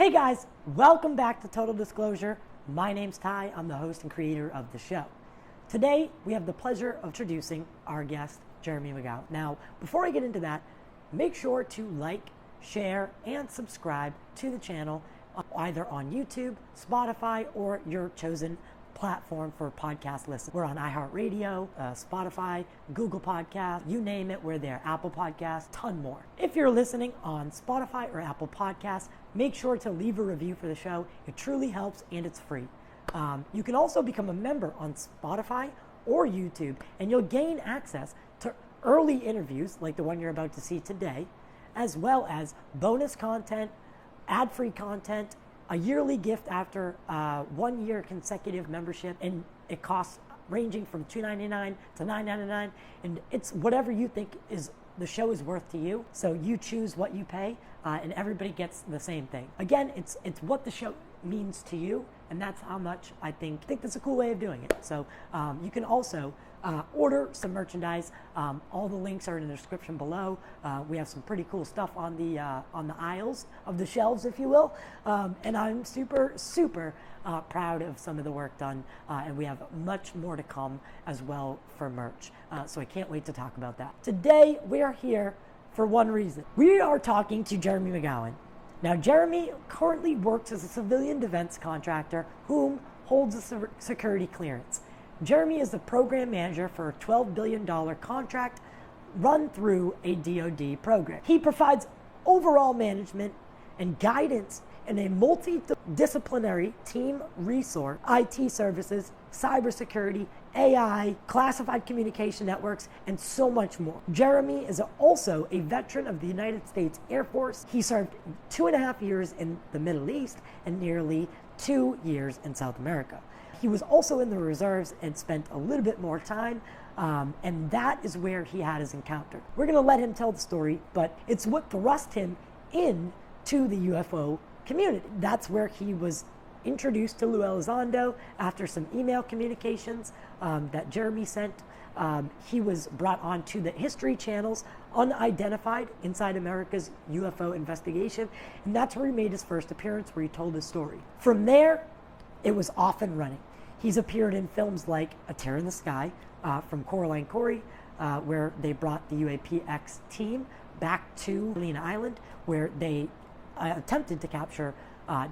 Hey guys, welcome back to Total Disclosure. My name's Ty. I'm the host and creator of the show. Today, we have the pleasure of introducing our guest, Jeremy McGowan. Now, before I get into that, make sure to like, share, and subscribe to the channel either on YouTube, Spotify, or your chosen platform for podcast listening. We're on iHeartRadio, Spotify, Google Podcasts, you name it, we're there. Apple Podcasts, ton more. If you're listening on Spotify or Apple Podcasts, make sure to leave a review for the show. It truly helps and it's free. You can also become a member on Spotify or YouTube, and you'll gain access to early interviews like the one you're about to see today, as well as bonus content, ad-free content, a yearly gift after 1 year consecutive membership, and it costs ranging from $2.99 to $9.99, and it's whatever you think is the show is worth to you. So you choose what you pay, and everybody gets the same thing. Again, it's what the show means to you, and that's how much I think that's a cool way of doing it. So you can also order some merchandise. All the links are in the description below. We have some pretty cool stuff on the aisles of the shelves, if you will. And I'm super proud of some of the work done, and we have much more to come as well for merch. So I can't wait to talk about that. Today we are here for one reason. We are talking to Jeremy McGowan. Now, Jeremy currently works as a civilian defense contractor whom holds a security clearance. Jeremy is the program manager for a $12 billion contract run through a DoD program. He provides overall management and guidance in a multidisciplinary team resource, IT services, cybersecurity, AI, classified communication networks, and so much more. Jeremy is also a veteran of the United States Air Force. He served 2.5 years in the Middle East and nearly 2 years in South America. He was also in the reserves and spent a little bit more time, and that is where he had his encounter. We're going to let him tell the story, but it's what thrust him into the UFO community. That's where he was introduced to Lue Elizondo after some email communications that Jeremy sent. He was brought on to the History Channel's Unidentified Inside America's UFO Investigation, and that's where he made his first appearance, where he told his story. From there, it was off and running. He's appeared in films like A Tear in the Sky from Coraline Corey, where they brought the UAPx team back to Helena Island, where they attempted to capture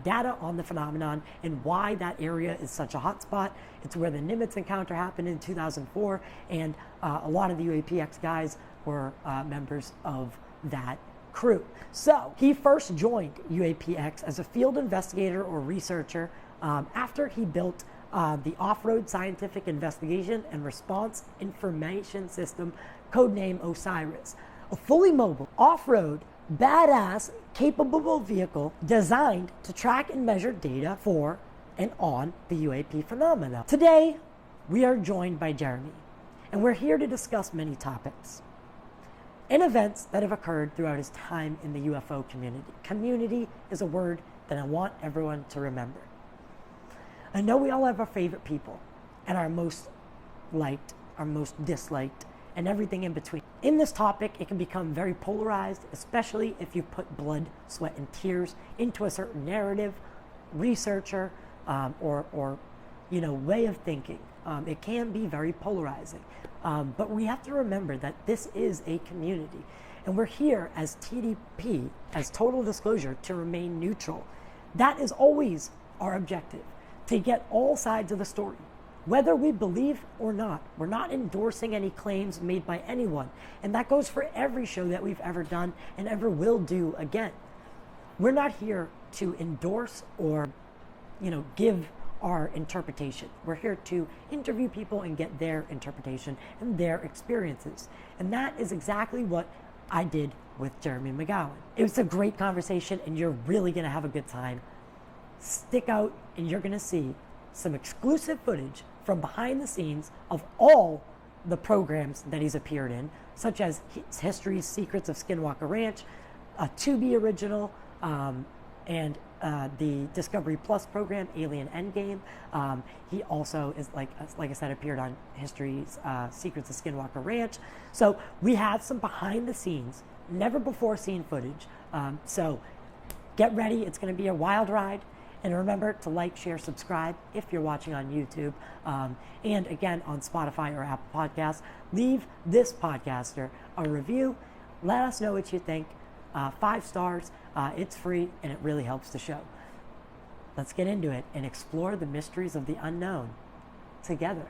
data on the phenomenon and why that area is such a hot spot. It's where the Nimitz encounter happened in 2004, and a lot of the UAPx guys were members of that crew. So he first joined UAPx as a field investigator or researcher after he built the Off-Road Scientific Investigation and Response Information System, codenamed O.S.I.R.I.S, a fully mobile, off-road, badass, capable vehicle designed to track and measure data for and on the UAP phenomena. Today, we are joined by Jeremy, and we're here to discuss many topics and events that have occurred throughout his time in the UFO community. Community is a word that I want everyone to remember. I know we all have our favorite people and our most liked, our most disliked, and everything in between. In this topic, it can become very polarized, especially if you put blood, sweat, and tears into a certain narrative, researcher, or way of thinking. It can be very polarizing. But we have to remember that this is a community, and we're here as TDP, as Total Disclosure, to remain neutral. That is always our objective, to get all sides of the story. Whether we believe or not, we're not endorsing any claims made by anyone. And that goes for every show that we've ever done and ever will do again. We're not here to endorse or, give our interpretation. We're here to interview people and get their interpretation and their experiences. And that is exactly what I did with Jeremy McGowan. It was a great conversation, and you're really gonna have a good time. Stick out, and you're gonna see some exclusive footage from behind the scenes of all the programs that he's appeared in, such as History's Secrets of Skinwalker Ranch, a Tubi original, and the Discovery Plus program, Alien Endgame. He also is, like I said, appeared on History's Secrets of Skinwalker Ranch. So we have some behind the scenes, never before seen footage. So Get ready, it's going to be a wild ride. And remember to like, share, subscribe if you're watching on YouTube. And again, on Spotify or Apple Podcasts, leave this podcaster a review. Let us know what you think. 5 stars, it's free, and it really helps the show. Let's get into it and explore the mysteries of the unknown together.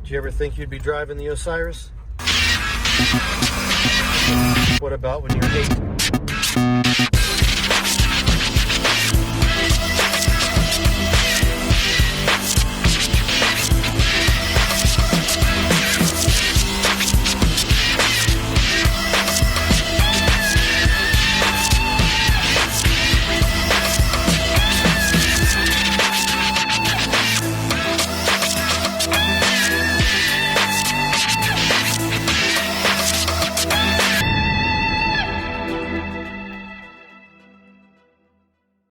Did you ever think you'd be driving the O.S.I.R.I.S? What about when you're 8?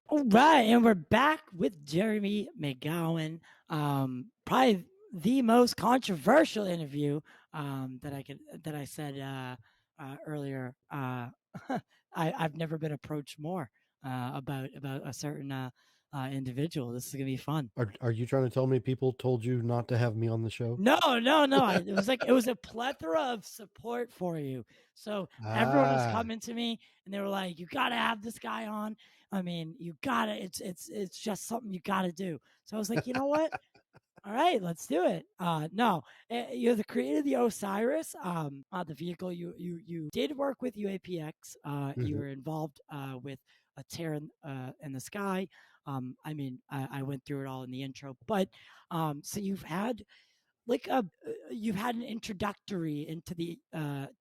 All right, and we're back with Jeremy McGowan. Probably the most controversial interview that I said earlier. I've never been approached more about a certain individual. This is gonna be fun. Are you trying to tell me people told you not to have me on the show? No. It was a plethora of support for you. So everyone was Ah, coming to me and they were like, "You got to have this guy on. I mean, you got to. It's just something you got to do." So I was like, you know what? All right, let's do it. No, you're the creator of the OSIRIS, the vehicle. You did work with UAPx. You mhm. were involved with a tear in the sky. I mean, I went through it all in the intro, but so you've had an introductory into the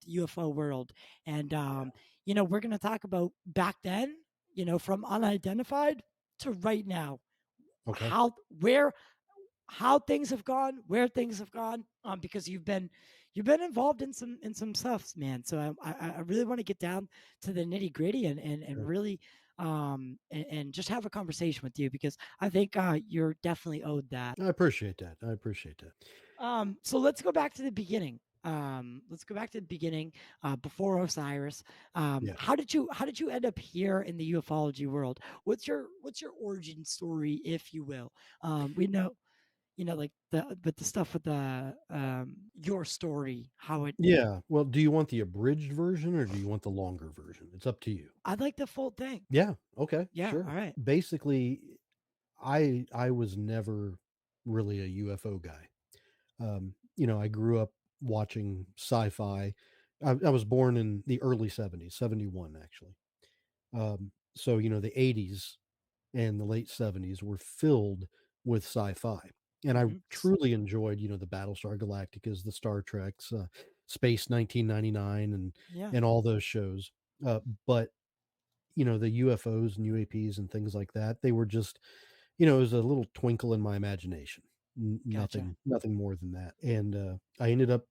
UFO world, and we're going to talk about back then, from unidentified to right now, Okay. how where how things have gone, where things have gone, because you've been involved in some stuff, man. So I really want to get down to the nitty gritty and Sure. really and just have a conversation with you because I think you're definitely owed that. I appreciate that. I appreciate that. So let's go back to the beginning. Let's go back to the beginning, before Osiris. Yeah. How did you end up here in the ufology world? What's your origin story, if you will? We know, like the stuff with the your story, how it. Yeah. Well, do you want the abridged version or do you want the longer version? It's up to you. I'd like the full thing. Yeah. Okay. Yeah. All Sure. right. Basically, I was never really a UFO guy. I grew up watching sci-fi. I was born in the early 70s, 71 actually. So the 80s and the late 70s were filled with sci-fi. And I Mm-hmm. truly enjoyed, the Battlestar Galacticas, the Star Treks, Space 1999 Yeah. and all those shows. But the UFOs and UAPs and things like that, they were just, it was a little twinkle in my imagination. Gotcha. Nothing more than that. And I ended up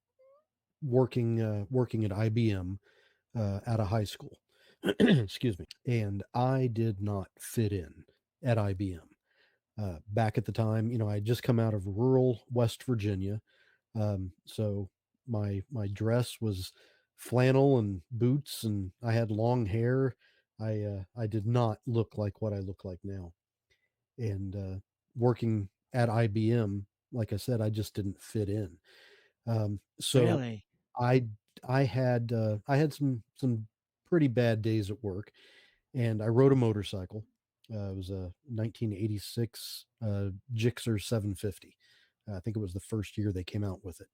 working at IBM out of high school. Excuse me. And I did not fit in at IBM. Back at the time, I had just come out of rural West Virginia. So my dress was flannel and boots, and I had long hair. I did not look like what I look like now. And working at IBM, like I said, I just didn't fit in. So Really? I I had some pretty bad days at work, and I rode a motorcycle. It was a 1986 Gixxer 750. I think it was the first year they came out with it.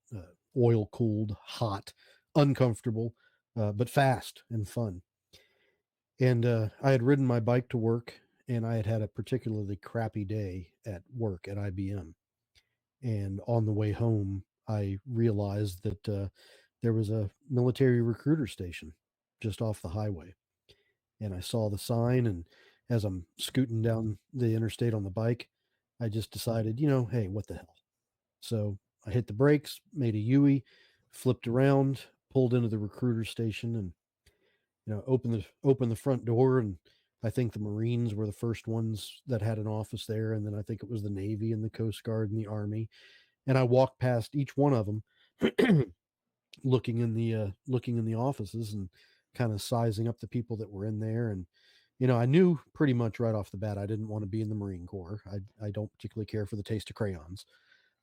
Oil cooled, hot, uncomfortable, but fast and fun. And I had ridden my bike to work, and I had had a particularly crappy day at work at IBM. And on the way home, I realized that there was a military recruiter station just off the highway. And I saw the sign, and as I'm scooting down the interstate on the bike, I just decided, hey, what the hell? So I hit the brakes, made a U-turn, flipped around, pulled into the recruiter station, and opened the front door. And I think the Marines were the first ones that had an office there, and then I think it was the Navy and the Coast Guard and the Army. And I walked past each one of them, looking in the offices and kind of sizing up the people that were in there. And I knew pretty much right off the bat I didn't want to be in the Marine Corps. I don't particularly care for the taste of crayons.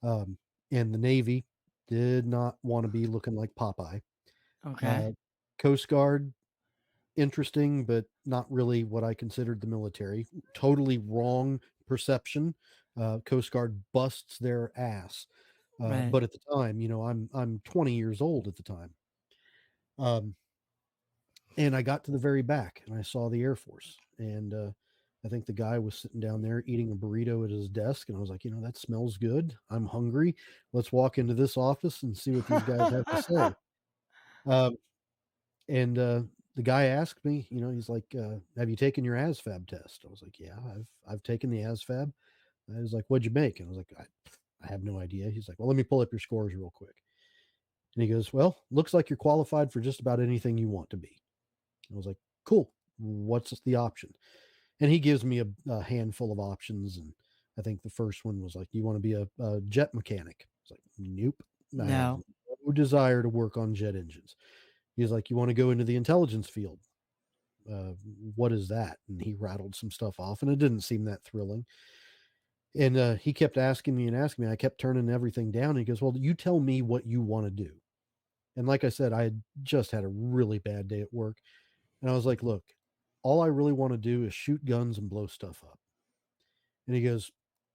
um, and the Navy did not want to be looking like Popeye. Okay. uh, Coast Guard, interesting, but not really what I considered the military. Totally wrong perception. Coast Guard busts their ass. Right. But at the time, I'm 20 years old at the time. Um, and I got to the very back and I saw the Air Force. And I think the guy was sitting down there eating a burrito at his desk. And I was like, that smells good. I'm hungry. Let's walk into this office and see what these guys have to say. Um, and the guy asked me, he's like, have you taken your ASVAB test? I was like, yeah, I've taken the ASVAB. I was like, what'd you make? And I was like, I have no idea. He's like, well, let me pull up your scores real quick. And he goes, well, looks like you're qualified for just about anything you want to be. I was like, cool. What's the option? And he gives me a handful of options. And I think the first one was like, you want to be a jet mechanic? It's like, nope. I have No. no desire to work on jet engines. He's like, you want to go into the intelligence field? What is that? And he rattled some stuff off, and it didn't seem that thrilling. And he kept asking me and asking me. I kept turning everything down. And he goes, well, you tell me what you want to do. And like I said, I had just had a really bad day at work. And I was like, look, all I really want to do is shoot guns and blow stuff up. And he goes,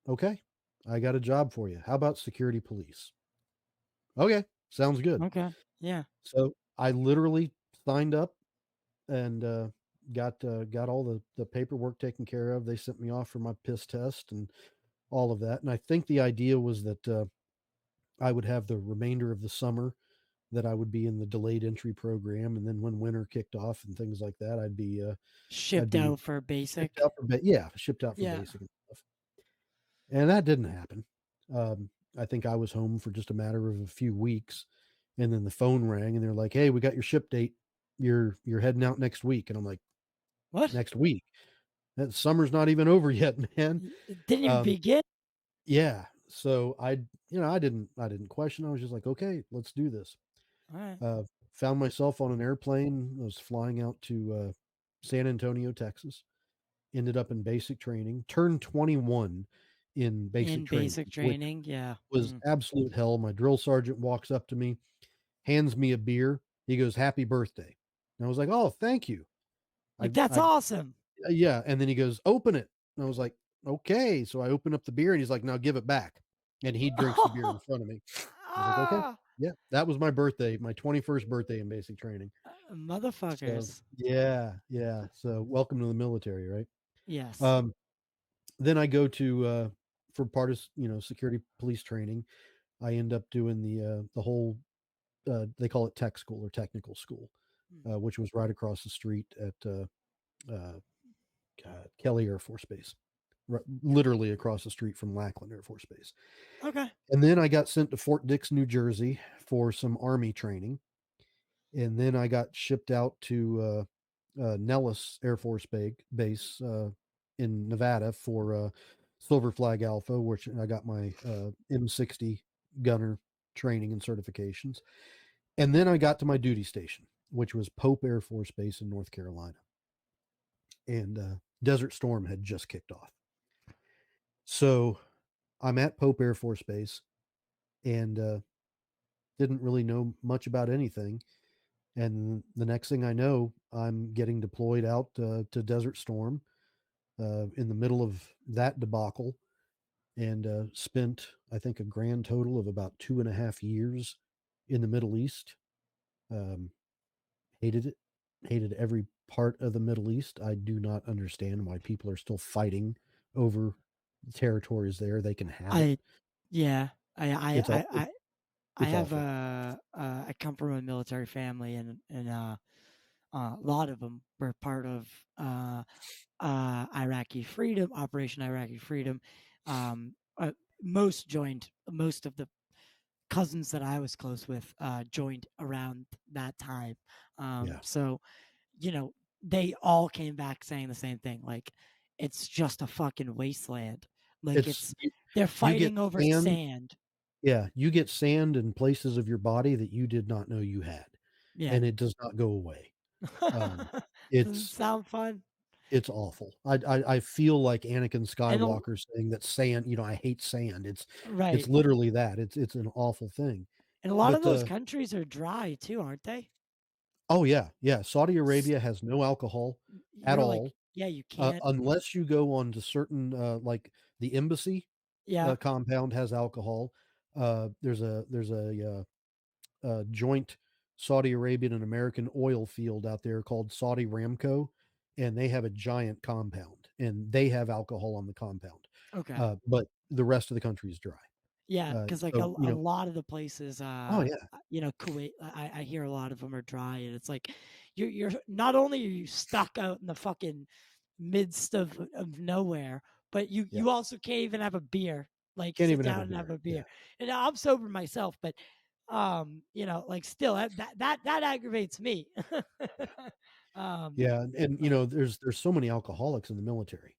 okay, I got a job for you. How about security police? Okay, sounds good. Okay. Yeah. So I literally signed up and got all the paperwork taken care of. They sent me off for my piss test and all of that. And I think the idea was that I would have the remainder of the summer that I would be in the delayed entry program, and then when winter kicked off and things like that, I'd Shipped be out for shipped basic. out for shipped out for Yeah. basic and stuff. And that didn't happen. I think I was home for just a matter of a few weeks, and then the phone rang, and they're like, "Hey, we got your ship date. You're heading out next week." And I'm like, What? "Next week? That summer's not even over yet, man." It didn't even Um, begin. yeah. So I didn't question. I was just like, "Okay, let's do this." All right. Uh, Found myself on an airplane. I was flying out to San Antonio, Texas. Ended up in basic training. Turned 21 in basic In training, basic which training. Yeah. was Mm. absolute hell. My drill sergeant walks up to me, hands me a beer. He goes, "Happy birthday." And I was like, "Oh, thank you." Like, that's I awesome. Yeah. And then he goes, "Open it." And I was like, "Okay." So I open up the beer, and he's like, "Now give it back." And he drinks the beer in front of me. I was like, "Okay." Ah, Yeah, that was my birthday, my 21st birthday in basic training. So, motherfuckers. yeah, yeah. So welcome to the military, right? Yes. Um, then I go to for part of security police training. I end up doing the whole they call it tech school or technical school, Mm. which was right across the street at uh, Kelly Air Force Base, literally across the street from Lackland Air Force Base. Okay. And then I got sent to Fort Dix, New Jersey for some Army training. and then I got shipped out to Nellis Air Force Base in Nevada for Silver Flag Alpha, which I got my M60 gunner training and certifications. And then I got to my duty station, which was Pope Air Force Base in North Carolina. And Desert Storm had just kicked off. So I'm at Pope Air Force Base and didn't really know much about anything. And the next thing I know, I'm getting deployed out to Desert Storm in the middle of that debacle and spent, I think, a grand total of about 2.5 years in the Middle East. Um, hated it, hated every part of the Middle East. I do not understand why people are still fighting over territories there. They can have it. I yeah. I I It's all I I, I it's have awful. I come from a military family, and a lot of them were part of Iraqi Freedom, Operation Iraqi Freedom. Most joined, most of the cousins that I was close with joined around that time. Yeah. So, you know, they all came back saying the same thing. Like, it's just a fucking wasteland. Like, It's it's, they're you get fighting over sand. sand. Yeah, you get sand in places of your body that you did not know you had, Yeah. and it does not go away. Um, Doesn't it's sound fun. it's awful. I feel like Anakin And Skywalker saying that sand, I hate sand. It's right. literally that. It's an awful thing. And a lot of But those countries are dry too, aren't they? oh yeah, yeah. Saudi S- Arabia has no alcohol at You're like, all, yeah, you can't. unless you go on to certain like the embassy Yeah. compound has alcohol. There's a joint Saudi Arabian and American oil field out there called Saudi Ramco, and they have a giant compound, and they have alcohol on the compound, Okay. but the rest of the country is dry. Yeah, because like So a lot of the places, oh yeah, Kuwait, I hear a lot of them are dry, and it's like you're not only are you stuck out in the fucking midst of nowhere, but yeah, you also can't even have a beer, like can't sit even have a down and have beer. a Yeah, beer. And I'm sober myself, but like still that aggravates me. yeah, um, yeah, and but there's so many alcoholics in the military.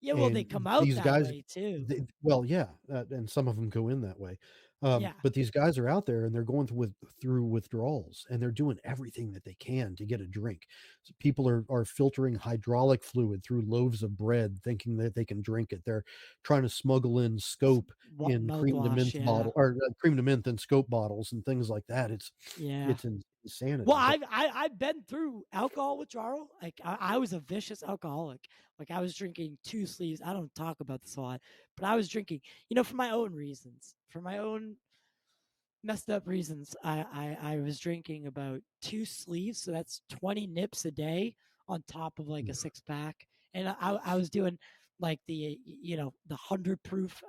yeah, well, they come And out these that guys, way too. well, yeah, and some of them go in that way. Yeah, But these guys are out there and they're going through withdrawals and they're doing everything that they can to get a drink. So people are filtering hydraulic fluid through loaves of bread, thinking that they can drink it. They're trying to smuggle in scope in cream de mouthwash. menthe Yeah, bottle or cream de menthe and scope bottles and things like that. yeah. It's Well, insanity. But I've been through alcohol withdrawal. Like I was a vicious alcoholic. Like I was drinking two sleeves. I don't talk about this a lot, but I was drinking, for my own reasons, for my own messed up reasons. I was drinking about two sleeves, so that's 20 nips a day on top of like a six pack, and I was doing like the 100 proof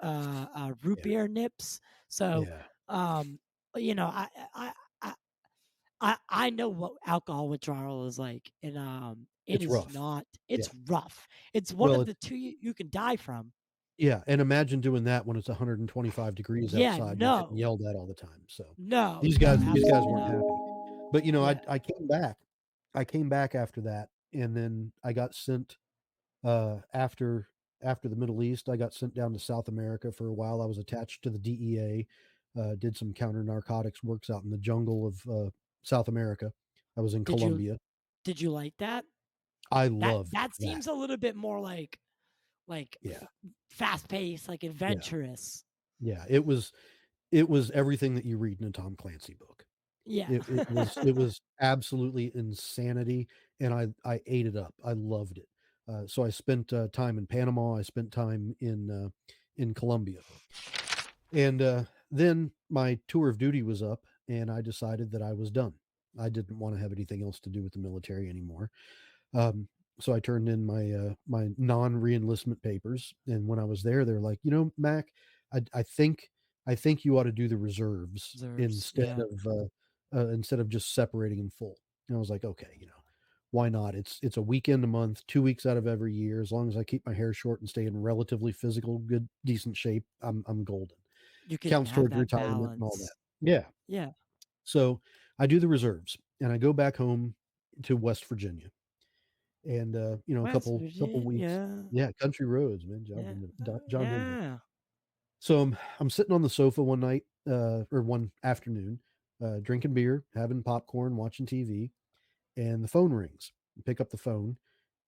root yeah, beer nips. So yeah, um, you know I know what alcohol withdrawal is like, and it it's is rough. not. Yeah. It's rough. It's one Well, of the two you can die from. yeah, and imagine doing that when it's 125 degrees Yeah, outside and you're getting no, yelled at all the time. So no, these no, guys absolutely weren't not. happy. But Yeah. I came back. I came back after that, and then I got sent after the Middle East. I got sent down to South America for a while. I was attached to the DEA. Did some counter narcotics works out in the jungle of South America. I was in Did you Colombia. did you like that? I That loved that that. seems a little bit more like Yeah, fast paced, like yeah, adventurous. yeah. It was everything that you read in a Tom Clancy book. Yeah. It was absolutely insanity, and I ate it up. I loved it. So I spent time in Panama. I spent time in Colombia, and then my tour of duty was up, and I decided that I was done. I didn't want to have anything else to do with the military anymore. Um, so I turned in my non reenlistment papers, and when I was there, they're like, Mac, I think you ought to do the reserves Reserves. Yeah. instead of just separating in full. And I was like, okay, why not? It's a weekend a month, 2 weeks out of every year. As long as I keep my hair short and stay in relatively physical, good, decent shape, I'm golden. You can Counts have towards that retirement and all that. balance. Yeah. Yeah. So I do the reserves. and I go back home to West Virginia, and a West couple weeks. Virginia. Yeah, country roads, man. Yeah. John Denver. Yeah. So I'm sitting on the sofa one night, or one afternoon, drinking beer, having popcorn, watching TV, and the phone rings. I pick up the phone,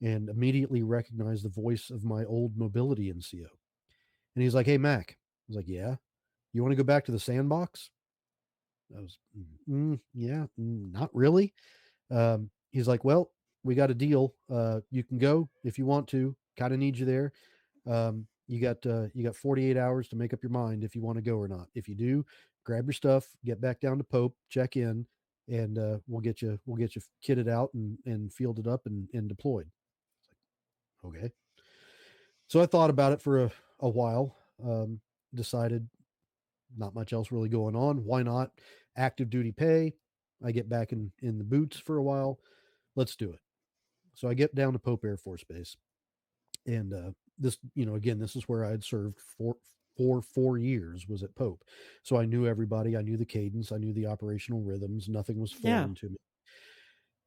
and immediately recognize the voice of my old mobility NCO. And he's like, "Hey, Mac." I was like, "Yeah, you want to go back to the sandbox?" I was, "Yeah, not really." He's like, "Well, we got a deal. You can go if you want to. Kind of need you there. You got 48 hours to make up your mind if you want to go or not. If you do, grab your stuff, get back down to Pope, check in, and we'll get you kitted out and fielded up and deployed." Okay. So I thought about it for a while. Decided not much else really going on. Why not? Active duty pay. I get back in the boots for a while. Let's do it. So I get down to Pope Air Force Base, and this, again, this is where I had served for 4 years. Was at Pope, so I knew everybody. I knew the cadence. I knew the operational rhythms. Nothing was Yeah. foreign to me.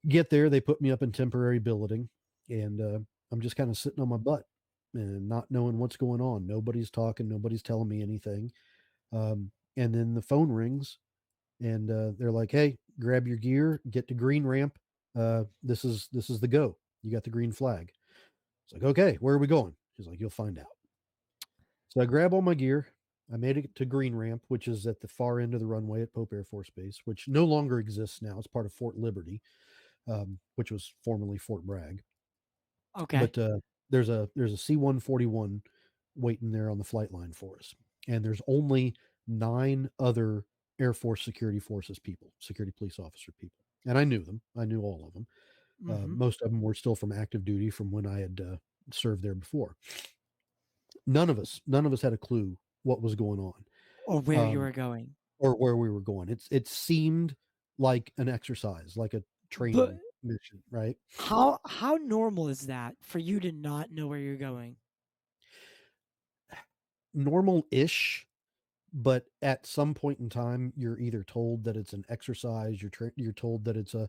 Get there, they put me up in temporary billeting, and I'm just kind of sitting on my butt and not knowing what's going on. Nobody's talking. Nobody's telling me anything. And then the phone rings, and they're like, "Hey, grab your gear, get to green ramp. This is the go. You got the green flag." It's like, "Okay, where are we going?" She's like, "You'll find out." So I grab all my gear. I made it to green ramp, which is at the far end of the runway at Pope Air Force Base, which no longer exists now. It's part of Fort Liberty, which was formerly Fort Bragg. Okay. But there's a C-141 waiting there on the flight line for us, and there's only 9 other Air Force security forces people, security police officer people, and I knew them. I knew all of them. Mm-hmm. Most of them were still from active duty from when I had served there before. None of us had a clue what was going on, Or where you um, were going. or where we were going. It seemed like an exercise, like a But training mission, right? how normal is that for you to not know where you're going? Normal-ish, but at some point in time, you're either told that it's an exercise, you're told that it's a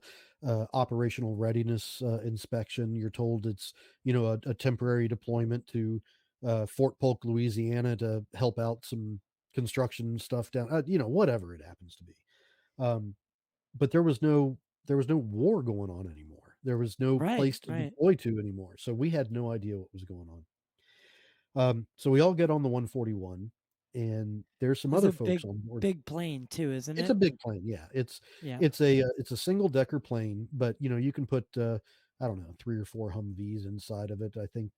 operational readiness inspection, you're told it's a temporary deployment to Fort Polk, Louisiana, to help out some construction stuff down, whatever it happens to be. Um, but there was no war going on anymore. There was no Right, place to right. deploy to anymore, so we had no idea what was going on. So we all get on the 141, and there's some It's other a folks big on board. big plane too, isn't It's a it? big plane, yeah. It's Yeah. it's a it's a single decker plane, but you can put I don't know, 3 or 4 Humvees inside of it. I think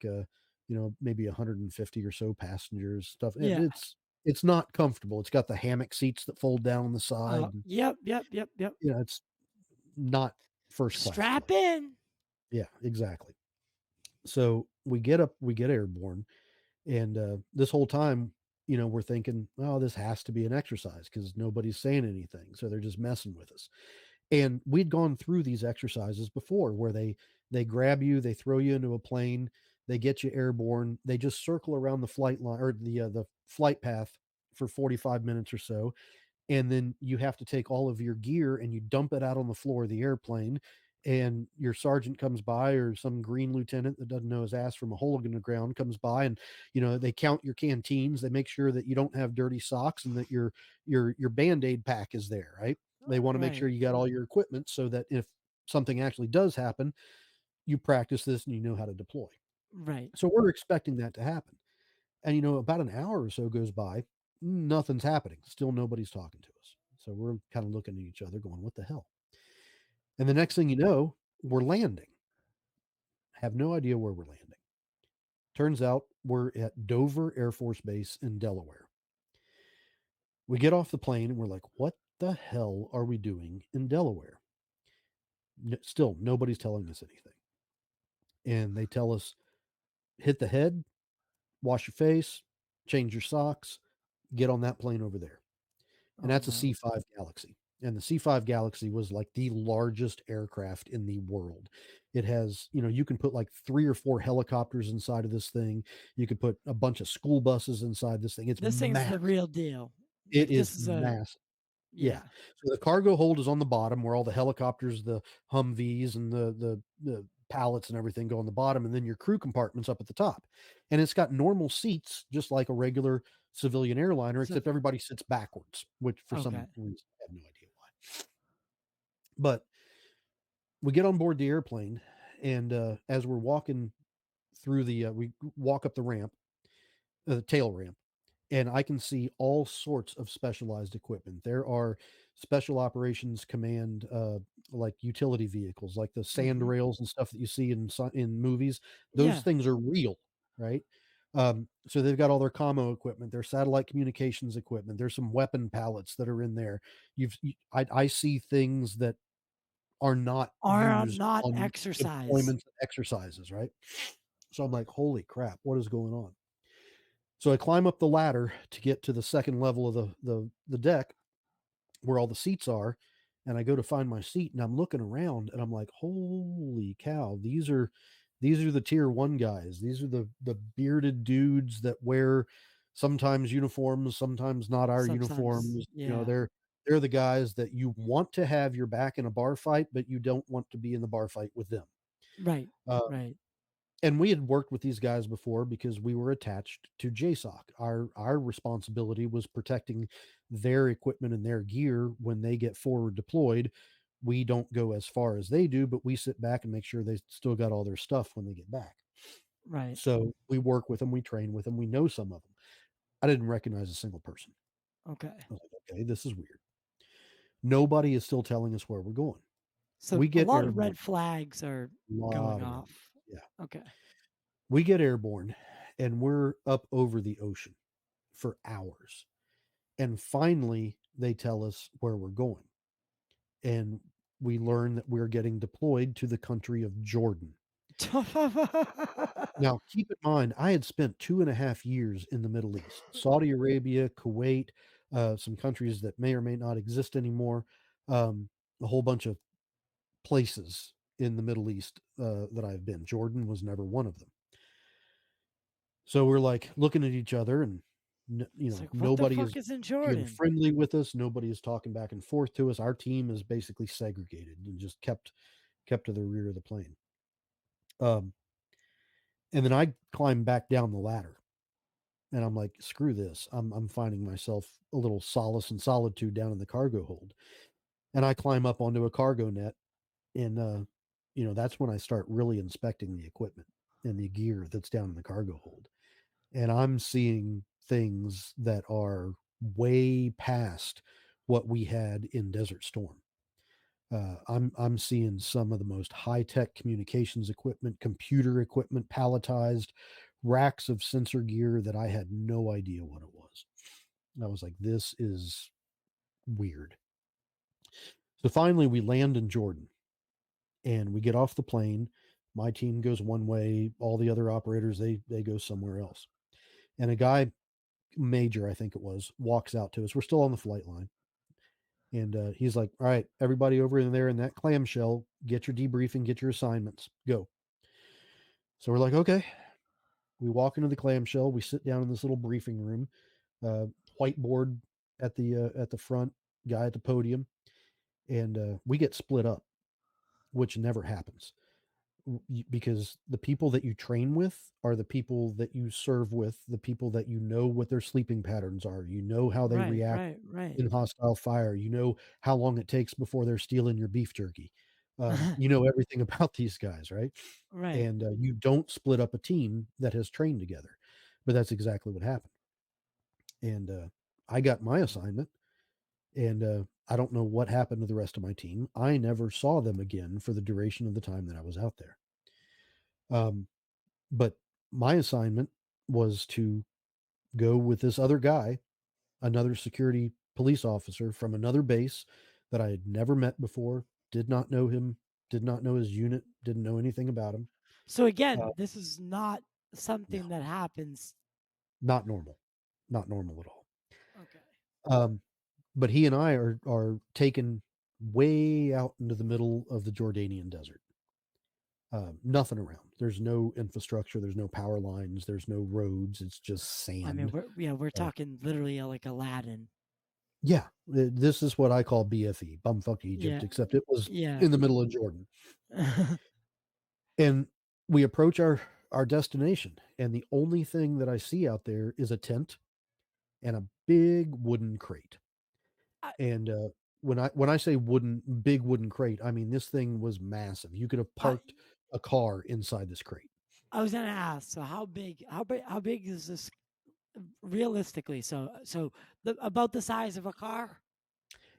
maybe 150 or so passengers. Stuff. Yeah. It's not comfortable. It's got the hammock seats that fold down on the side. And, Yep, yep, yep, yep. it's not first class Strap flight. in. Yeah, exactly. So we get airborne. And this whole time, we're thinking, oh, this has to be an exercise because nobody's saying anything. So they're just messing with us. And we'd gone through these exercises before where they grab you, they throw you into a plane, they get you airborne, they just circle around the flight line or the flight path for 45 minutes or so, and then you have to take all of your gear and you dump it out on the floor of the airplane, and your sergeant comes by, or some green lieutenant that doesn't know his ass from a hole in the ground comes by, and they count your canteens, they make sure that you don't have dirty socks and that your band-aid pack is there, right? They want to make sure Right, you got all your equipment so that if something actually does happen, you practice this and you know how to deploy. right. So we're expecting that to happen, and about an hour or so goes by, nothing's happening. Still nobody's talking to us. So we're kind of looking at each other going, what the hell? And the next thing you know, we're landing. Have no idea where we're landing. Turns out we're at Dover Air Force Base in Delaware. We get off the plane and we're like, what the hell are we doing in Delaware? Still, nobody's telling us anything. And they tell us, hit the head, wash your face, change your socks, get on that plane over there. And Oh that's a no. C-5 Galaxy. And the C-5 Galaxy was like the largest aircraft in the world. It has, you can put like 3 or 4 helicopters inside of this thing. You could put a bunch of school buses inside this thing. It's This thing's the massive. real deal. It Like this is is a massive. Yeah. Yeah. So the cargo hold is on the bottom where all the helicopters, the Humvees, and the pallets and everything go on the bottom, and then your crew compartment's up at the top. And it's got normal seats, just like a regular civilian airliner, So, except everybody sits backwards, which for okay. some reason I have no idea why. But we get on board the airplane, and as we're walking through we walk up the ramp, the tail ramp, and I can see all sorts of specialized equipment. There are special operations command, like utility vehicles, like the sand Hmm. rails and stuff that you see in movies. Those Yeah. things are real, right? So they've got all their commo equipment, their satellite communications equipment. There's some weapon pallets that are in there. I see things that are not Are used not on deployments exercise. and exercises, right? So I'm like, holy crap, what is going on? So I climb up the ladder to get to the second level of the deck where all the seats are, and I go to find my seat, and I'm looking around, and I'm like, "Holy cow! These are the tier one guys. These are the bearded dudes that wear sometimes uniforms, sometimes not our Sometimes. uniforms. Yeah. They're the guys that you want to have your back in a bar fight, but you don't want to be in the bar fight with them." Right. Uh, Right. and we had worked with these guys before because we were attached to JSOC. Our responsibility was protecting their equipment and their gear when they get forward deployed. We don't go as far as they do, but we sit back and make sure they still got all their stuff when they get back. Right. So we work with them, we train with them, we know some of them. I didn't recognize a single person. Okay. I was like, okay, this is weird. Nobody is still telling us where we're going. So We a get lot of airborne, red flags are a going lot of them. off. Yeah. Okay. We get airborne and we're up over the ocean for hours. And finally, they tell us where we're going. And we learn that we're getting deployed to the country of Jordan. Now, keep in mind, I had spent 2.5 years in the Middle East, Saudi Arabia, Kuwait, some countries that may or may not exist anymore, a whole bunch of places in the Middle East that I've been. Jordan was never one of them. So we're like looking at each other, and It's like, what the nobody fuck is is in being Jordan? friendly with us. Nobody is talking back and forth to us. Our team is basically segregated and just kept to the rear of the plane. Um, and then I climb back down the ladder, and I'm like, screw this. I'm finding myself a little solace and solitude down in the cargo hold, and I climb up onto a cargo net, and that's when I start really inspecting the equipment and the gear that's down in the cargo hold. And I'm seeing things that are way past what we had in Desert Storm. I'm seeing some of the most high tech communications equipment, computer equipment, palletized racks of sensor gear that I had no idea what it was. I was like, this is weird. So finally, we land in Jordan and we get off the plane. My team goes one way, all the other operators they go somewhere else. And a guy Major, I think it was, walks out to us. We're still on the flight line. And he's like, all right, everybody over in there in that clamshell, get your debriefing, get your assignments, go. So we're like, okay. We walk into the clamshell. We sit down in this little briefing room, uh, whiteboard at the front, guy at the podium, and we get split up, which never happens. Because the people that you train with are the people that you serve with, the people that you know what their sleeping patterns are. You know how they Right. react Right. Right. in hostile fire. You know how long it takes before they're stealing your beef jerky. You know everything about these guys, right? Right. And you don't split up a team that has trained together. But that's exactly what happened. And I got my assignment, and I don't know what happened to the rest of my team. I never saw them again for the duration of the time that I was out there. Um, But my assignment was to go with this other guy, another security police officer from another base that I had never met before, did not know him, did not know his unit, didn't know anything about him. So Uh, again, this is not no, something that happens. not normal, not normal at all. Okay. Um, but he and I are taken way out into the middle of the Jordanian desert. Nothing around. There's no infrastructure. There's no power lines. There's no roads. It's just I mean, sand. we're Uh, talking literally like Aladdin. Yeah, this is what I call BFE, bumfuck Egypt, Yeah, except it was yeah. in the middle of Jordan. And we approach our destination, and the only thing that I see out there is a tent and a big wooden crate. I, And when I say big wooden crate, I mean this thing was massive. You could have I parked a car inside this crate. I was gonna ask. So how big is this realistically? About the size of a car.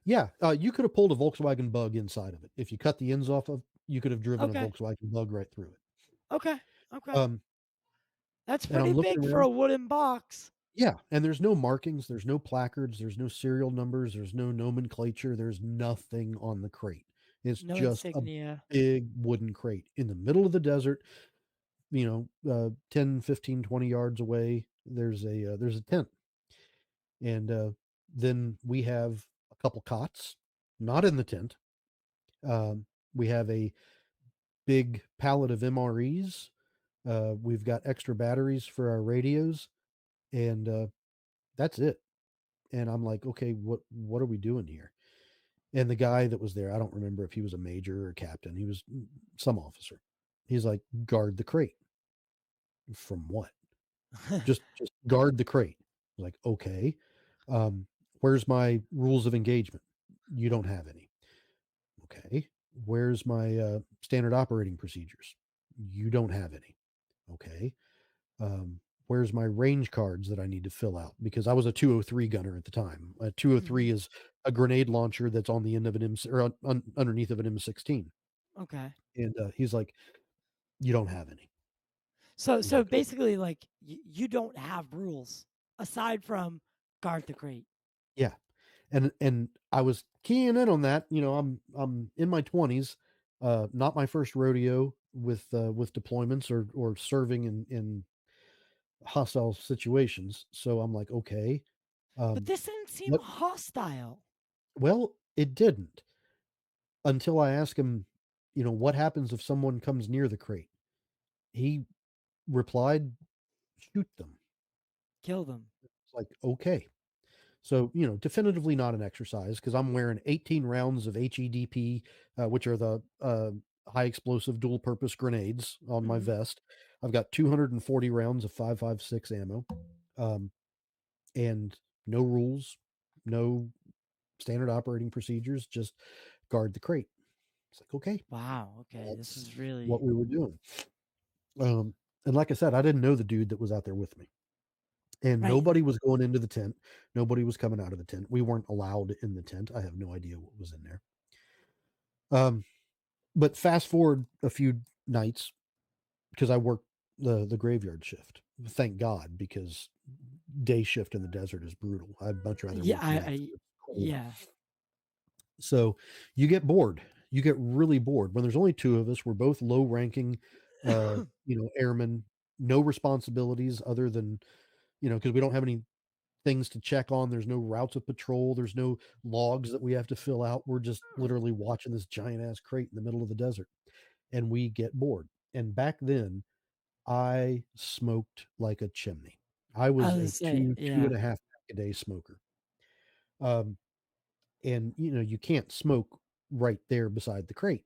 Yeah, you could have pulled a Volkswagen Bug inside of it. If you cut the ends off of, you could have driven a Okay, Volkswagen Bug right through it. okay, okay. Um, That's and I'm pretty looking big for around. a wooden box. Yeah, and there's no markings, there's no placards, there's no serial numbers, there's no nomenclature, there's nothing on the crate. It's No just a insignia. big wooden crate in the middle of the desert, 10, 15, 20 yards away. There's a tent. And then we have a couple cots, not in the tent. We have a big pallet of MREs. We've got extra batteries for our radios, and that's it. And I'm like, okay, what are we doing here? And the guy that was there, I don't remember if he was a major or a captain. He was some officer. He's like, guard the crate. From what? Just guard the crate. Like, okay. Um, where's my rules of engagement? You don't have any. Okay. Where's my standard operating procedures? You don't have any. Okay. Where's my range cards that I need to fill out? Because I was a 203 gunner at the time. A 203 hmm is a grenade launcher that's on the end of an or underneath of an M16. Okay. And he's like, you don't have any. I'm So like, oh, basically, like you don't have rules aside from guard the crate. yeah. And I was keying in on that. I'm in my 20s, not my first rodeo with deployments or serving in hostile situations. So I'm like, okay, But um, this didn't seem what? hostile. Well, it didn't until I asked him, what happens if someone comes near the crate? He replied, shoot them. Kill them. It's like, okay. So, definitively not an exercise because I'm wearing 18 rounds of HEDP, which are the high explosive dual purpose grenades on my hmm vest. I've got 240 rounds of 5.56 ammo, um, and no rules, no standard operating procedures, just guard the crate. It's like, okay, Wow. Okay. This that's is what really we were doing. Um, and like I said, I didn't know the dude that was out there with me. And right. nobody was going into the tent. Nobody was coming out of the tent. We weren't allowed in the tent. I have no idea what was in there. Um, but fast forward a few nights because I worked the graveyard shift. Thank God, because day shift in the desert is brutal. I'd much rather Yeah. work nights. It's cold. Yeah. So you get bored. You get really bored when there's only two of us. We're both low ranking, airmen. No responsibilities other than because we don't have any things to check on. There's no routes of patrol. There's no logs that we have to fill out. We're just literally watching this giant ass crate in the middle of the desert, and we get bored. And back then, I smoked like a chimney. I I was a was say. two Yeah. and a half pack a day smoker. Um, and you can't smoke right there beside the crate.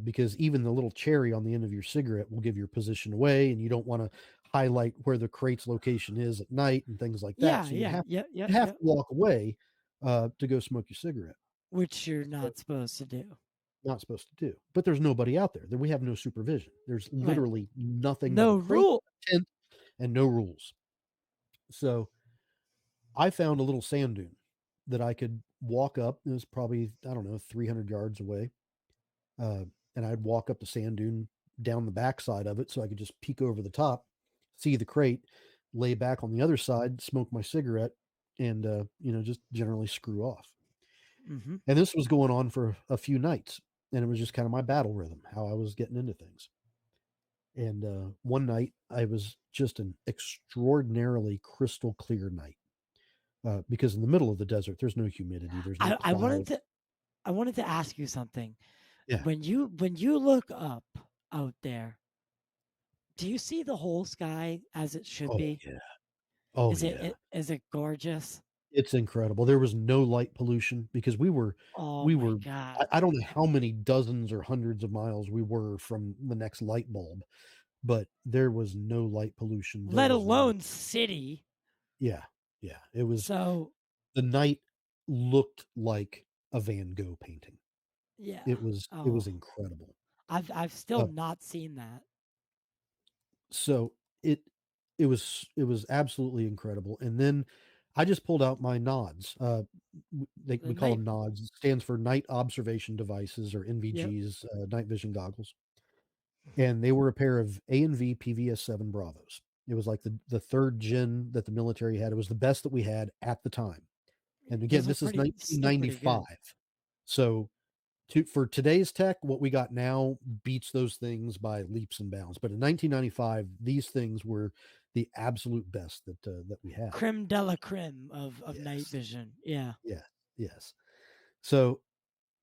Because even the little cherry on the end of your cigarette will give your position away, and you don't want to highlight where the crate's location is at night and things like that. Yeah. So you'd Yeah. have Yep. Yep. you'd have to Yep. walk away to go smoke your cigarette. Which you're So not supposed to do. not supposed to do. But there's nobody out there. We have no supervision. There's Right. literally nothing but No a crate, rule. a tent, and no rules. So I found a little sand dune that I could walk up. It was probably, I don't know, 300 yards away. Uh, and I'd walk up the sand dune down the backside of it so I could just peek over the top, see the crate, lay back on the other side, smoke my cigarette, and just generally screw off. hmm And this was going on for a few nights, and it was just kind of my battle rhythm, how I was getting into things. And one night, I was just an extraordinarily crystal clear night because in the middle of the desert, there's no humidity, there's no I wanted cloud. to. I wanted to ask you something. Yeah. When you look up out there, do you see the whole sky as it should Oh be? yeah. Oh yeah. Is it gorgeous? It's incredible. There was no light pollution because Oh we my were God. I don't know how many dozens or hundreds of miles we were from the next light bulb, but there was no light pollution. There Let was no alone city. yeah, yeah. It was So, the night looked like a Van Gogh painting. yeah. It was Oh, incredible. I've still Uh, not seen that. so it it was absolutely incredible. And then I just pulled out my nods. The We call night. them nods. It stands for night observation devices or Yep. NVGs, night vision goggles. And they were a pair of A&V PVS-7 Bravos. It was like the third gen that the military had. It was the best that we had at the time. And again, Those are this is pretty, still pretty good. 1995. So for today's tech, what we got now beats those things by leaps and bounds. But in 1995, these things were the absolute best that we had. Creme de la creme of night Yes, vision. Yeah. yes, yes. So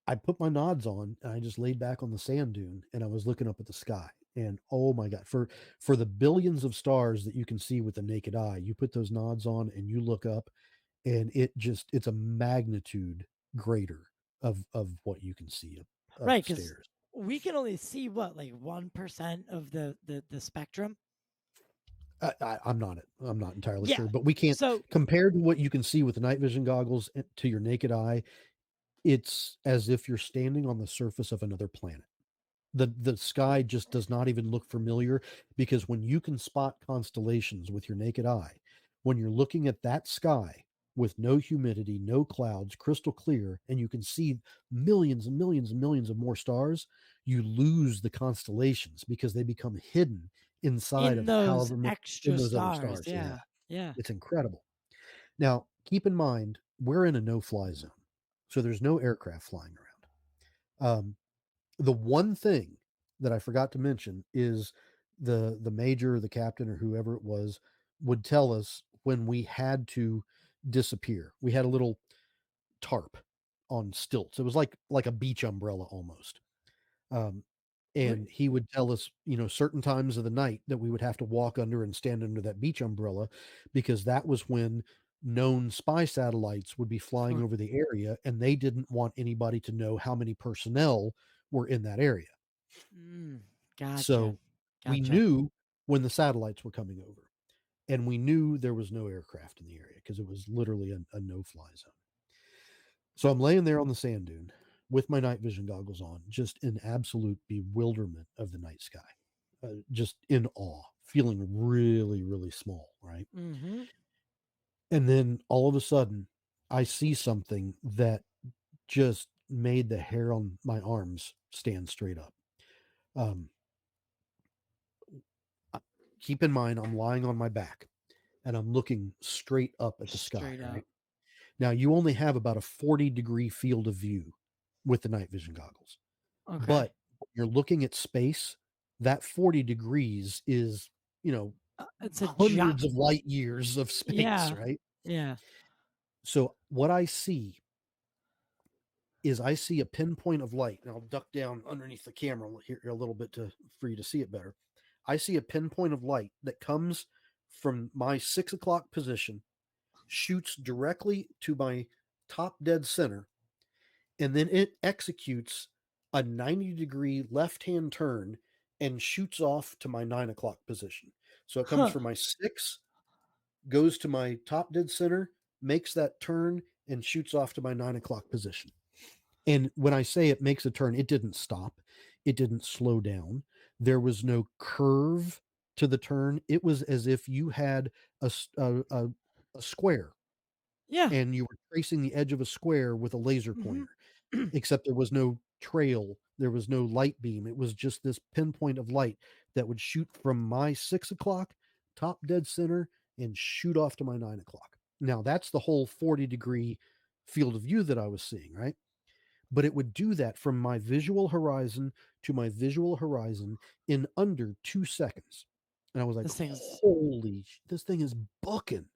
I put my nods on and I just laid back on the sand dune and I was looking up at the sky. And oh my God, for the billions of stars that you can see with the naked eye, you put those nods on and you look up and it's a magnitude greater of what you can see Right, because upstairs. we can only see what, like 1% of the spectrum. I'm not entirely Yeah. sure, but we can't So compared to what you can see with the night vision goggles to your naked eye. It's as if you're standing on the surface of another planet. The sky just does not even look familiar because when you can spot constellations with your naked eye, when you're looking at that sky with no humidity, no clouds, crystal clear, and you can see millions and millions and millions of more stars, you lose the constellations because they become hidden inside in of those however many in extra those other stars, stars. Yeah, yeah, yeah. it's incredible. Now, keep in mind, we're in a no-fly zone, so there's no aircraft flying around. The one thing that I forgot to mention is the major or the captain or whoever it was would tell us when we had to disappear. We had a little tarp on stilts. It was like a beach umbrella almost. Um, We- and he would tell us, you know, certain times of the night that we would have to walk under and stand under that beach umbrella because that was when known spy satellites would be flying For over the area and they didn't want anybody to know how many personnel were in that area. mm, gotcha, So we gotcha. knew when the satellites were coming over and we knew there was no aircraft in the area because it was literally a no fly zone. So I'm laying there on the sand dune with my night vision goggles on, just in absolute bewilderment of the night sky, just in awe, feeling really, really small, right? Mm-hmm. And then all of a sudden, I see something that just made the hair on my arms stand straight up. Um, uh, Keep in mind, I'm lying on my back and I'm looking straight up at the sky, Straight right? up. Now, you only have about a 40-degree field of view with the night vision goggles. Okay. But when you're looking at space, that 40 degrees is, you know, It's a job. hundreds of light years of space, Yeah. right? Yeah. So what I see is I see a pinpoint of light, and I'll duck down underneath the camera here a little bit for you to see it better. I see a pinpoint of light that comes from my 6 o'clock position, shoots directly to my top dead center, and then it executes a 90-degree left hand turn and shoots off to my 9 o'clock position. So it comes Huh. from my six, goes to my top dead center, makes that turn, and shoots off to my 9 o'clock position. And when I say it makes a turn, it didn't stop, it didn't slow down. There was no curve to the turn. It was as if you had a square Yeah. and you were tracing the edge of a square with a laser Mm-hmm. pointer, except there was no trail, there was no light beam. It was just this pinpoint of light that would shoot from my 6 o'clock top dead center and shoot off to my 9 o'clock. Now that's the whole 40-degree field of view that I was seeing, right? But it would do that from my visual horizon to my visual horizon in under 2 seconds. And I was like, this thing's holy, this thing is booking,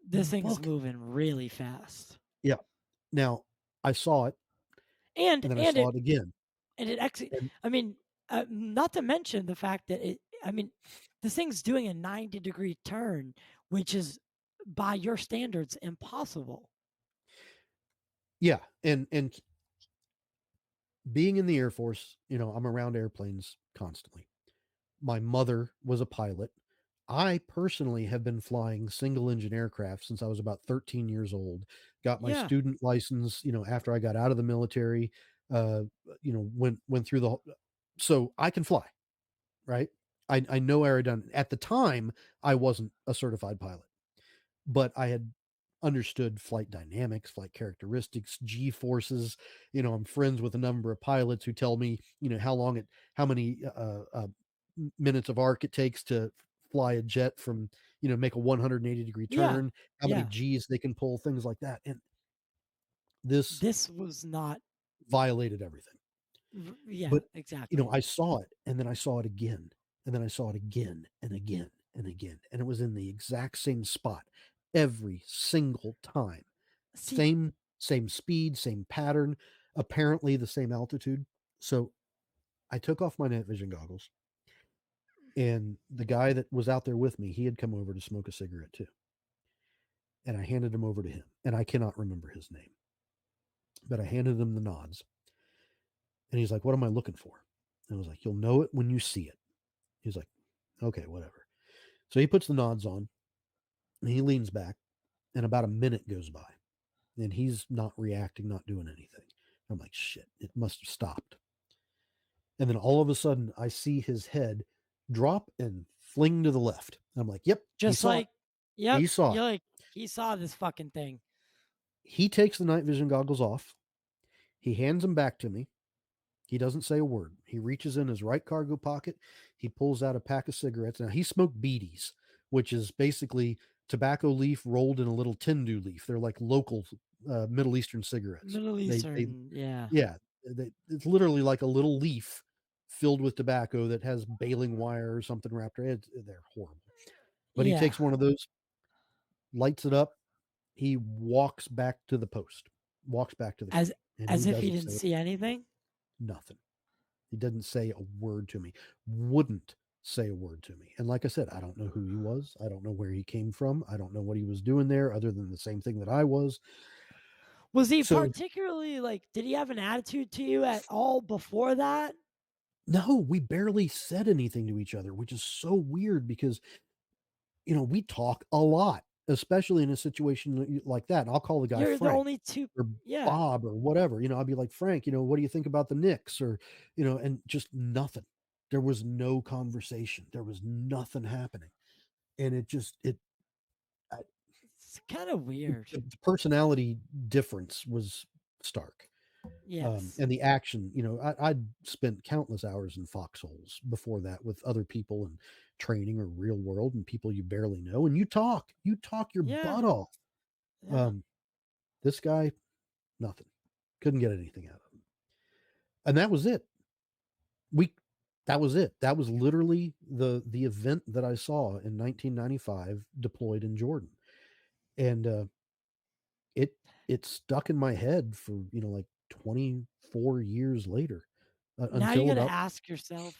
this thing's booking. moving really fast. Yeah. Now I saw it And and then I and saw it it again. and it actually, And I mean, not to mention the fact that it, I mean, this thing's doing a 90-degree turn, which is by your standards impossible. Yeah, and being in the Air Force, I'm around airplanes constantly. My mother was a pilot. I personally have been flying single engine aircraft since I was about 13 years old. Got my Yeah. student license, after I got out of the military. Uh, went through so I can fly, right? I know aerodynamics. At the time, I wasn't a certified pilot, but I had understood flight dynamics, flight characteristics, G forces. I'm friends with a number of pilots who tell me, how many minutes of arc it takes to fly a jet from, make a 180-degree Yeah. turn, how many Yeah. G's they can pull, things like that. And this This was not. violated everything. Yeah, But, exactly. I saw it, and then I saw it again, and then I saw it again and again and again, and it was in the exact same spot every single time. See, Same speed, same pattern, apparently the same altitude. So, I took off my night vision goggles, and the guy that was out there with me, he had come over to smoke a cigarette too, and I handed him over to him, and I cannot remember his name, but I handed him the nods, and he's like, "What am I looking for?" And I was like, "You'll know it when you see it." He's like, "Okay, whatever." So he puts the nods on and he leans back, and about a minute goes by and he's not reacting, not doing anything. I'm like, shit, it must have stopped. And then all of a sudden, I see his head drop and fling to the left. I'm like, yep, he just saw it. like, yep, He saw it. you're like, he saw this fucking thing. He takes the night vision goggles off. He hands them back to me. He doesn't say a word. He reaches in his right cargo pocket. He pulls out a pack of cigarettes. Now, he smoked beaties, which is basically tobacco leaf rolled in a little tindu leaf. They're like local Middle Eastern cigarettes. Middle They Eastern, yeah. yeah, it's literally like a little leaf filled with tobacco that has baling wire or something wrapped around it. They're horrible. But he Yeah. takes one of those, lights it up. He walks back to the post, walks back to the As crate, and he as if he doesn't didn't say see anything. nothing. He didn't say a word to me, wouldn't say a word to me. And like I said, I don't know who he was. I don't know where he came from. I don't know what he was doing there other than the same thing that I was. Was he So, particularly like, did he have an attitude to you at all before that? no, we barely said anything to each other, which is so weird because, we talk a lot, especially in a situation like that. I'll call the guy You're the Frank only two. or Yeah. Bob or whatever. I'll be like, Frank, what do you think about the Knicks? Or, and just nothing. There was no conversation. There was nothing happening. And I, It's kind of weird. the personality difference was stark. Yes. And the action, I'd spent countless hours in foxholes before that with other people and training or real world and people you barely know. And you talk your Yeah. butt off. Yeah. Um, this guy, nothing, couldn't get anything out of him. And that was it. We, that was it. That was literally the event that I saw in 1995 deployed in Jordan. And, it it stuck in my head for, like 24 years later, Now you until got to about ask yourself,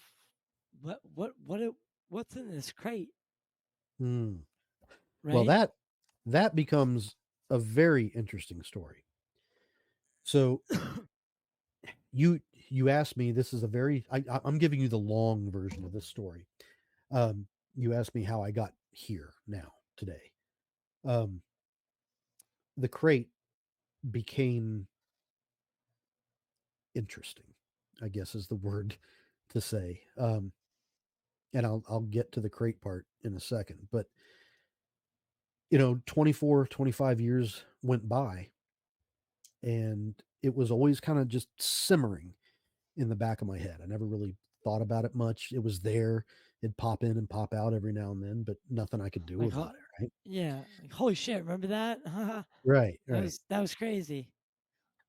what's in this crate, hmm, well, right? that becomes a very interesting story. So you asked me, this is a very I'm giving you the long version of this story. Um, you asked me how I got here now today. Um, the crate became interesting, I guess is the word to say. And I'll get to the crate part in a second, but 24, 25 years went by and it was always kind of just simmering in the back of my head. I never really thought about it much. It was there. It'd pop in and pop out every now and then, but nothing I could do Like, about it. Right. yeah, like, holy shit, remember that? Right. that Right. was that was crazy.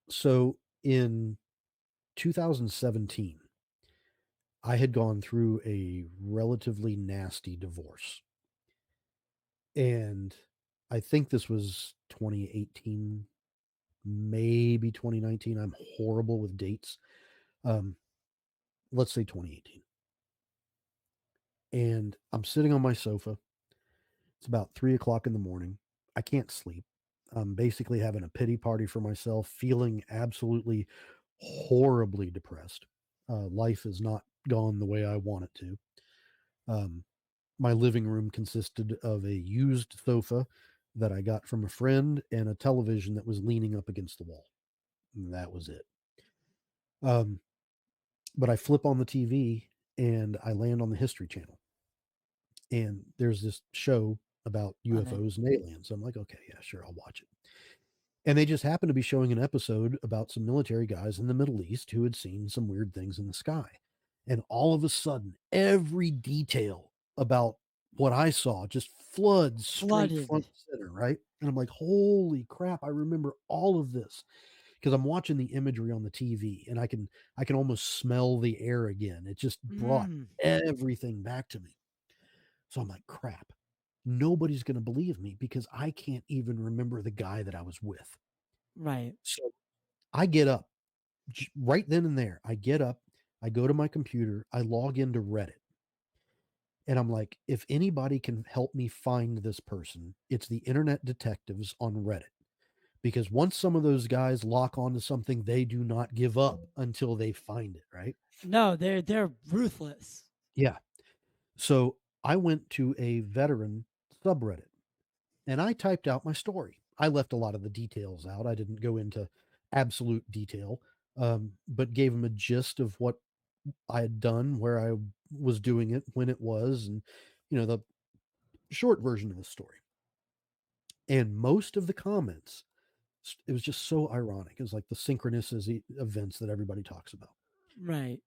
So in 2017, I had gone through a relatively nasty divorce. And I think this was 2018, maybe 2019. I'm horrible with dates. Um, let's say 2018. And I'm sitting on my sofa. It's about 3 o'clock in the morning. I can't sleep. I'm basically having a pity party for myself, feeling absolutely horribly depressed. Life has not gone the way I want it to. Um, my living room consisted of a used sofa that I got from a friend and a television that was leaning up against the wall. And that was it. Um, but I flip on the TV and I land on the History Channel. And there's this show about On it. UFOs and aliens. I'm like, okay, yeah, sure, I'll watch it. And they just happened to be showing an episode about some military guys in the Middle East who had seen some weird things in the sky. And all of a sudden, every detail about what I saw just floods straight front Flooded. and center, right? And I'm like, holy crap, I remember all of this because I'm watching the imagery on the TV and I can almost smell the air again. It just brought Mm, everything back to me. So I'm like, crap. Nobody's going to believe me because I can't even remember the guy that I was with. right. So I get up right then and there. I get up, I go to my computer, I log into Reddit, and I'm like, if anybody can help me find this person, it's the internet detectives on Reddit. Because once some of those guys lock onto something, they do not give up until they find it, right? No, they're ruthless. Yeah. So I went to a veteran subreddit and I typed out my story. I left a lot of the details out. I didn't go into absolute detail, but gave them a gist of what I had done, where I was doing it, when it was, and the short version of the story. And most of the comments, it was just so ironic. It was like the synchronicity events that everybody talks about. Right.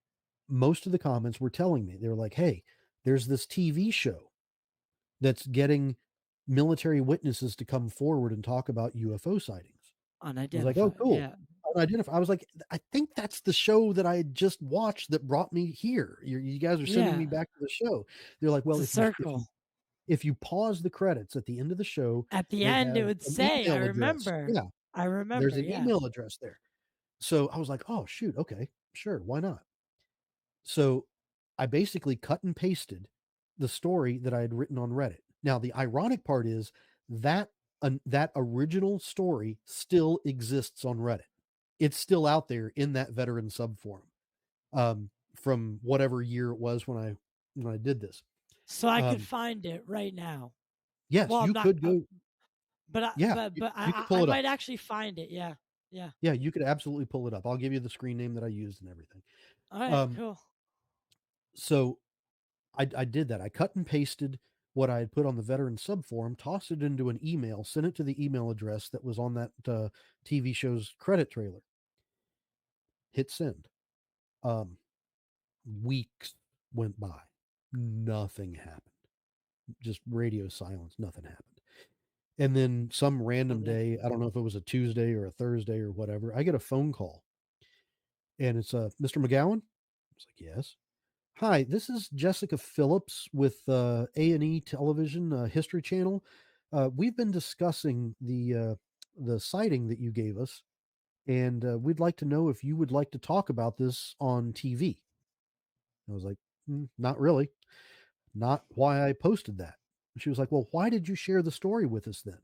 Most of the comments were telling me, they were like, "Hey, there's this TV show that's getting military witnesses to come forward and talk about UFO sightings." I was like, "Oh, Unidentified. cool." Yeah. Unidentified. I was like, "I think that's the show that I had just watched that brought me here. You guys are sending me Yeah. back to the show." They're like, It's "Well, a circle. if you pause the credits at the end of the show, At the they end, it have would an say, I email address." remember. Yeah, I there's remember. an Yeah. email address there. So I was like, "Oh, shoot, okay, sure, why not?" So I basically cut and pasted the story that I had written on Reddit. Now, the ironic part is that that original story still exists on Reddit. It's still out there in that veteran subforum, from whatever year it was when I did this. So I could Um, find it right now. yes, Well, I'm you not, could go. Yeah, but you could I pull it up. might actually find it. Yeah. Yeah. Yeah, you could absolutely pull it up. I'll give you the screen name that I used and everything. All right. Um, Cool. so I did that. I cut and pasted what I had put on the veteran subforum, tossed it into an email, sent it to the email address that was on that TV show's credit trailer. Hit send. Um, Weeks went by. Nothing happened. Just radio silence. Nothing happened. And then some So random then, day, I don't know if it was a Tuesday or a Thursday or whatever, I get a phone call and it's Mr. McGowan. I was like, yes. Hi, this is Jessica Phillips with A&E Television History Channel. We've been discussing the sighting that you gave us, and we'd like to know if you would like to talk about this on TV. I was like, not really. Not why I posted that. And she was like, well, why did you share the story with us then?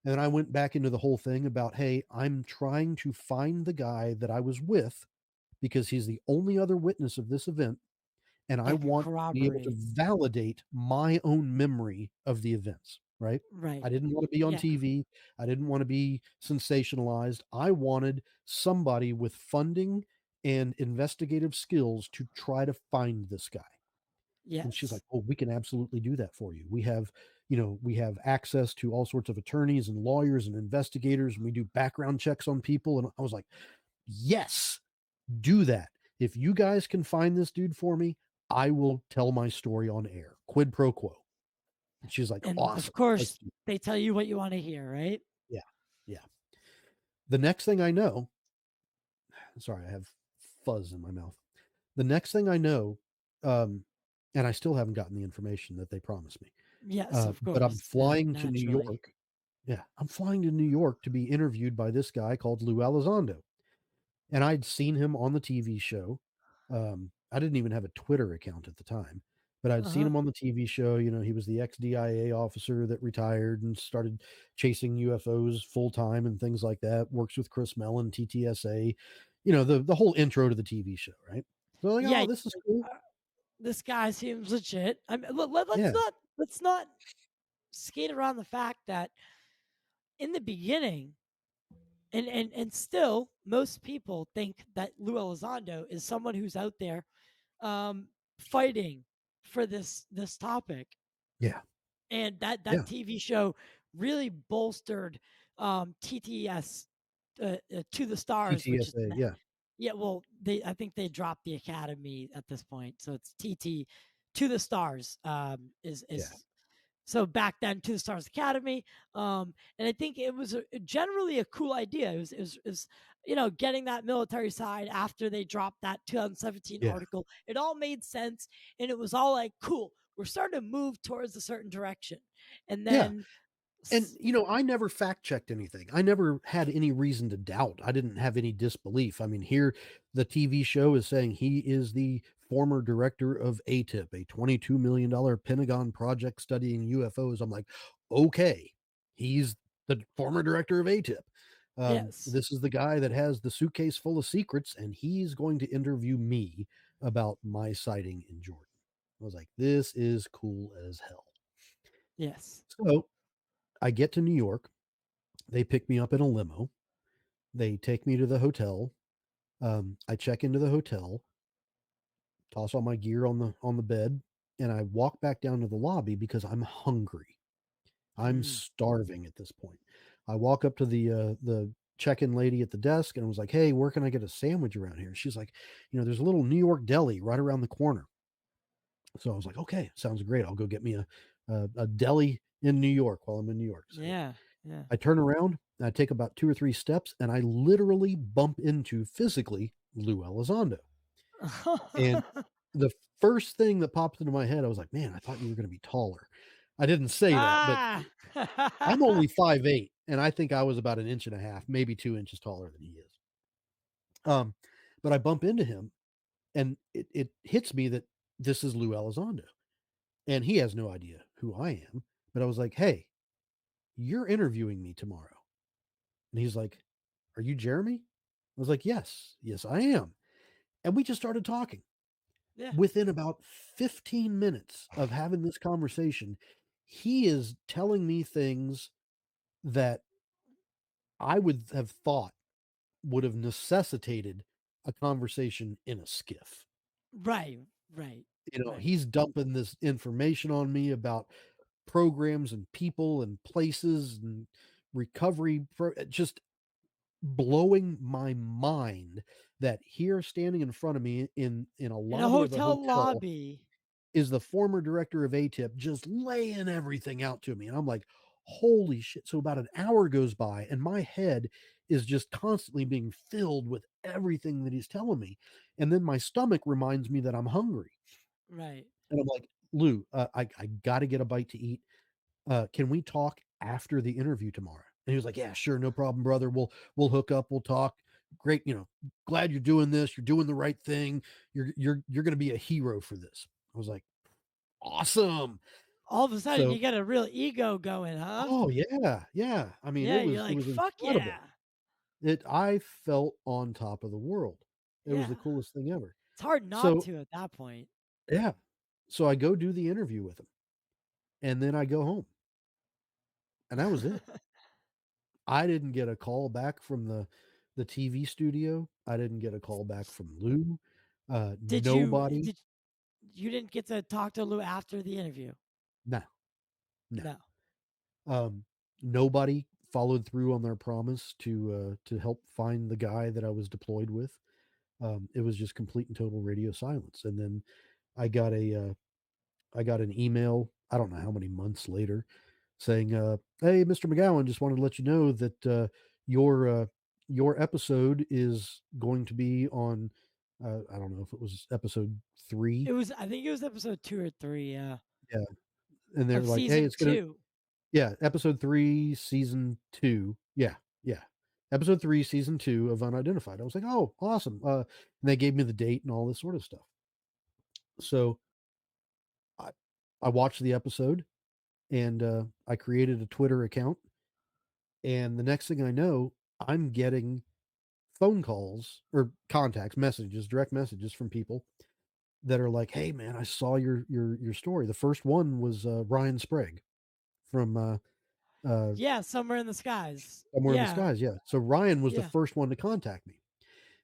And then I went back into the whole thing about, hey, I'm trying to find the guy that I was with because he's the only other witness of this event and I that could want to be able to corroborate. validate my own memory of the events, right? Right. I didn't want to be on Yeah. TV. I didn't want to be sensationalized. I wanted somebody with funding and investigative skills to try to find this guy. And she's like, Yes. "Oh, we can absolutely do that for you. We have access to all sorts of attorneys and lawyers and investigators, and we do background checks on people." And I was like, "Yes, do that. If you guys can find this dude for me, I will tell my story on air. Quid pro quo." And she's like, And of "Awesome. Let's course, do it." they tell you what you want to hear, right? Yeah. Yeah. The next thing I know, sorry, I have fuzz in my mouth. The next thing I know, and I still haven't gotten the information that they promised me. Yes, of But I'm course. flying to New Naturally. York. Yeah, I'm flying to New York to be interviewed by this guy called Lue Elizondo. And I'd seen him on the TV show. I didn't even have a Twitter account at the time, but I'd seen Uh-huh. him on the TV show. He was the ex-DIA officer that retired and started chasing UFOs full time and things like that. Works with Chris Mellon, TTSA, the whole intro to the TV show, right? So like, Yeah. oh, this is cool. uh, this guy seems legit. I mean, Yeah, let's not skate around the fact that in the beginning, and still, most people think that Lue Elizondo is someone who's out there fighting for this topic, yeah, and that yeah. TV show really bolstered TTS to the stars, which is TTSA, yeah, yeah. Well, they I think they dropped the Academy at this point, so it's TT to the stars. yeah, Is so back then to the Stars Academy, and I think it was generally a cool idea. It was getting that military side after they dropped that 2017 yeah, article. It all made sense, and it was all like cool. We're starting to move towards a certain direction, and yeah. then And, I never fact checked anything. I never had any reason to doubt. I didn't have any disbelief. I mean, here the TV show is saying he is the former director of ATIP, a $22 million Pentagon project studying UFOs. I'm like, okay, he's the former director of ATIP. yes, This is the guy that has the suitcase full of secrets, and he's going to interview me about my sighting in Jordan. I was like, this is cool as hell. yes. So I get to New York. They pick me up in a limo. They take me to the hotel. I check into the hotel, toss all my gear on the bed, and I walk back down to the lobby because I'm hungry. I'm Mm. starving at this point. I walk up to the check-in lady at the desk and I was like, "Hey, where can I get a sandwich around here?" She's like, "There's a little New York deli right around the corner." So I was like, "Okay, sounds great. I'll go get me a deli in New York while I'm in New York." So Yeah, yeah. I turn around, and I take about 2 or 3 steps, and I literally bump into physically Lou Elizondo. And the first thing that popped into my head, I was like, "Man, I thought you were gonna be taller." I didn't say that, but ah. I'm only 5'8", and I think I was about an inch and a half, maybe 2 inches taller than he is. Um, but I bump into him, and it hits me that this is Lou Elizondo, and he has no idea who I am, but I was like, "Hey, you're interviewing me tomorrow." And he's like, "Are you Jeremy?" I was like, "Yes. Yes, I am." And we just started talking. Yeah, Within about 15 minutes of having this conversation, he is telling me things that I would have thought would have necessitated a conversation in a skiff. right, right, right. He's dumping this information on me about programs and people and places and recovery just blowing my mind that here standing in front of me in a In a lobby of a hotel hotel lobby. is the former director of ATIP just laying everything out to me. And I'm like, holy shit. So about an hour goes by and my head is just constantly being filled with everything that he's telling me. And then my stomach reminds me that I'm hungry. Right. And I'm like, Lou, I got to get a bite to eat. Can we talk after the interview tomorrow? And he was like, yeah, sure. No problem, brother. We'll hook up. We'll talk. Great. Glad you're doing this. You're doing the right thing. You're going to be a hero for this. I was like, awesome. All of a sudden, So, you get a real ego going, huh? oh yeah, yeah. I mean, Yeah, it you're was it like, was fuck incredible. yeah. I felt on top of the world. It was the Yeah. coolest thing ever. It's hard not So, to at that point. yeah. So I go do the interview with him and then I go home and that was it. I didn't get a call back from the TV studio. I didn't get a call back from Lou. Nobody. Did you didn't get to talk to Lou after the interview? No, no. No. Um, Nobody followed through on their promise to help find the guy that I was deployed with. It was just complete and total radio silence. And then I got I got an email. I don't know how many months later, saying, "Hey, Mr. McGowan, just wanted to let you know that your uh, your episode is going to be on." I don't know if it was episode It 3. was I think it was episode 2 or 3, yeah, Yeah, and they're of like, "Hey, season it's gonna." 2. Yeah, episode 3, season 2. Yeah, yeah. Episode 3, season 2 of Unidentified. I was like, "Oh, awesome." And they gave me the date and all this sort of stuff. So I watched the episode, and I created a Twitter account. And the next thing I know, I'm getting phone calls or contacts, messages, direct messages from people that are like, "Hey, man, I saw your story." The first one was Ryan Sprague from uh, Yeah, somewhere in the skies. Somewhere in the Yeah, Skies. Yeah, so Ryan was the yeah, first one to contact me.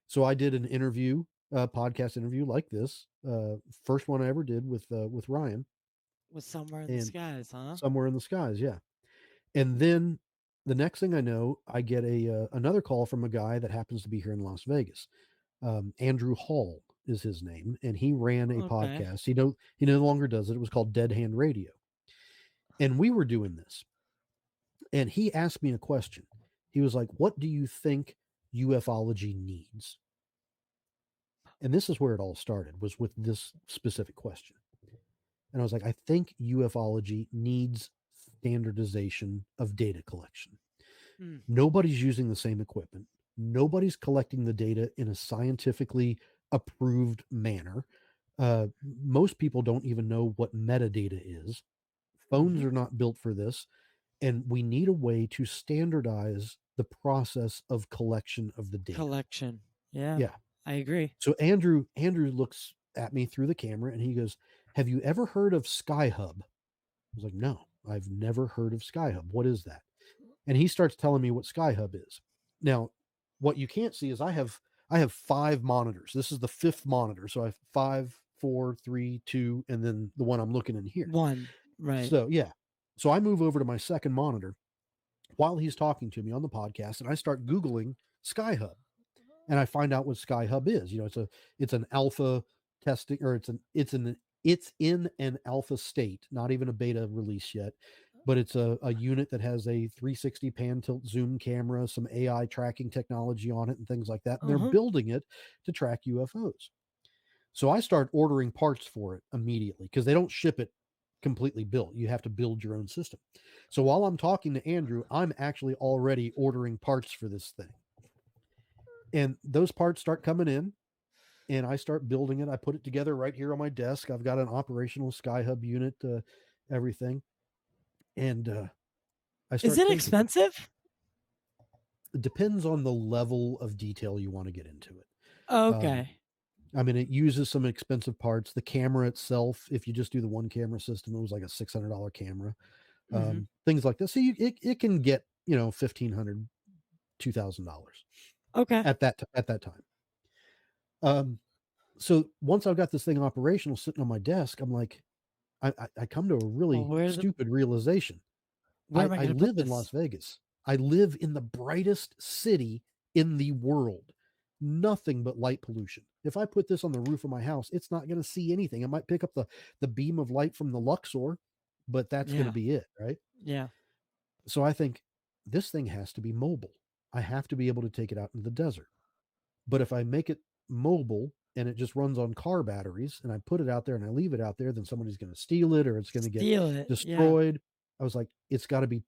So I did an interview, podcast interview like this, first one I ever did with Ryan, was somewhere in the and skies, huh? Somewhere in the Skies. Yeah, and then the next thing I know, I get a another call from a guy that happens to be here in Las Vegas. Andrew Hall is his name, and he ran a Okay. podcast. He no longer does it. It was called Dead Hand Radio, and we were doing this. And he asked me a question. He was like, "What do you think ufology needs?" And this is where it all started, was with this specific question. And I was like, "I think ufology needs standardization of data collection. Mm, Nobody's using the same equipment. Nobody's collecting the data in a scientifically approved manner. Most people don't even know what metadata is. Phones hmm are not built for this. And we need a way to standardize the process of collection of the data." Collection. Yeah, Yeah. I agree. So Andrew looks at me through the camera and he goes, "Have you ever heard of Skyhub?" I was like, "No, I've never heard of Skyhub. What is that?" And he starts telling me what Skyhub is. Now, what you can't see is I have 5 monitors. This is the 5th monitor. So I have 5, 4, 3, 2, and then the one I'm looking in here. One, right. So yeah. So I move over to my second monitor while he's talking to me on the podcast, and I start Googling Skyhub, and I find out what Skyhub is. It's an alpha testing, or it's in an alpha state, not even a beta release yet, but it's a unit that has a 360 pan tilt zoom camera, some AI tracking technology on it, and things like that. And they're Uh-huh. building it to track UFOs. So I start ordering parts for it immediately because they don't ship it completely built. You have to build your own system. So while I'm talking to Andrew, I'm actually already ordering parts for this thing. And those parts start coming in, and I start building it. I put it together right here on my desk. I've got an operational Skyhub unit, everything. And I Is start it thinking, expensive? it depends on the level of detail you want to get into it. Um, Okay. I mean, it uses some expensive parts. The camera itself, if you just do the one camera system, it was like a $600 camera. hmm Things like this. So it can get, $1,500, $2,000 Okay. at that time. Um, so once I've got this thing operational sitting on my desk, I'm like, I come to a Well, really stupid realization. where am I I going to put live in this? Las Vegas. I live in the brightest city in the world. Nothing but light pollution. If I put this on the roof of my house, it's not going to see anything. It might pick up the beam of light from the Luxor, but that's going to Yeah. be it, right? Yeah. So I think this thing has to be mobile. I have to be able to take it out into the desert. But if I make it mobile and it just runs on car batteries and I put it out there and I leave it out there, then somebody's going to steal it or it's going to get Steal it. Yeah. destroyed. I was like, it's got to be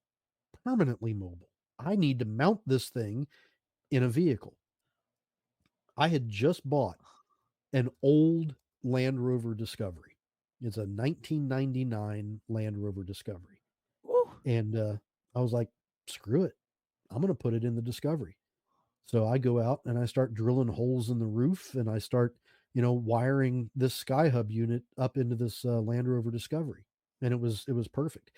permanently mobile. I need to mount this thing in a vehicle. I had just bought an old Land Rover Discovery. It's a 1999 Land Rover Discovery. Woo. And I was like, screw it. I'm going to put it in the Discovery. So I go out and I start drilling holes in the roof and I start, wiring this Skyhub unit up into this Land Rover Discovery. And it was perfect.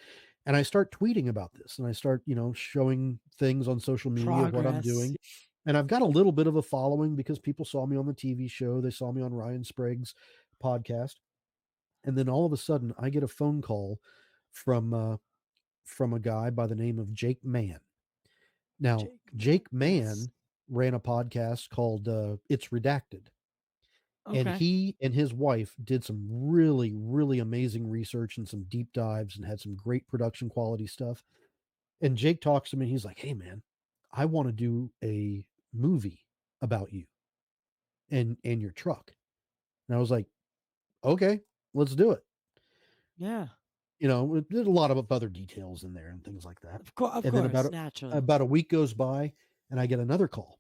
And I start tweeting about this and I start, showing things on social media of what I'm Progress. doing. And I've got a little bit of a following because people saw me on the TV show. They saw me on Ryan Sprague's podcast. And then all of a sudden I get a phone call from from a guy by the name of Jake Mann. Now, Jake, man. Jake Yes. Mann ran a podcast called It's Redacted. And Okay. he and his wife did some really, really amazing research and some deep dives and had some great production quality stuff. And Jake talks to me. He's like, "Hey, man, I want to do a movie about you and your truck." And I was like, "Okay, let's do it." Yeah. There's a lot of other details in there and things like that. Of And then course. Naturally. about a week goes by, and I get another call.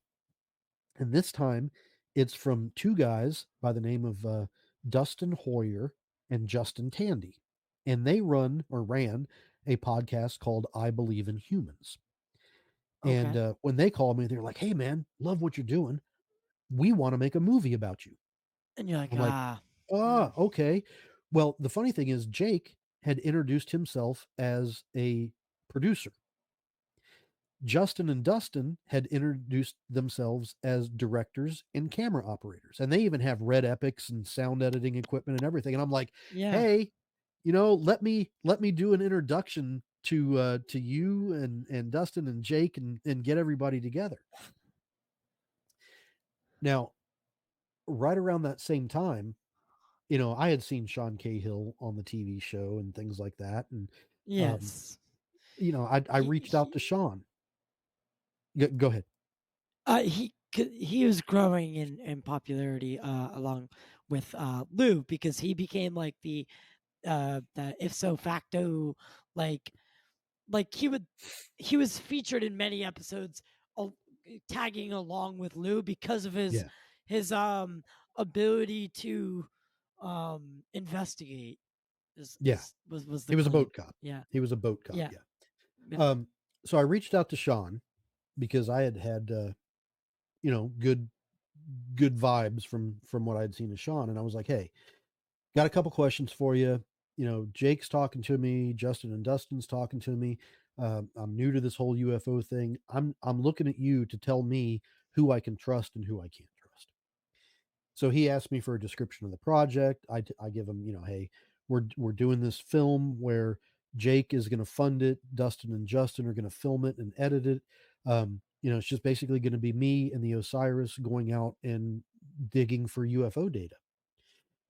And this time it's from 2 guys by the name of Dustin Hoyer and Justin Tandy. and they run or ran a podcast called I Believe in Humans. And Okay. when they called me, they're like, "Hey, man, love what you're doing. We want to make a movie about you." And you're like, I'm like, ah, "Ah, okay." Well, the funny thing is, Jake had introduced himself as a producer. Justin and Dustin had introduced themselves as directors and camera operators, and they even have Red Epics and sound editing equipment and everything. And I'm like, yeah. "Hey, let me do an introduction to you and Dustin and Jake and get everybody together." Now, right around that same time, I had seen Sean Cahill on the TV show and things like that, and um, Yes. I He reached out to he Sean. Go ahead. he was growing in popularity along with Lou, because he became like the if so facto, like he was featured in many episodes, tagging along with Lou because of Yeah, his ability to investigate, yeah. was the He was a claim. boat cop. Yeah. He was a boat cop. Yeah. Yeah. Yeah. Um, so I reached out to Sean because I had good vibes from what I'd seen of Sean, and I was like, "Hey, got a couple questions for you. Jake's talking to me, Justin and Dustin's talking to me. I'm new to this whole UFO thing. I'm looking at you to tell me who I can trust and who I can't trust." So he asked me for a description of the project. I give him, hey, we're doing this film where Jake is going to fund it. Dustin and Justin are going to film it and edit it. It's just basically going to be me and the OSIRIS going out and digging for UFO data.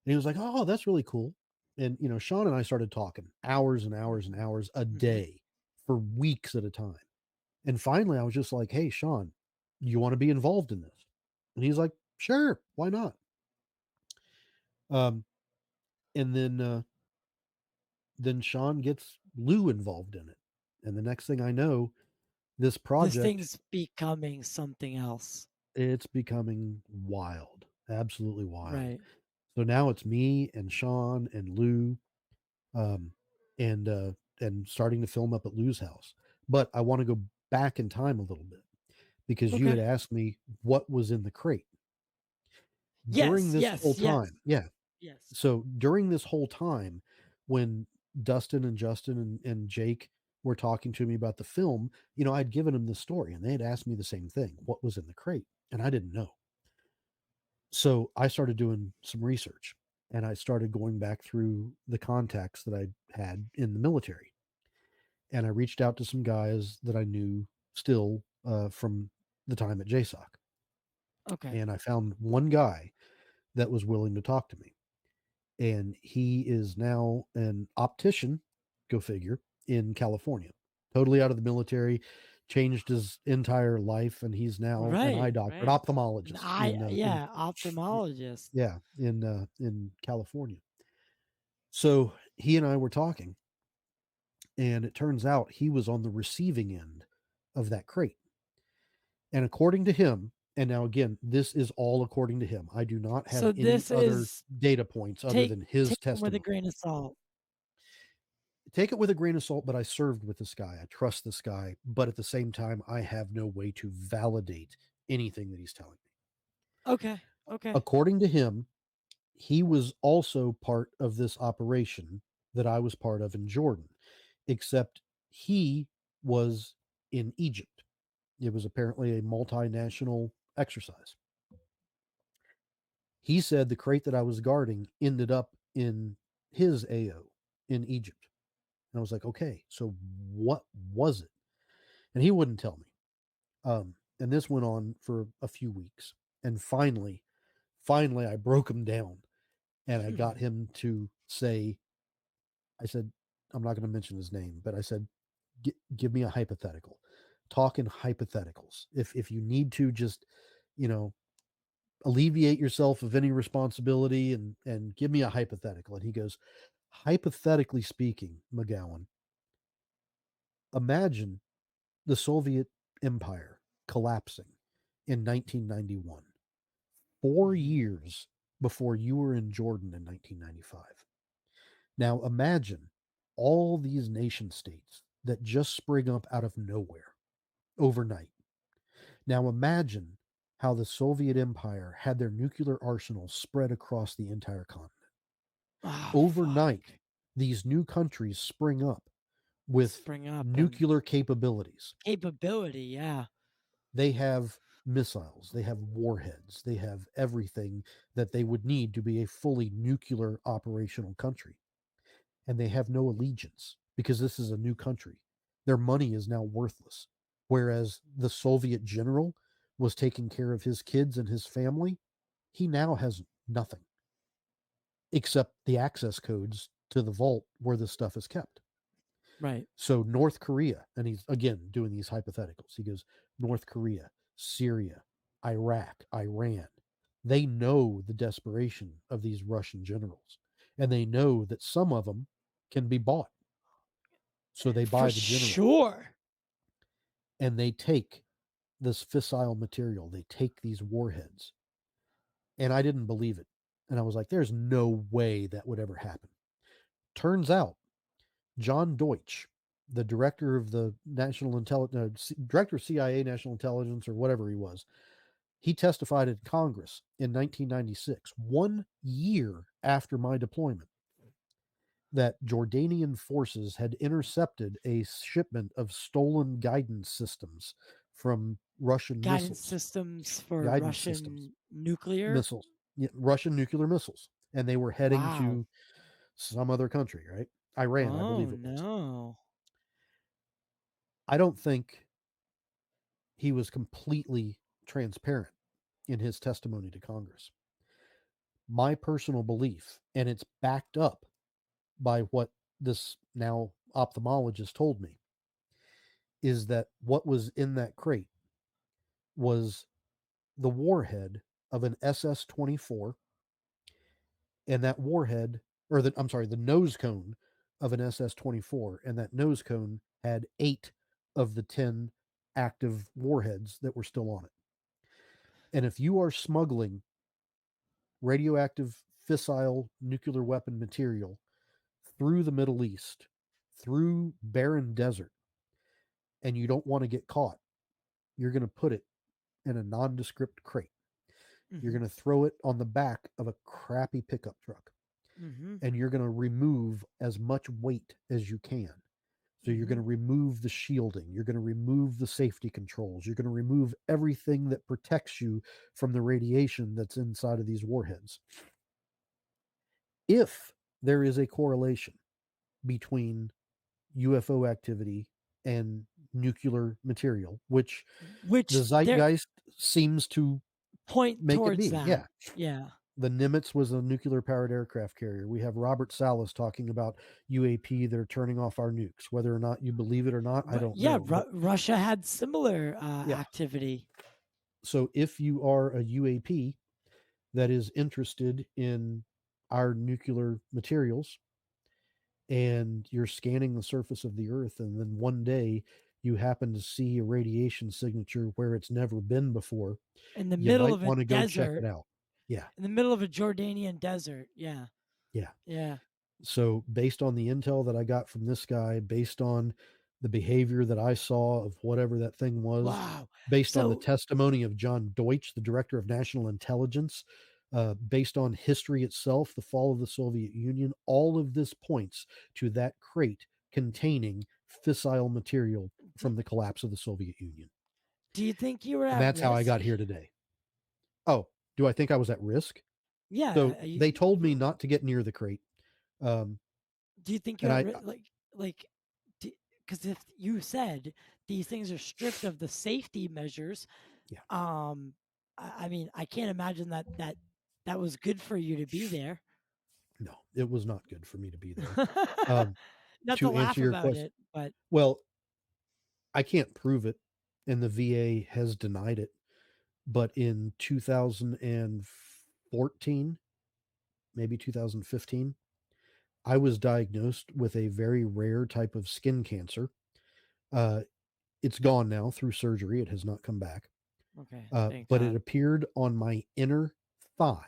And he was like, "Oh, that's really cool." And Sean and I started talking hours and hours and hours a Mhm. day for weeks at a time. And finally, I was just like, "Hey, Sean, you want to be involved in this?" And he's like, "Sure, why not?" Um, and then Sean gets Lou involved in it. And the next thing I know, this This project, thing's becoming something else. it's becoming wild, absolutely wild. Right. So now it's me and Sean and Lou, um, and starting to film up at Lou's house. But I want to go back in time a little bit because you had Okay. asked me what was in the crate during Yes, this whole yes, yes, time. Yeah. yes. So during this whole time, when Dustin and Justin and Jake were talking to me about the film, I'd given them the story and they had asked me the same thing, what was in the crate? And I didn't know. So I started doing some research and I started going back through the contacts that I had in the military. And I reached out to some guys that I knew still from the time at JSOC. Okay. And I found one guy that was willing to talk to me. And he is now an optician, go figure, in California. Totally out of the military, changed his entire life, and he's now an eye Right, doctor, an right. And ophthalmologist in yeah, ophthalmologist. yeah in California. So he and I were talking, and it turns out he was on the receiving end of that crate. And according to him, and now again, this is all according to him. I do not have So any this other is data points other take than his take them with a testimony. grain of salt. Take it with a grain of salt, but I served with this guy. I trust this guy, but at the same time, I have no way to validate anything that he's telling me. Okay. Okay. According to him, he was also part of this operation that I was part of in Jordan, except he was in Egypt. It was apparently a multinational exercise. He said the crate that I was guarding ended up in his AO in Egypt. And I was like, okay, so what was it? And he wouldn't tell me. And this went on for a few weeks. And finally, I broke him down and I got him to say, I said, I'm not going to mention his name, but I said, give me a hypothetical. Talk in hypotheticals. If you need to, just you know alleviate yourself of any responsibility and give me a hypothetical. And he goes, hypothetically speaking, McGowan, imagine the Soviet Empire collapsing in 1991, 4 years before you were in Jordan in 1995. Now imagine all these nation states that just spring up out of nowhere overnight. Now imagine how the Soviet Empire had their nuclear arsenals spread across the entire continent. Oh, Overnight, fuck. these new countries spring up with Spring up and nuclear capabilities. capability. Yeah. They have missiles, they have warheads, they have everything that they would need to be a fully nuclear operational country. And they have no allegiance because this is a new country. Their money is now worthless. Whereas the Soviet general was taking care of his kids and his family, he now has nothing except the access codes to the vault where this stuff is kept. Right. So North Korea, and he's again doing these hypotheticals. He goes, North Korea, Syria, Iraq, Iran. They know the desperation of these Russian generals, and they know that some of them can be bought. So they For buy the general sure. and they take this fissile material, they take these warheads. And I didn't believe it. And I was like, there's no way that would ever happen. Turns out John Deutsch, the director of the National Intelligence, director of CIA National Intelligence, or whatever he was, he testified in Congress in 1996, 1 year after my deployment, that Jordanian forces had intercepted a shipment of stolen guidance systems from Russian Guidance missiles, systems for guidance systems, Russian nuclear. missiles, yeah, Russian nuclear missiles, and they were heading Wow. to some other country, right? Iran, I Oh believe it was. no. I don't think he was completely transparent in his testimony to Congress. My personal belief, and it's backed up by what this now ophthalmologist told me, is that what was in that crate was the warhead of an SS 24, and that warhead, or the, I'm sorry, the nose cone of an SS 24, and that nose cone had 8 of the 10 active warheads that were still on it. And if you are smuggling radioactive fissile nuclear weapon material through the Middle East, through barren desert, and you don't want to get caught, you're going to put it in a nondescript crate. You're Mm-hmm. going to throw it on the back of a crappy pickup truck, Mm-hmm. and you're going to remove as much weight as you can. So you're Mm-hmm. going to remove the shielding, you're going to remove the safety controls, you're going to remove everything that protects you from the radiation that's inside of these warheads. If there is a correlation between UFO activity and nuclear material, which the Which they're zeitgeist seems to point make it towards be. that. Yeah. Yeah. The Nimitz was a nuclear powered aircraft carrier. We have Robert Salas talking about UAP that are turning off our nukes. Whether or not you believe it or not, I don't Yeah, know. But Russia had similar yeah. activity. So if you are a UAP that is interested in our nuclear materials and you're scanning the surface of the earth, and then one day you happen to see a radiation signature where it's never been before, In the you middle might of a want to go check it desert, out. Yeah. in the middle of a Jordanian desert. Yeah. Yeah. Yeah. So, based on the intel that I got from this guy, based on the behavior that I saw of whatever that thing was, Wow. based on the So testimony of John Deutsch, the director of national intelligence, based on history itself, the fall of the Soviet Union, all of this points to that crate containing fissile material do, from the collapse of the Soviet Union. do you think you were And at that's how I risk? got here today. Oh, do I think I was at risk? Yeah. So, they told me not to get near the crate. Um, Do you think and you're at I, like because if you said these things are stripped of the safety measures, yeah. um, I mean, I can't imagine that was good for you to be there. No, it was not good for me to be there. Um, Not to to laugh answer your about question, it, but well, I can't prove it, and the VA has denied it. But in 2014, maybe 2015, I was diagnosed with a very rare type of skin cancer. Uh, it's gone now through surgery. It has not come back. okay, thank But it God. appeared on my inner thigh.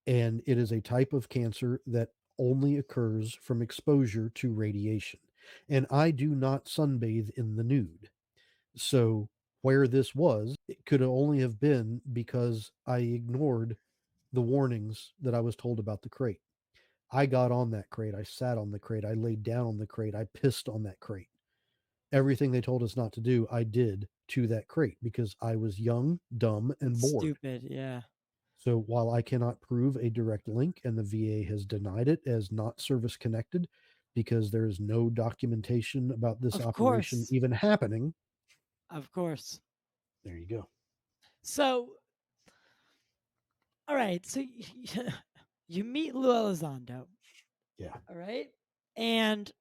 And it is a type of cancer that only occurs from exposure to radiation. And I do not sunbathe in the nude. So where this was, it could only have been because I ignored the warnings that I was told about the crate. I got on that crate. I sat on the crate. I laid down on the crate. I pissed on that crate. Everything they told us not to do, I did to that crate because I was young, dumb, And and bored. stupid. Yeah. So while I cannot prove a direct link and the VA has denied it as not service connected because there is no documentation about this Of operation course. even happening, Of course. there you go. So, all right. So you meet Lue Elizondo. Yeah. All right. And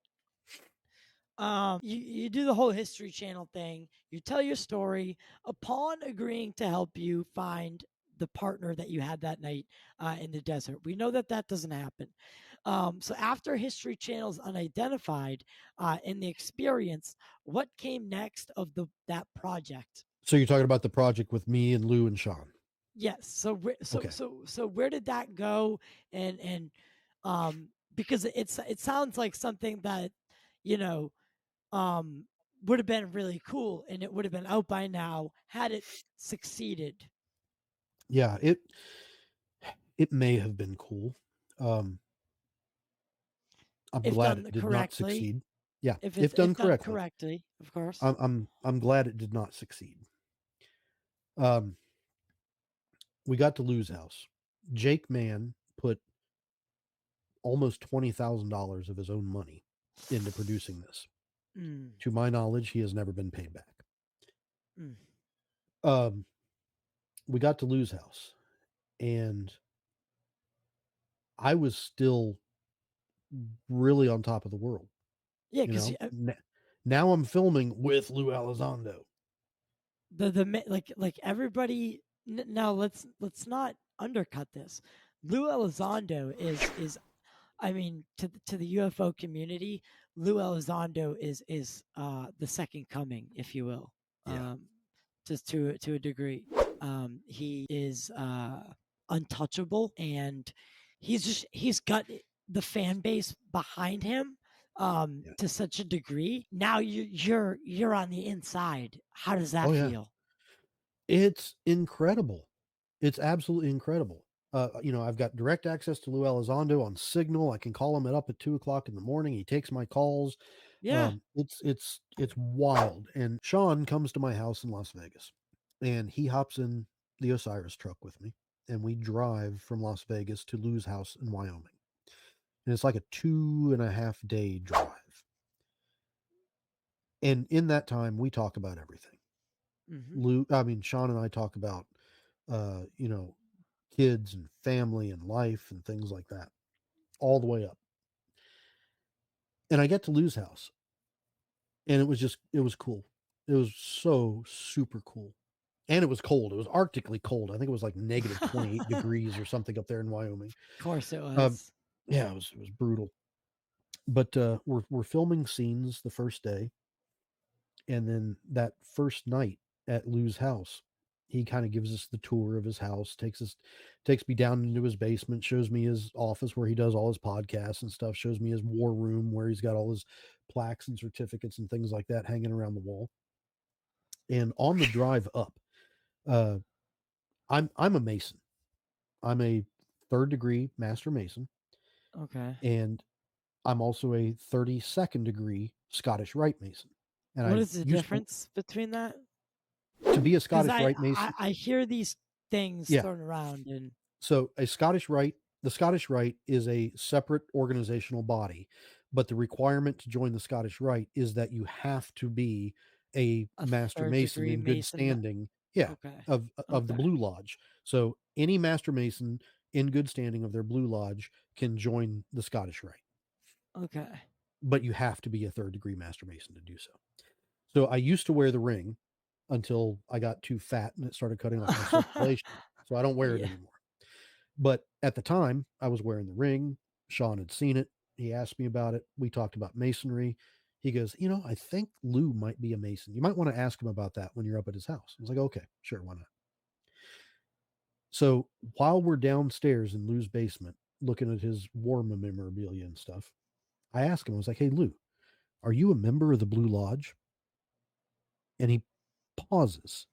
you do the whole History Channel thing. You tell your story. Upon agreeing to help you find the partner that you had that night in the desert, we know that that doesn't happen. So after History Channel's unidentified in the experience, what came next of that project? So you're talking about the project with me and Lou and Sean. Yes. Okay. So where did that go? Because it sounds like something that you know um, would have been really cool and it would have been out by now had it succeeded. Yeah, it may have been cool. Um, I'm If glad done it did not correctly, succeed. Yeah, if if it's done if done correctly. correctly, of course. I'm glad it did not succeed. Um, we got to Lou's house. Jake Mann put almost $20,000 of his own money into producing this. Mm, To my knowledge, he has never been paid back. mm. Um, we got to Lou's house, and I was still really on top of the world. Yeah, You because know, now I'm filming with Lue Elizondo. like everybody. Now let's not undercut this. Lou Elizondo is I mean, to the UFO community, Lou Elizondo is the second coming, if you will, Yeah, just to a degree. He is untouchable, and he's got the fan base behind him yeah. to such a degree. Now you're on the inside. How does that Oh yeah, feel? it's incredible. It's absolutely incredible. I've got direct access to Lou Elizondo on Signal. I can call him at 2 o'clock in the morning. He takes my calls. Yeah. It's wild. And Sean comes to my house in Las Vegas, and he hops in the Osiris truck with me, and we drive from Las Vegas to Lou's house in Wyoming. And it's like a 2.5 day drive. And in that time, we talk about everything. Hmm. Sean and I talk about, uh, you know, kids and family and life and things like that, all the way up. And I get to Lou's house, and it was cool. It was so super cool. And it was cold. It was arctically cold. I think it was like negative 28 Of degrees or something up there in Wyoming. course it Um, was. yeah, it was brutal. But we're filming scenes the first day, and then that first night at Lou's house, he kind of gives us the tour of his house, takes me down into his basement, shows me his office where he does all his podcasts and stuff, shows me his war room where he's got all his plaques and certificates and things like that hanging around the wall. And on the drive up, uh, I'm a Mason. I'm a third degree master Mason, Okay. and I'm also a 32nd degree Scottish Rite Mason. And What I is the used difference between that? to be a Because Scottish Rite Mason. I hear these things Yeah. thrown around, and So a Scottish Rite, the Scottish Rite is a separate organizational body, but the requirement to join the Scottish Rite is that you have to be a a master third mason degree in good Mason. standing. Yeah, Okay. of the Okay. Blue Lodge. So any master mason in good standing of their Blue Lodge can join the Scottish Rite, Okay. but you have to be a third degree master mason to do so. So I used to wear the ring until I got too fat and it started cutting off my circulation. So I don't wear it Yeah. anymore. But at the time, I was wearing the ring. Sean had seen it. He asked me about it. We talked about masonry. He goes, I think Lou might be a mason. You might want to ask him about that when you're up at his house. I was like, okay, sure, why not? So while we're downstairs in Lou's basement, looking at his war memorabilia and stuff. I asked him, I was like, "Hey, Lou, are you a member of the Blue Lodge?" And he pauses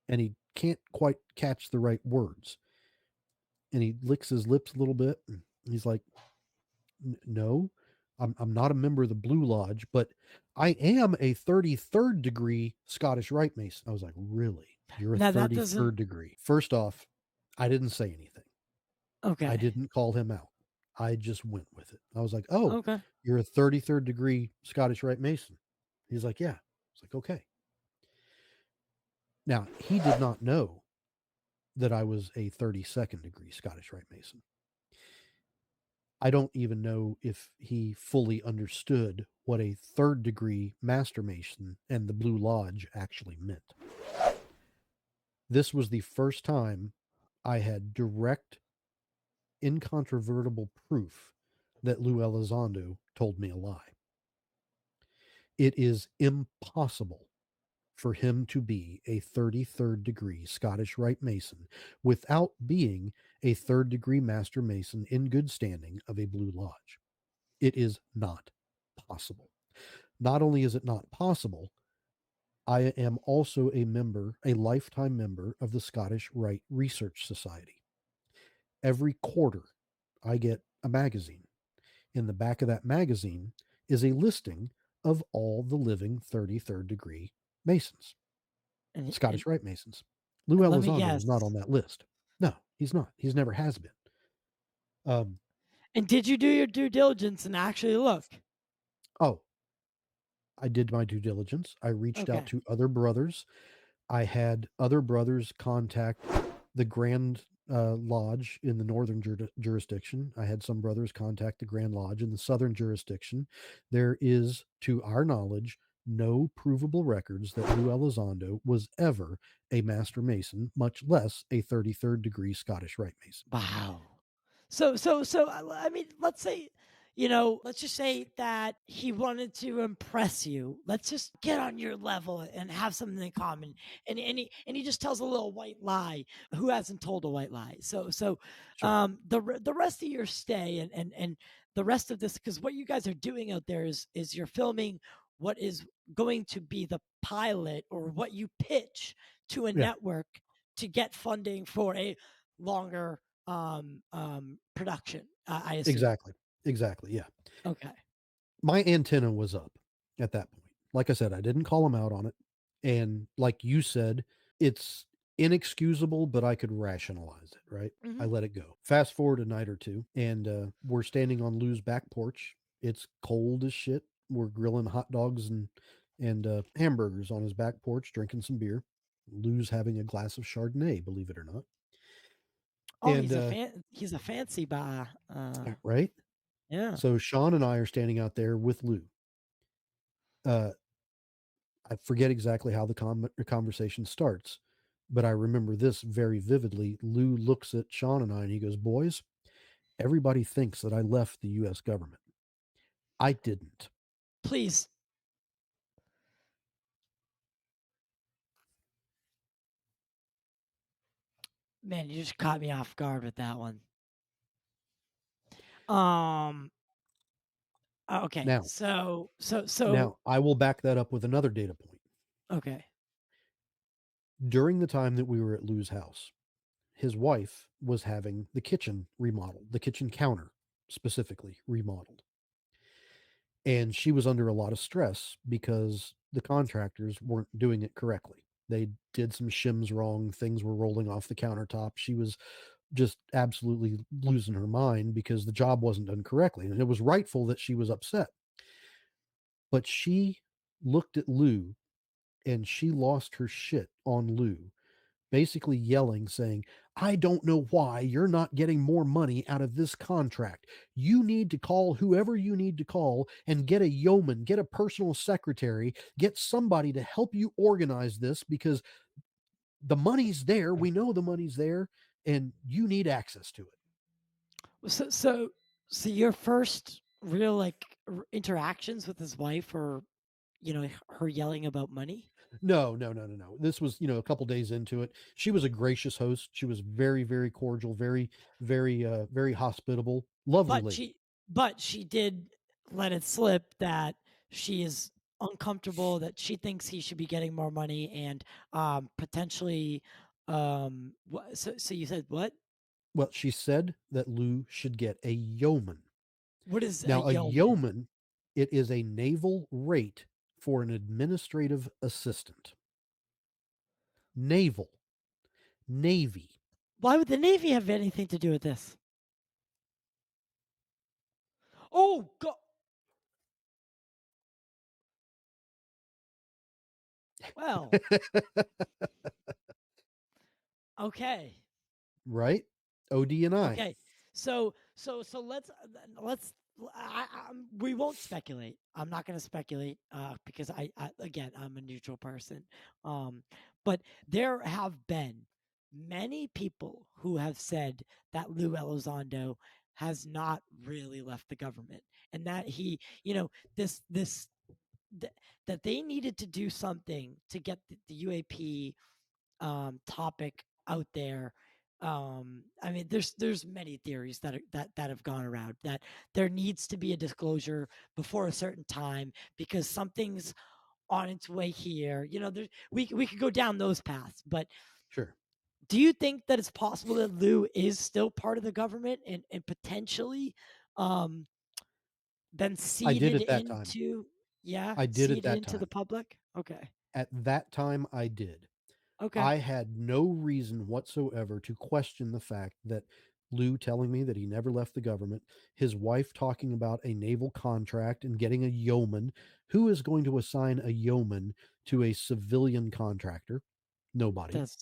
and he can't quite catch the right words. And he licks his lips a little bit. And he's like, "No, I'm not a member of the Blue Lodge, but I am a 33rd degree Scottish Rite Mason." I was like, "Really? You're a Now that doesn't. 33rd degree?" First off, I didn't say anything. I Okay. didn't call him out. I just went with it. I was like, "Oh, Okay. you're a 33rd degree Scottish Rite Mason?" He's like, "Yeah." I was like, "Okay." Now, he did not know that I was a 32nd degree Scottish Rite Mason. I don't even know if he fully understood what a third degree Master Mason and the Blue Lodge actually meant. This was the first time I had direct, incontrovertible proof that Lue Elizondo told me a lie. It is impossible for him to be a 33rd degree Scottish Rite Mason without being a third degree Master Mason in good standing of a Blue Lodge. It is not possible. Not only is it not possible, I am also a member, a lifetime member of the Scottish Rite Research Society. Every quarter, I get a magazine. In the back of that magazine is a listing of all the living 33rd degree Masons, And, and, Scottish Rite Masons. Lou and let me Elizondo guess. is not on that list. No, he's not. He's never has been. Um, And did you do your due diligence and actually look? oh, I did my due diligence. I reached out Okay. to other brothers. I had other brothers contact the Grand Lodge in the northern jurisdiction. I had some brothers contact the Grand Lodge in the southern jurisdiction. There is, to our knowledge, no provable records that Lou Elizondo was ever a Master Mason, much less a 33rd degree Scottish Rite Mason. Wow. I mean, let's say, let's just say that he wanted to impress you. Let's just get on your level and have something in common. And he just tells a little white lie. Who hasn't told a white lie? Sure. The rest of your stay and the rest of this, because what you guys are doing out there is you're filming what is going to be the pilot or what you pitch to a Yeah, network to get funding for a longer production, I assume. exactly. Exactly. Yeah. Okay. My antenna was up at that point. Like I said, I didn't call him out on it. And like you said, it's inexcusable, but I could rationalize it, right? I Hmm. let it go. Fast forward a night or two, and we're standing on Lou's back porch. It's cold as shit. We're grilling hot dogs and hamburgers on his back porch, drinking some beer. Lou's having a glass of Chardonnay, believe it or not. Oh, And he's a fancy bar. right, Yeah. so Sean and I are standing out there with Lou. Uh, I forget exactly how the conversation starts, but I remember this very vividly. Lou looks at Sean and I and he goes, "Boys, everybody thinks that I left the US government. I didn't." Please, man, you just caught me off guard with that one. Um. Okay. Now, So. now I will back that up with another data point. Okay. During the time that we were at Lou's house, his wife was having the kitchen remodeled, the kitchen counter specifically remodeled. And she was under a lot of stress because the contractors weren't doing it correctly. They did some shims wrong, things were rolling off the countertop. She was just absolutely losing her mind because the job wasn't done correctly. And it was rightful that she was upset. But she looked at Lou and she lost her shit on Lou, basically yelling, saying, "I don't know why you're not getting more money out of this contract. You need to call whoever you need to call and get a yeoman, get a personal secretary, get somebody to help you organize this because the money's there. We know the money's there and you need access to it." So your first real interactions with his wife were her yelling about money? No, no, no, no, no. This was, a couple days into it. She was a gracious host. She was very, very cordial, very, very, very hospitable, lovely But lady. she did let it slip that she is uncomfortable, that she thinks he should be getting more money, and potentially so you said what? Well, she said that Lou should get a yeoman. What is a Now, a yeoman? yeoman, it is a naval rate for an administrative assistant. Naval, Navy. Why would the Navy have anything to do with this? Oh god. Well, okay. Right? OD and I. Okay. So let's we won't speculate. I'm not going to speculate because I again I'm a neutral person. Um, but there have been many people who have said that Lue Elizondo has not really left the government, and that he, this th- that they needed to do something to get the UAP topic out there. I mean, there's many theories that have gone around that there needs to be a disclosure before a certain time because something's on its way here. We could go down those paths, but Sure. do you think that it's possible that Lou is still part of the government and potentially um, been I did seeded at that time. into, yeah, I did at seeded that into the time. public? Okay. At that time, I did. Okay. I had no reason whatsoever to question the fact that Lou telling me that he never left the government, his wife talking about a naval contract and getting a yeoman. Who is going to assign a yeoman to a civilian contractor? Nobody. That's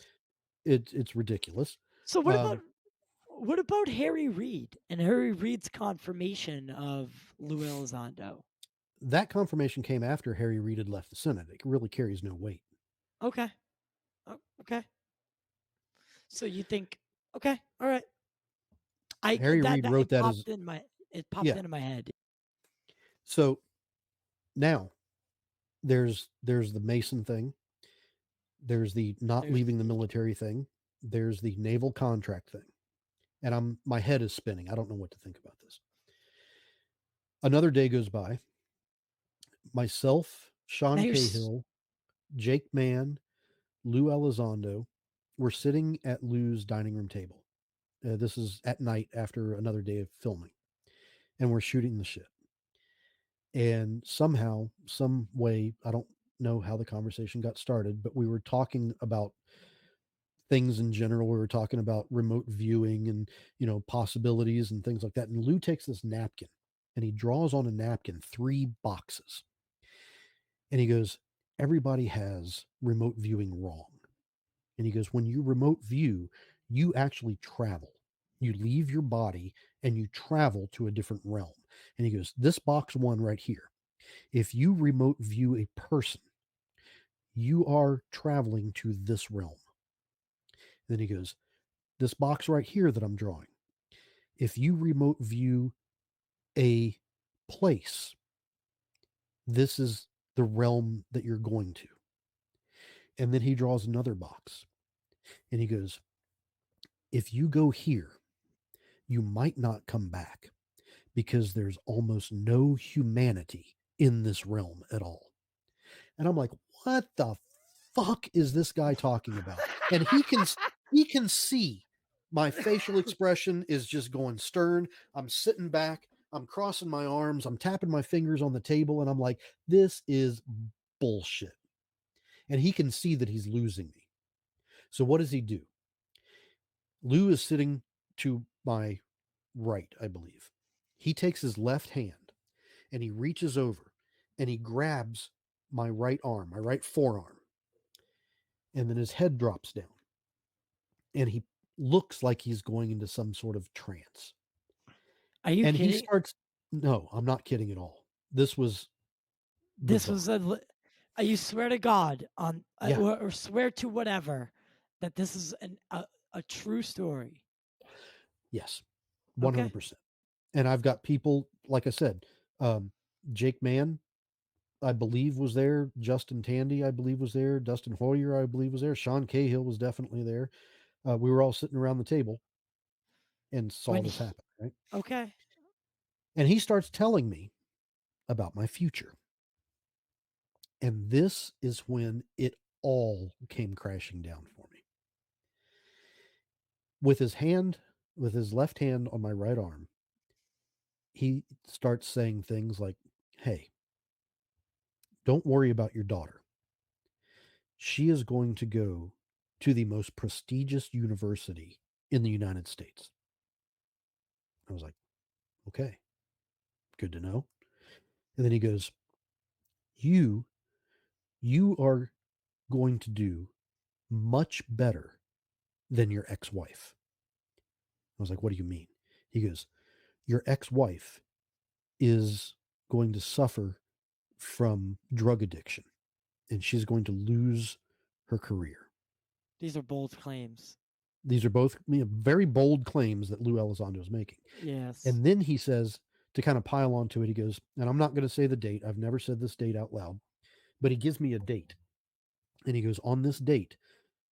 It's ridiculous. so Um, what about Harry Reid and Harry Reid's confirmation of Lue Elizondo? that confirmation came after Harry Reid had left the Senate. It really carries no weight. Okay. Okay. So you think okay, all right. I Harry that Reid that wrote that as it popped yeah. into my head. So now there's the Mason thing. There's the not There's leaving the military thing. There's the naval contract thing. And my head is spinning. I don't know what to think about this. Another day goes by. Myself, now Sean you're Cahill, Jake Mann, Lou Elizondo, we're sitting at Lou's dining room table. This is at night after another day of filming, and we're shooting the shit. And somehow, some way, I don't know how the conversation got started, but we were talking about things in general. We were talking about remote viewing and, possibilities and things like that. And Lou takes this napkin and he draws on a napkin 3 boxes. And he goes, everybody has remote viewing wrong. And he goes, when you remote view, you actually travel. You leave your body and you travel to a different realm. And he goes, this box one right here, if you remote view a person, you are traveling to this realm. Then he goes, this box right here that I'm drawing, if you remote view a place, this is the realm that you're going to. And then he draws another box and he goes, if you go here, you might not come back because there's almost no humanity in this realm at all. And I'm like, what the fuck is this guy talking about? And he can see my facial expression is just going stern. I'm sitting back, I'm crossing my arms, I'm tapping my fingers on the table, and I'm like, this is bullshit. And he can see that he's losing me. So what does he do? Lou is sitting to my right, I believe. He takes his left hand and he reaches over and he grabs my right arm, my right forearm, and then his head drops down and he looks like he's going into some sort of trance. Are you And he kidding? starts, no, I'm not kidding at all. This was This was bizarre. you swear to God on Yeah. or swear to whatever that this is a true story. Yes. Okay. 100%. And I've got people, like I said, um, Jake Mann, I believe, was there. Justin Tandy, I believe, was there. Dustin Hoyer, I believe, was there. Sean Cahill was definitely there. We were all sitting around the table and saw When this happen, right? okay. And he starts telling me about my future. And this is when it all came crashing down for me. With his hand, with his left hand on my right arm, he starts saying things like, "Hey, don't worry about your daughter. She is going to go to the most prestigious university in the United States." I was like, "Okay, good to know." And then he goes, "You you are going to do much better than your ex-wife." I was like, "What do you mean?" He goes, "Your ex-wife is going to suffer from drug addiction and she's going to lose her career." These are bold claims. These are both, very bold claims that Lue Elizondo is making. Yes. And then he says, to kind of pile onto it, he goes, and I'm not going to say the date. I've never said this date out loud, but he gives me a date. And he goes, on this date,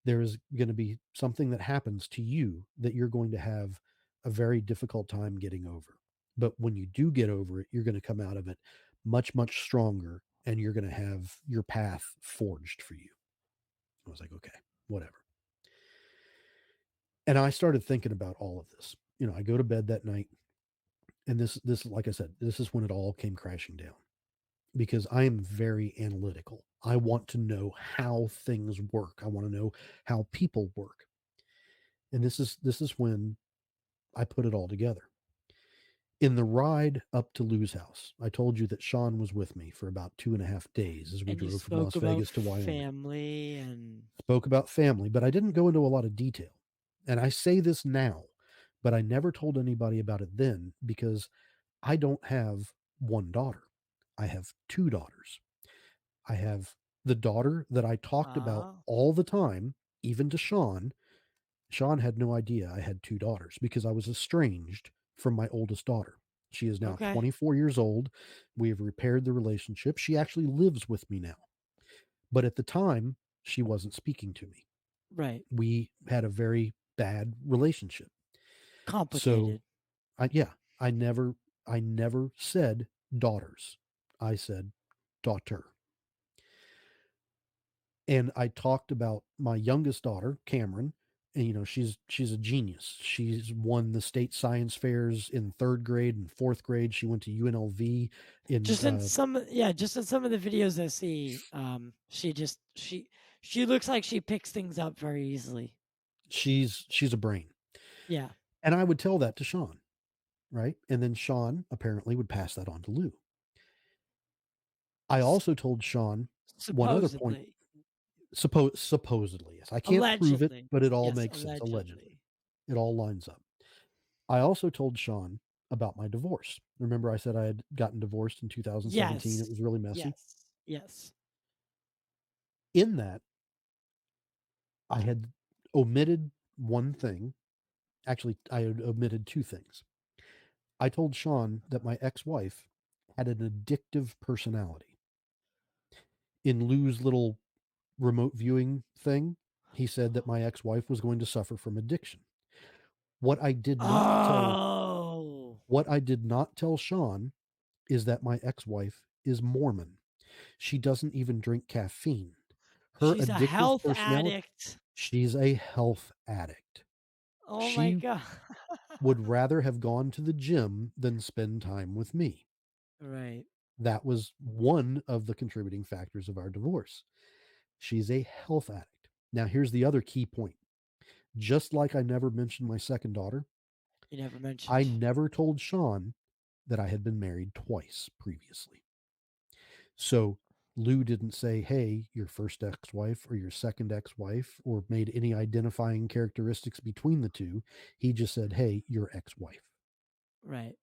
there is going to be something that happens to you that you're going to have a very difficult time getting over. But when you do get over it, you're going to come out of it much, much stronger and you're going to have your path forged for you. I was like, okay, whatever. And I started thinking about all of this. I go to bed that night, and this, like I said, this is when it all came crashing down because I am very analytical. I want to know how things work. I want to know how people work. And this is when I put it all together. In the ride up to Lou's house, I told you that Sean was with me for about 2.5 days as we And you drove from spoke Las about Vegas to Wyoming. family and Spoke about family, but I didn't go into a lot of detail. And I say this now, but I never told anybody about it then because I don't have one daughter. I have two daughters. I have the daughter that I talked about oh, all the time, even to Sean. Sean had no idea I had two daughters because I was estranged from my oldest daughter. She is now okay. 24 years old. We have repaired the relationship. She actually lives with me now. But at the time, she wasn't speaking to me. Right. We had a very bad relationship. So Complicated. yeah, I never said daughters. I said daughter. And I talked about my youngest daughter, Cameron, and she's a genius. She's won the state science fairs in 3rd grade and 4th grade. She went to UNLV in Just in some of the videos I see, she looks like she picks things up very easily. she's a brain. Yeah. And I would tell that to Sean, right? And then Sean apparently would pass that on to Lou. I S- also told Sean one other point. Supposedly. Supposedly, yes. I can't prove it, Allegedly. but it all Yes, makes sense. Allegedly, allegedly. it all lines up. I also told Sean about my divorce. Remember, I said I had gotten divorced in 2017. It Yes. was really messy. Yes. Yes. In that, I had omitted one thing. Actually, I had omitted two things. I told Sean that my ex wife had an addictive personality. In Lou's little remote viewing thing, he said that my ex wife was going to suffer from addiction. What I did not tell Oh. what I did not tell Sean is that my ex-wife is Mormon. She doesn't even drink caffeine. Her She's a addictive health personality, addict. she's a health addict. Oh my She god. would rather have gone to the gym than spend time with me. Right. That was one of the contributing factors of our divorce. She's a health addict. Now, here's the other key point. Just like I never mentioned my second daughter, You never I mentioned. never told Sean that I had been married twice previously. So Lou didn't say, hey, your first ex wife or your second ex wife, or made any identifying characteristics between the two. He just said, hey, your ex wife. Right.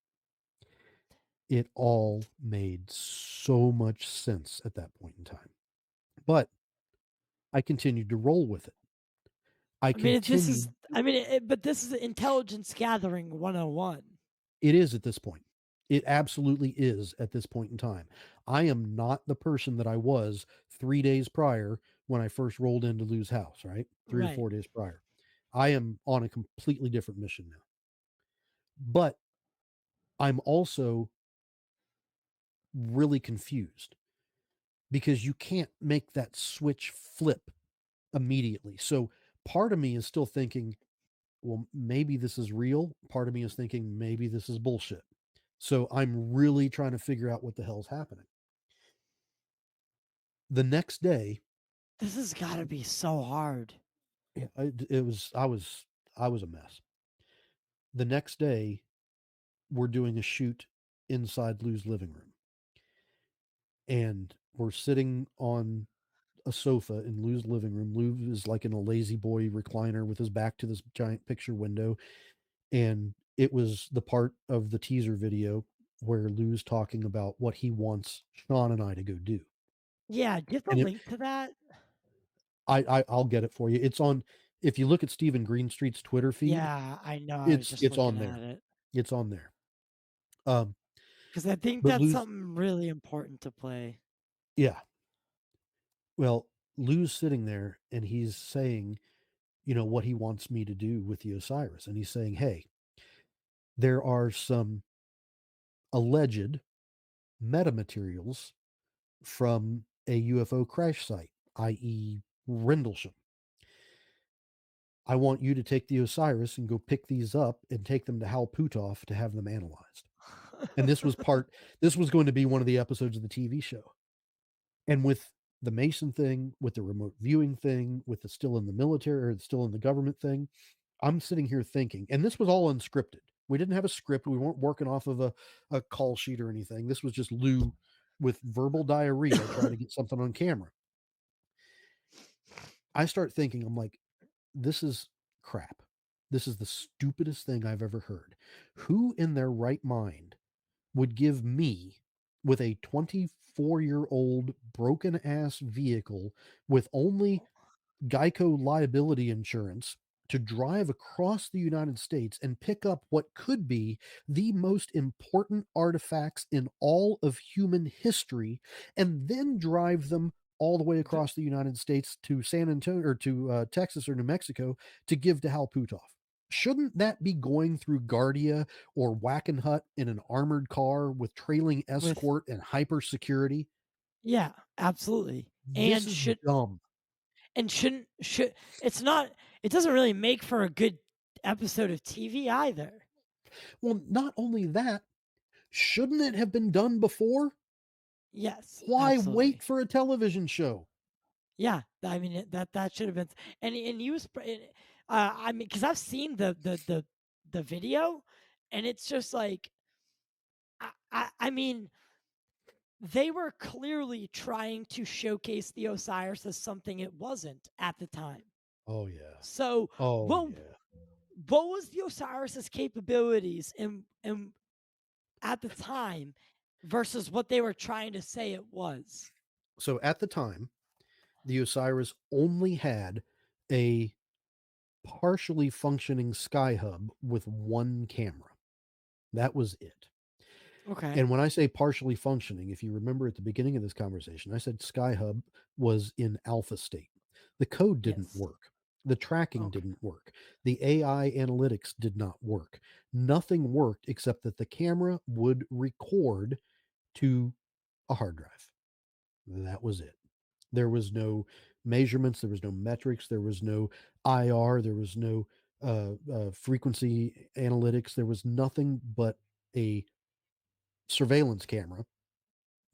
It all made so much sense at that point in time. But I continued to roll with it. I I mean, this is, continued, I mean, but this is intelligence gathering 101. it is at this point. It absolutely is at this point in time. I am not the person that I was 3 days prior when I first rolled into Lou's house, right? 3 to 4 Right. days prior. I am on a completely different mission now. But I'm also really confused because you can't make that switch flip immediately. So part of me is still thinking, well, maybe this is real. Part of me is thinking maybe this is bullshit. So I'm really trying to figure out what the hell's happening. The next day, This has got to be so hard. yeah, I was a mess. The next day, we're doing a shoot inside Lou's living room, and we're sitting on a sofa in Lou's living room. Lou is like in a lazy boy recliner with his back to this giant picture window, and it was the part of the teaser video where Lou's talking about what he wants Sean and I to go do. Yeah, get the And link to that. I'll get it for you. It's on. If you look at Stephen Greenstreet's Twitter feed, Yeah, I know. I was it's just it's looking on at there. it It's on there. Um, because I think but that's Lou's something really important to play. yeah. Well, Lou's sitting there and he's saying, what he wants me to do with the Osiris, and he's saying, "Hey, there are some alleged metamaterials from a UFO crash site, i.e., Rendlesham. I want you to take the Osiris and go pick these up and take them to Hal Puthoff to have them analyzed." And this was going to be one of the episodes of the TV show. And with the Mason thing, with the remote viewing thing, with the still in the military or still in the government thing, I'm sitting here thinking, and this was all unscripted. We didn't have a script. We weren't working off of a call sheet or anything. This was just Lou with verbal diarrhea trying to get something on camera. I start thinking, I'm like, this is crap. This is the stupidest thing I've ever heard. Who in their right mind would give me, with a 24-year-old broken ass vehicle with only Geico liability insurance, to drive across the United States and pick up what could be the most important artifacts in all of human history, and then drive them all the way The- across the United States to San Antonio or to Texas or New Mexico to give to Hal Puthoff? Shouldn't that be going through Guardia or Wackenhut in an armored car with trailing with escort and hyper security? yeah, absolutely. This And is should dumb. and shouldn't should it's not it doesn't really make for a good episode of TV either. Well, not only that, shouldn't it have been done before? Yes, Why wait absolutely. for a television show? Yeah, I mean that should have been and you I mean cuz I've seen the video and it's just like I mean they were clearly trying to showcase the Osiris as something it wasn't at the time. Oh yeah. So Oh what yeah. what was the Osiris's capabilities and at the time versus what they were trying to say it was? So at the time, the Osiris only had a partially functioning sky hub with one camera. That was it. Okay. And when I say partially functioning, if you remember at the beginning of this conversation, I said Skyhub was in alpha state. The code didn't Yes. work. The tracking Okay. didn't work. The AI analytics did not work. Nothing worked except that the camera would record to a hard drive. That was it. There was no measurements, there was no metrics, there was no IR, there was no frequency analytics, there was nothing but a surveillance camera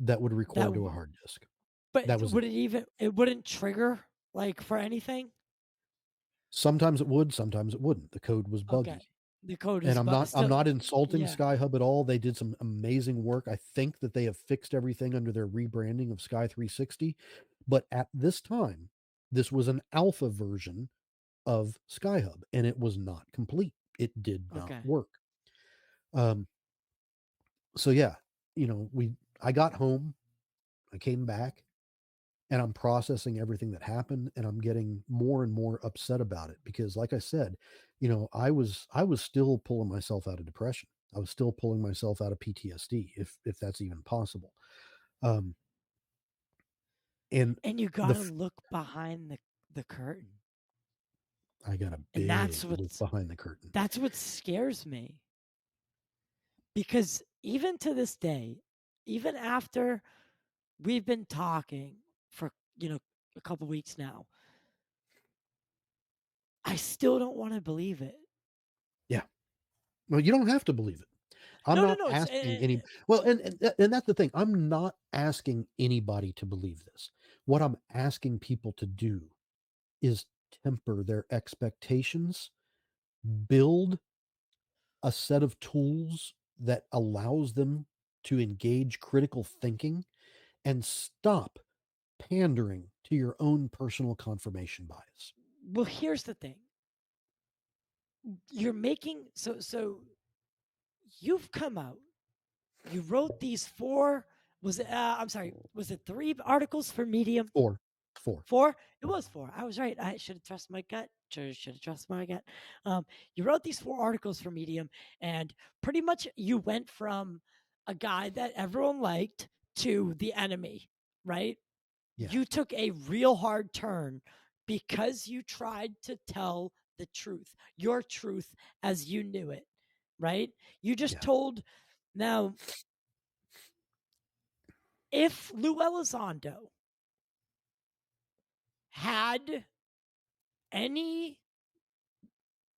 that would That record to a w- hard disk. but That was would it. it even it wouldn't trigger like for anything? Sometimes it would, sometimes it wouldn't. The code was Okay. buggy. The code And is but I'm still not insulting yeah. Skyhub at all. They did some amazing work. I think that they have fixed everything under their rebranding of Sky 360. But at this time, this was an alpha version of Skyhub, and it was not complete. It did not Okay. work. Um, so yeah, I got home, I came back, and I'm processing everything that happened, and I'm getting more and more upset about it because, like I said, I was still pulling myself out of depression. I was still pulling myself out of PTSD, if that's even possible. Um, and And you the gotta look behind the curtain. I got a And big look behind the curtain. that's what scares me. Because even to this day, even after we've been talking for, a couple weeks now, I still don't want to believe it. Yeah. Well, you don't have to believe it. I'm No, no, not no. asking any well, and that's the thing. I'm not asking anybody to believe this. What I'm asking people to do is temper their expectations, build a set of tools that allows them to engage critical thinking, and stop pandering to your own personal confirmation bias. Well, here's the thing. You're making you've come out. You wrote these four. Was it? I'm sorry. Was it 3 articles for Medium? Four, four. 4? It was 4. I was right. I should have trusted my gut. Should have trusted my gut. You wrote these 4 articles for Medium, and pretty much you went from a guy that everyone liked to the enemy, right? Yeah, You took a real hard turn because you tried to tell the truth, your truth as you knew it, right? You just yeah, told. Now, if Lue Elizondo had any,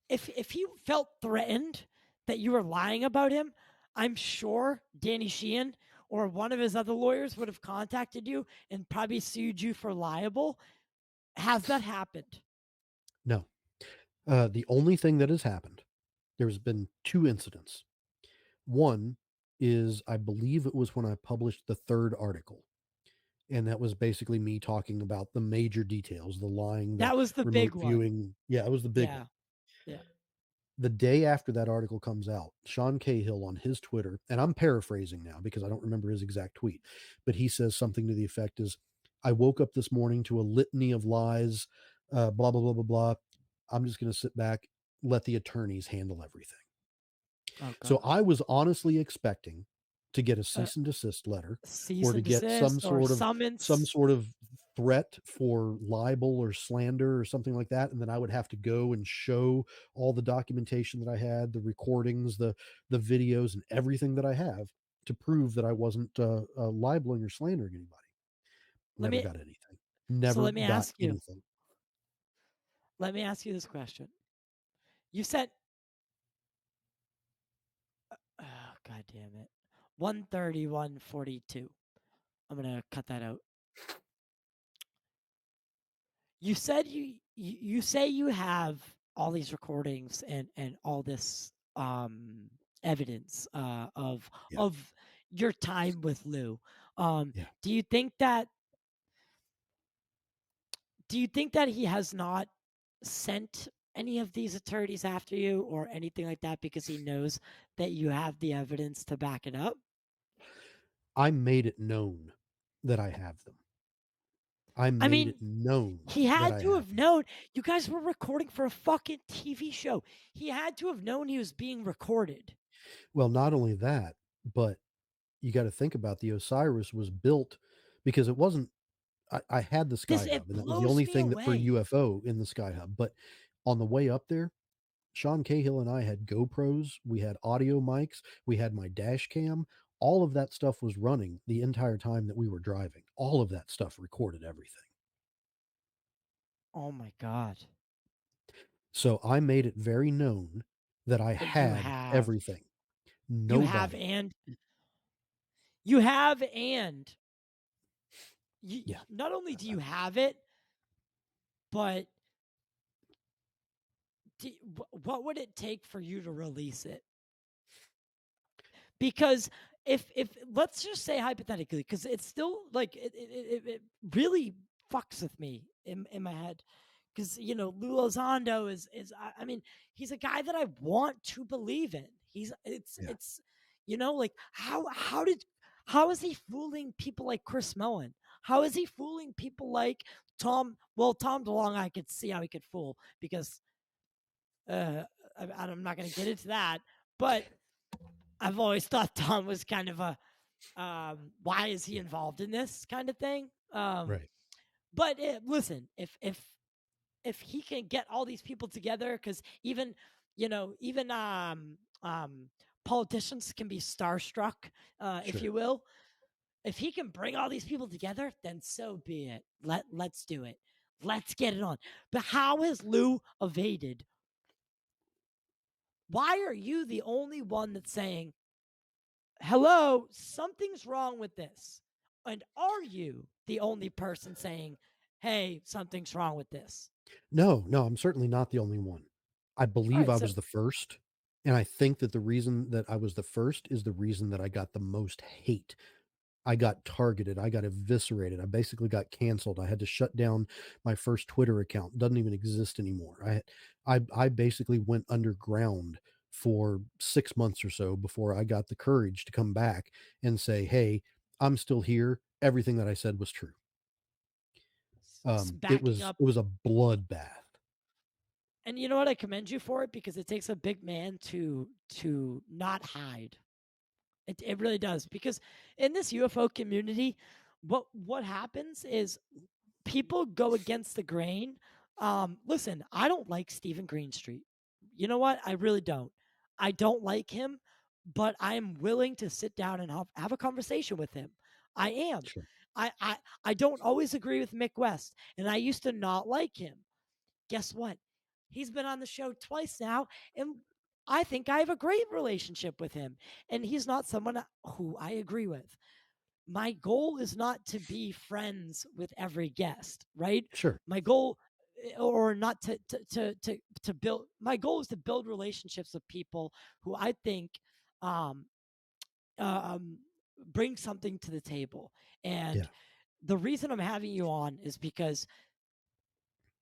if he felt threatened that you were lying about him, I'm sure Danny Sheehan or one of his other lawyers would have contacted you and probably sued you for libel. Has that happened? no. The only thing that has happened, there's been 2 incidents. One is, I believe it was when I published the 3rd article, and that was basically me talking about the major details, the lying, the That was the remote big one. viewing. Yeah, it was the big Yeah. one. Yeah. The day after that article comes out, Sean Cahill on his Twitter, and I'm paraphrasing now because I don't remember his exact tweet, but he says something to the effect is, I woke up this morning to a litany of lies, blah, blah, blah, blah, blah. I'm just going to sit back, let the attorneys handle everything. Oh So God. I was honestly expecting to get a Uh, cease and desist letter, cease or to and get some desist or sort of some summons. sort of threat for libel or slander or something like that, and then I would have to go and show all the documentation that I had, the recordings, the videos, and everything that I have to prove that I wasn't libeling or slandering anybody. Let Never me got anything. so Never let me got ask you. anything. Let me ask you this question. You said, oh, God damn it. 131:42. I'm gonna cut that out. You said you say you have all these recordings and all this evidence Yeah, of your time with Lou. Um, yeah. do you think that he has not sent any of these attorneys after you or anything like that because he knows that you have the evidence to back it up? I made it known that I have them. I I made mean, it known he that had I to have have them. known. You guys were recording for a fucking TV show. He had to have known he was being recorded. Well, not only that, but you got to think about, the Osiris was built because it wasn't. I had the Sky It Hub, and that was the blows only me thing that for away. UFO in the Sky Hub. But on the way up there, Sean Cahill and I had GoPros, we had audio mics, we had my dash cam. All of that stuff was running the entire time that we were driving. All of that stuff recorded everything. Oh my God. So I made it very known that I That had everything. you have Nobody. and you have and Yeah. not only do you have it, but what would it take for you to release it? Because if let's just say hypothetically, because it's still like it really fucks with me in my head. Because Lue Elizondo is I mean, he's a guy that I want to believe in. He's Yeah. it's like how is he fooling people like Chris Mellon? How is he fooling people like Tom? Well, Tom DeLonge, I could see how he could fool because I'm not going to get into that, but I've always thought Tom was kind of a why is he Yeah. involved in this kind of thing. Right. But listen, if he can get all these people together, because even even politicians can be starstruck, if Sure. you will. If he can bring all these people together, then so be it. Let's do it. Let's get it on. But how has Lue evaded? Why are you the only one that's saying, hello, something's wrong with this? And are you the only person saying, hey, something's wrong with this? No, no, I'm certainly not the only one. I All believe right, I so was the first, and I think that the reason that I was the first is the reason that I got the most hate. I got targeted, I got eviscerated, I basically got canceled. I had to shut down my first Twitter account. Doesn't even exist anymore. I basically went underground for 6 months or so before I got the courage to come back and say, "Hey, I'm still here. Everything that I said was true." It backing was up. it was a bloodbath. And you know what? I commend you for it because it takes a big man to not hide. It really does, because in this UFO community, what happens is people go against the grain. Listen, I don't like Stephen Greenstreet. You know what? I really don't. I don't like him, but I'm willing to sit down and have a conversation with him. I am. Sure. I don't always agree with Mick West, and I used to not like him. Guess what? He's been on the show twice now, and I think I have a great relationship with him. And he's not someone who I agree with. My goal is not to be friends with every guest, right? Sure. My goal, or not to build. My goal is to build relationships with people who I think um, um, bring something to the table. And Yeah. the reason I'm having you on is because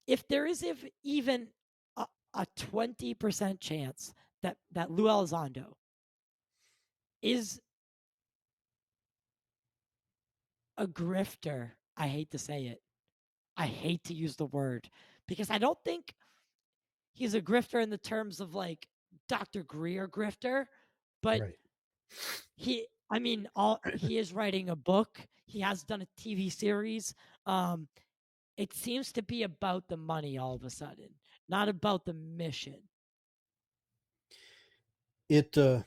if there is even a 20% chance that Lue Elizondo is a grifter, I hate to say it. I hate to use the word because I don't think he's a grifter in the terms of like Dr. Greer grifter, but Right. I mean, all he is writing a book. He has done a TV series. Um, it seems to be about the money all of a sudden, not about the mission. It, What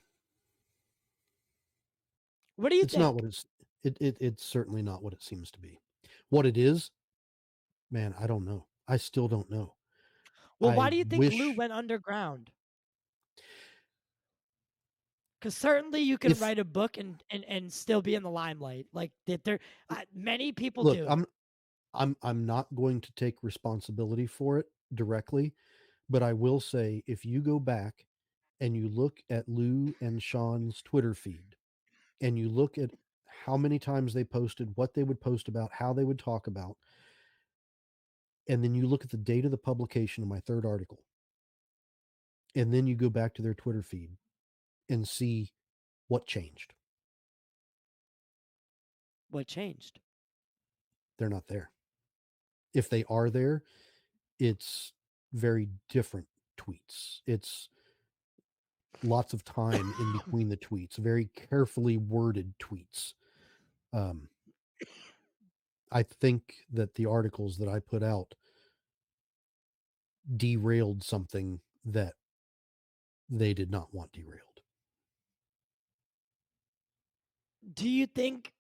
do you it's not think? what it's certainly not what it seems to be. What it is, man, I don't know. I still don't know. Well, why I do you think Lou wish went underground? Because certainly you can if write a book and still be in the limelight. Like that, there many people look, do it. I'm not going to take responsibility for it directly, but I will say if you go back and you look at Lou and Sean's Twitter feed and you look at how many times they posted, what they would post about, how they would talk about, and then you look at the date of the publication of my third article, and then you go back to their Twitter feed and see what changed. What changed? They're not there. If they are there, it's very different tweets. It's lots of time in between the tweets, very carefully worded tweets. Um, I think that the articles that I put out derailed something that they did not want derailed. Do you think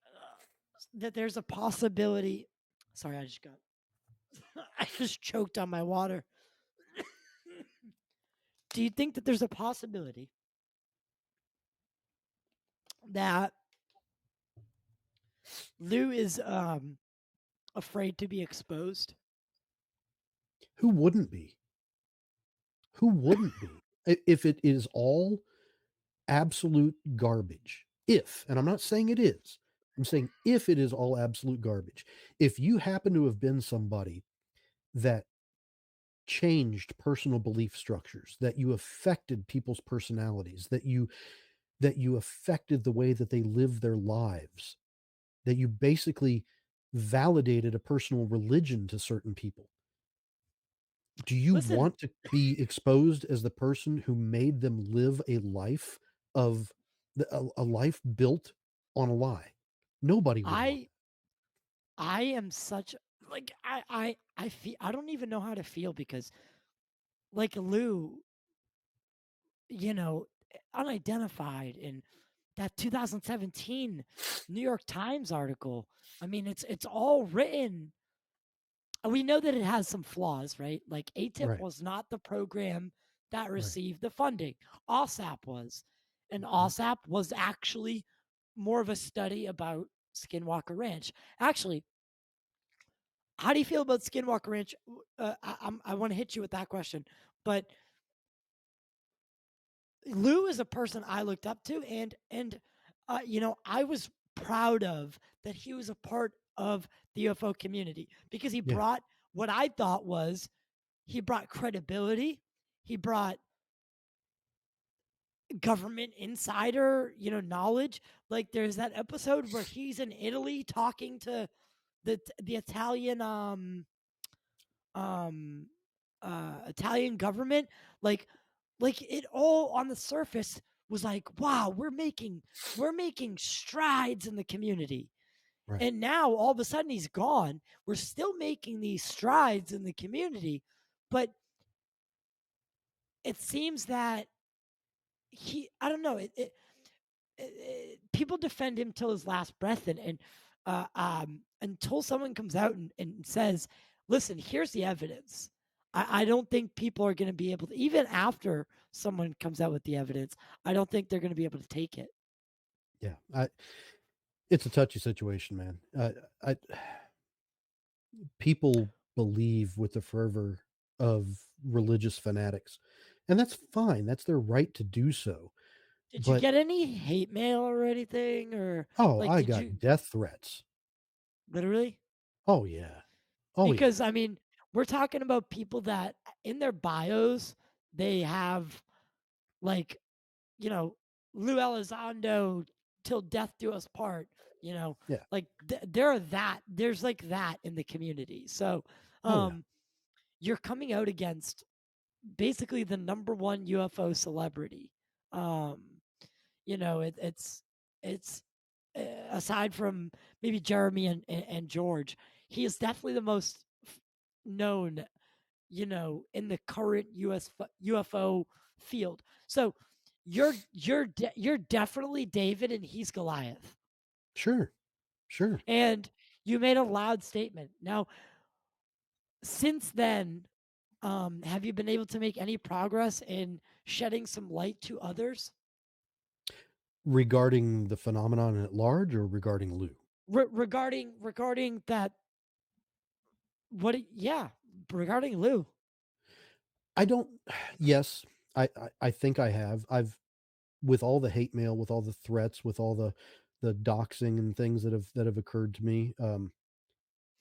that there's a possibility? Sorry, I just got. I just choked on my water. Do you think that there's a possibility that Lou is afraid to be exposed? Who wouldn't be? Who wouldn't be? If it is all absolute garbage, if, and I'm not saying it is, I'm saying if it is all absolute garbage, if you happen to have been somebody that changed personal belief structures, that you affected people's personalities, that you affected the way that they live their lives, that you basically validated a personal religion to certain people. Do you Listen, want to be exposed as the person who made them live a life of A life built on a lie. Nobody would want I I am such like I feel I don't even know how to feel because like Lou, you know, unidentified in that 2017 New York Times article. I mean, it's all written. We know that it has some flaws, right? Like that. ATIP Right, was not the program that right. received the funding. OSAP was. And Mhm. OSAP was actually more of a study about Skinwalker Ranch. Actually, how do you feel about Skinwalker Ranch? I want to hit you with that question, but Lou is a person I looked up to, and I was proud of that he was a part of the UFO community because he Yeah, brought what I thought was he brought credibility, he brought government insider, knowledge. Like there's that episode where he's in Italy talking to the Italian um Italian government, like it all on the surface was like, wow, we're making strides in the community. right. And now all of a sudden he's gone. We're still making these strides in the community, but it seems that I don't know, people defend him till his last breath, and until someone comes out and says, "Listen, here's the evidence." I don't think people are going to be able to, even after someone comes out with the evidence. I don't think they're going to be able to take it. Yeah, it's a touchy situation, man. I People believe with the fervor of religious fanatics, and that's fine. That's their right to do so. Did you But get any hate mail or anything, or oh, like I did got you death threats. literally? Oh yeah. Oh yeah. Because I mean, we're talking about people that in their bios they have like you know, Lue Elizondo till death do us part, Yeah. like there's like that in the community. So, Oh yeah. um, you're coming out against basically the number one UFO celebrity. Um, it's aside from maybe Jeremy and George, he is definitely the most known, in the current UFO field. So you're definitely David and he's Goliath. Sure. Sure. And you made a loud statement. Now, since then, have you been able to make any progress in shedding some light to others Regarding the phenomenon at large or regarding Lou? regarding that? Yeah, regarding Lou. I don't yes, I think I have. I've with all the hate mail, with all the threats, with all the doxing and things that have occurred to me,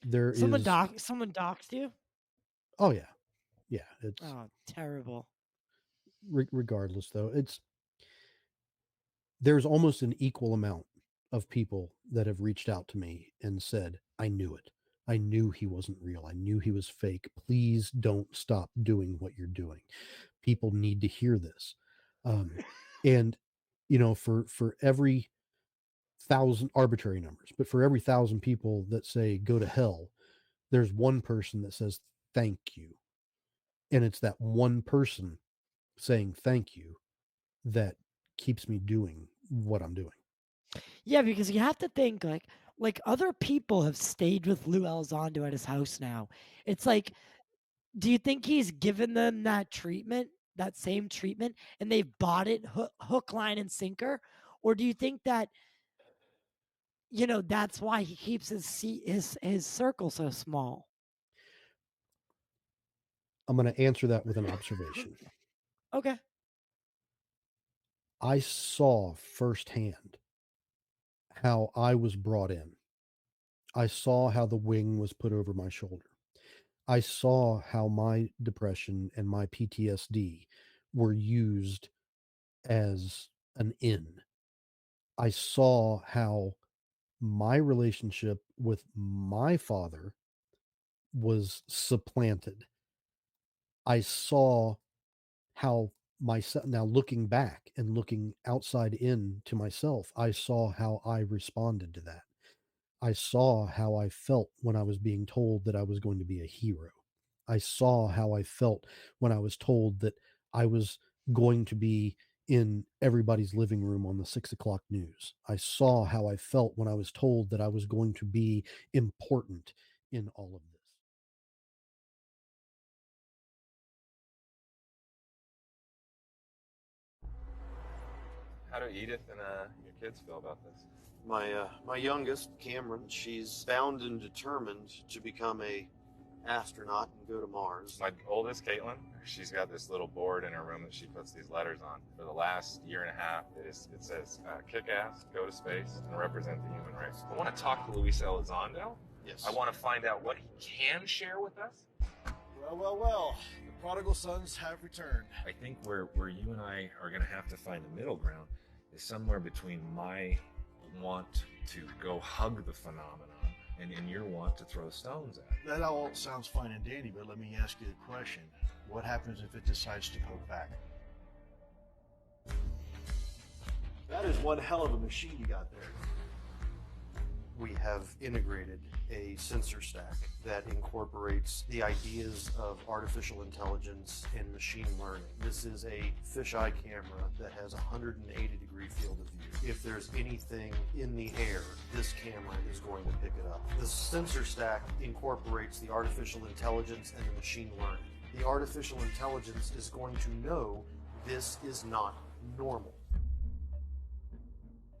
there is Someone doxed you. oh yeah. Yeah, it's Oh, terrible. regardless though. There's almost an equal amount of people that have reached out to me and said, "I knew it. I knew he wasn't real. I knew he was fake. Please don't stop doing what you're doing. People need to hear this." Um, and for every thousand arbitrary numbers, but for every thousand people that say go to hell, there's one person that says thank you, and it's that one person saying thank you that keeps me doing what I'm doing. Yeah, because you have to think like other people have stayed with Lou Elizondo at his house now. It's like, do you think he's given them that same treatment, and they've bought it hook, line, and sinker? Or do you think that that's why he keeps his circle so small? I'm going to answer that with an observation. Okay. I saw firsthand how I was brought in. I saw how the wing was put over my shoulder. I saw how my depression and my PTSD were used as an in. I saw how my relationship with my father was supplanted. I saw how myself now, looking back and looking outside in to myself, I saw how I responded to that. I saw how I felt when I was being told that I was going to be a hero. I saw how I felt when I was told that I was going to be in everybody's living room on the 6 o'clock news. I saw how I felt when I was told that I was going to be important in all of this. How do Edith and your kids feel about this? My youngest, Cameron, she's bound and determined to become a astronaut and go to Mars. My oldest, Caitlin, she's got this little board in her room that she puts these letters on. For the last year and a half, it says kick ass, go to space, and represent the human race. I want to talk to Lue Elizondo. Yes. I want to find out what he can share with us. Well. The prodigal sons have returned. I think where you and I are going to have to find the middle ground is somewhere between my want to go hug the phenomenon and your want to throw stones at it. That all sounds fine and dandy, but let me ask you a question. What happens if it decides to poke back? That is one hell of a machine you got there. We have integrated a sensor stack that incorporates the ideas of artificial intelligence and machine learning. This is a fisheye camera that has a 180-degree field of view. If there's anything in the air, this camera is going to pick it up. The sensor stack incorporates the artificial intelligence and the machine learning. The artificial intelligence is going to know this is not normal.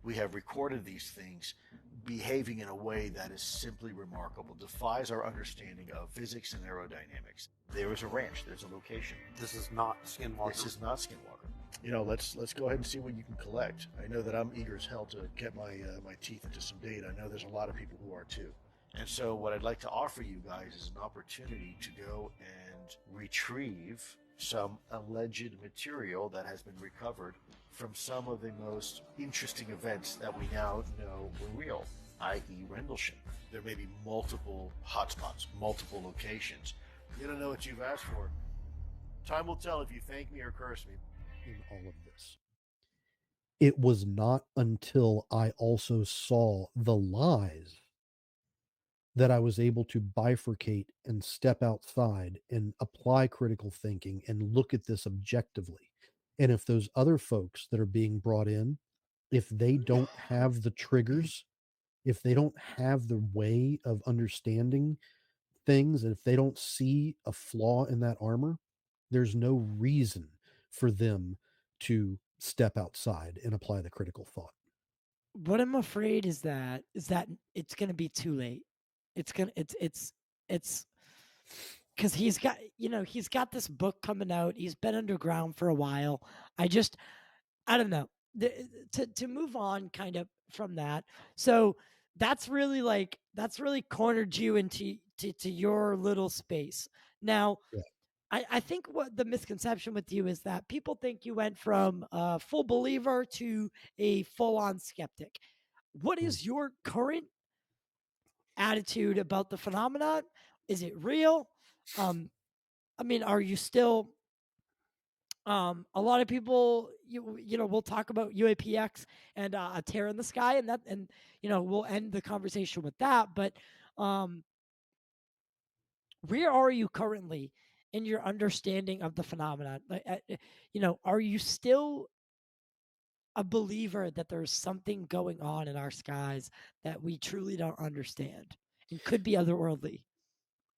We have recorded these things behaving in a way that is simply remarkable, defies our understanding of physics and aerodynamics. There is a ranch, there's a location. This is not Skinwalker. This is not Skinwalker. You know, let's go ahead and see what you can collect. I know that I'm eager as hell to get my teeth into some data. I know there's a lot of people who are too. And so what I'd like to offer you guys is an opportunity to go and retrieve some alleged material that has been recovered from some of the most interesting events that we now know were real, i.e. Rendlesham. There may be multiple hotspots, multiple locations. You don't know what you've asked for. Time will tell if you thank me or curse me. In all of this, it was not until I also saw the lies that I was able to bifurcate and step outside and apply critical thinking and look at this objectively. And if those other folks that are being brought in, if they don't have the triggers, if they don't have the way of understanding things, and if they don't see a flaw in that armor, there's no reason for them to step outside and apply the critical thought. What I'm afraid is that it's going to be too late. It's because he's got this book coming out. He's been underground for a while. I don't know. To move on kind of from that. So that's really cornered you into to your little space. Now, Yeah. I think what the misconception with you is that people think you went from a full believer to a full on skeptic. What Mm. is your current attitude about the phenomenon? Is it real? I mean, are you still a lot of people we'll talk about UAPx and a tear in the sky, and we'll end the conversation with that, but um where are you currently in your understanding of the phenomenon? Are you still a believer that there's something going on in our skies that we truly don't understand and could be otherworldly?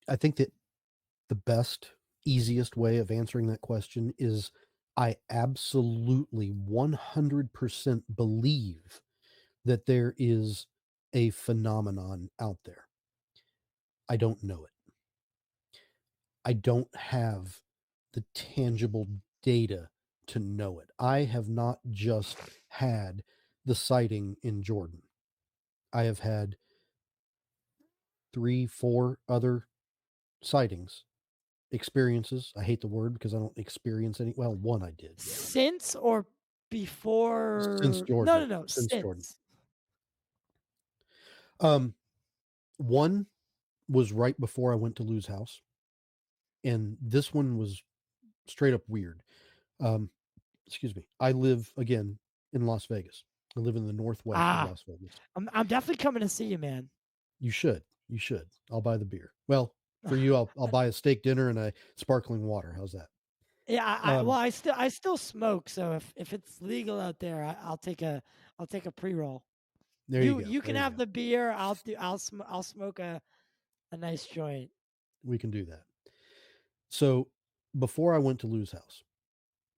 I think that the best, easiest way of answering that question is I absolutely 100% believe that there is a phenomenon out there. I don't know it. I don't have the tangible data to know it. I have not just had the sighting in Jordan. I have had 3, 4 other sightings, experiences. I hate the word because I don't experience any. Well, one I did, yeah. Since or Since before? Jordan. No, Since Jordan. since. One was right before I went to Lou's house, and this one was straight up weird. excuse me, I live again in Las Vegas. I live in the northwest of Las Vegas. I'm definitely coming to see you, man. You should. You should. I'll buy the beer. Well, for you, I'll buy a steak dinner and a sparkling water. How's that? Yeah, well, I still smoke, so if it's legal out there, I'll take a pre-roll. There you go. You can There you have go. the beer. I'll smoke a nice joint. We can do that. So before I went to Lue's house,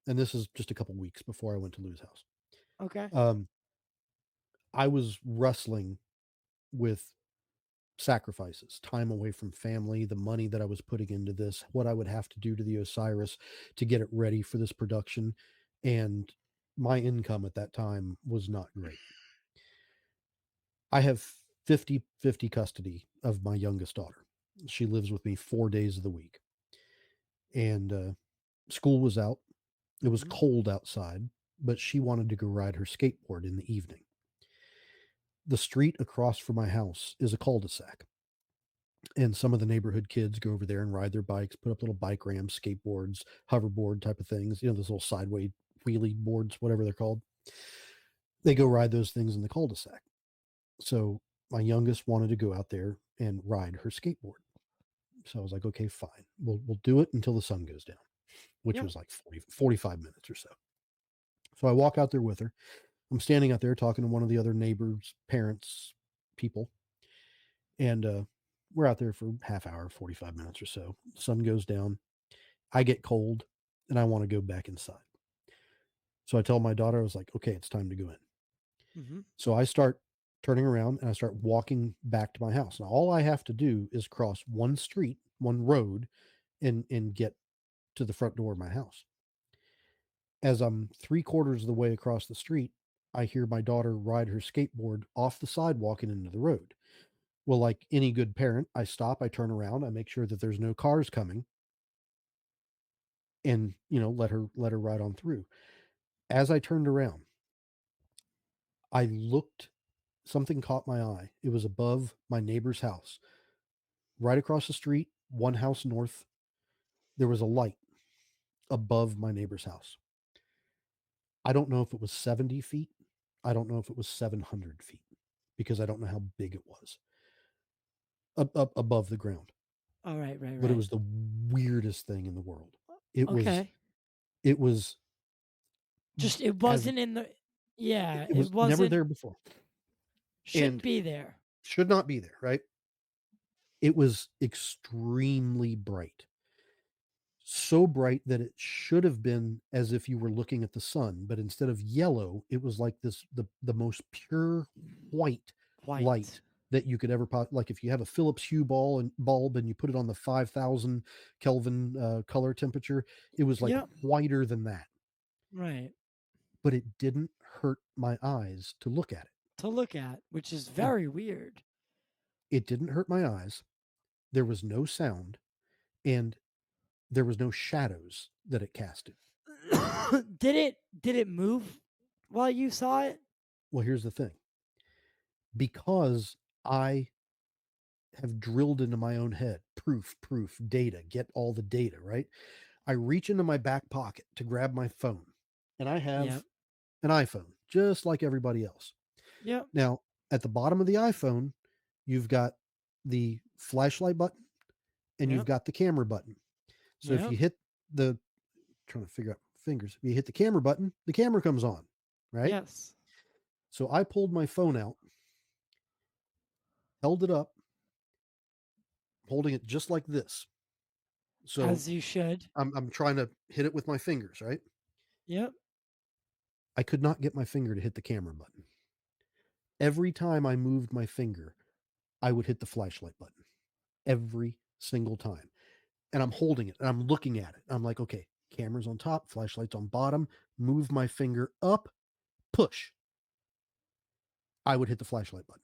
and this is just a couple weeks before I went to Lue's house, Okay. I was wrestling with sacrifices, time away from family, the money that I was putting into this, what I would have to do to the OSIRIS to get it ready for this production. And my income at that time was not great. I have 50-50 custody of my youngest daughter. She lives with me 4 days of the week. And school was out. It was cold outside, but she wanted to go ride her skateboard in the evening. The street across from my house is a cul-de-sac. And some of the neighborhood kids go over there and ride their bikes, put up little bike ramps, skateboards, hoverboard type of things, those little sideway wheelie boards, whatever they're called. They go ride those things in the cul-de-sac. So my youngest wanted to go out there and ride her skateboard. So I was like, okay, fine. We'll do it until the sun goes down, which was like 45 minutes or so. So I walk out there with her. I'm standing out there talking to one of the other neighbors, parents, people. And we're out there for half hour, 45 minutes or so. Sun goes down. I get cold and I want to go back inside. So I tell my daughter, I was like, okay, it's time to go in. So I start turning around and I start walking back to my house. Now, all I have to do is cross one street, one road, and get to the front door of my house. As I'm 3/4 of the way across the street, I hear my daughter ride her skateboard off the sidewalk and into the road. Well, like any good parent, I stop, I turn around, I make sure that there's no cars coming, and let her ride on through. As I turned around, I looked, something caught my eye. It was above my neighbor's house. Right across the street, one house north, there was a light above my neighbor's house. I don't know if it was 70 feet. I don't know if it was 700 feet because I don't know how big it was up above the ground. All right. But it was the weirdest thing in the world. It Okay. was Just it wasn't in the it was never there before. Shouldn't be there. Should not be there, right? It was extremely bright. So bright that it should have been as if you were looking at the sun, but instead of yellow, it was like the most pure white light that you could ever like if you have a Philips Hue bulb and you put it on the 5,000 Kelvin color temperature, it was like whiter than that. Right. But it didn't hurt my eyes to look at it. Which is very weird. It didn't hurt my eyes. There was no sound, and there was no shadows that it casted. Did it move while you saw it? Well, here's the thing. Because I have drilled into my own head, proof, data, get all the data, right? I reach into my back pocket to grab my phone, and I have an iPhone, just like everybody else. Yep. Now, at the bottom of the iPhone, you've got the flashlight button and you've got the camera button. So if you hit trying to figure out fingers, if you hit the camera button, the camera comes on, right? Yes. So I pulled my phone out, held it up, holding it just like this. So as you should. I'm trying to hit it with my fingers, right? Yep. I could not get my finger to hit the camera button. Every time I moved my finger, I would hit the flashlight button. Every single time. And I'm holding it and I'm looking at it. I'm like, okay, camera's on top, flashlight's on bottom, move my finger up, push. I would hit the flashlight button.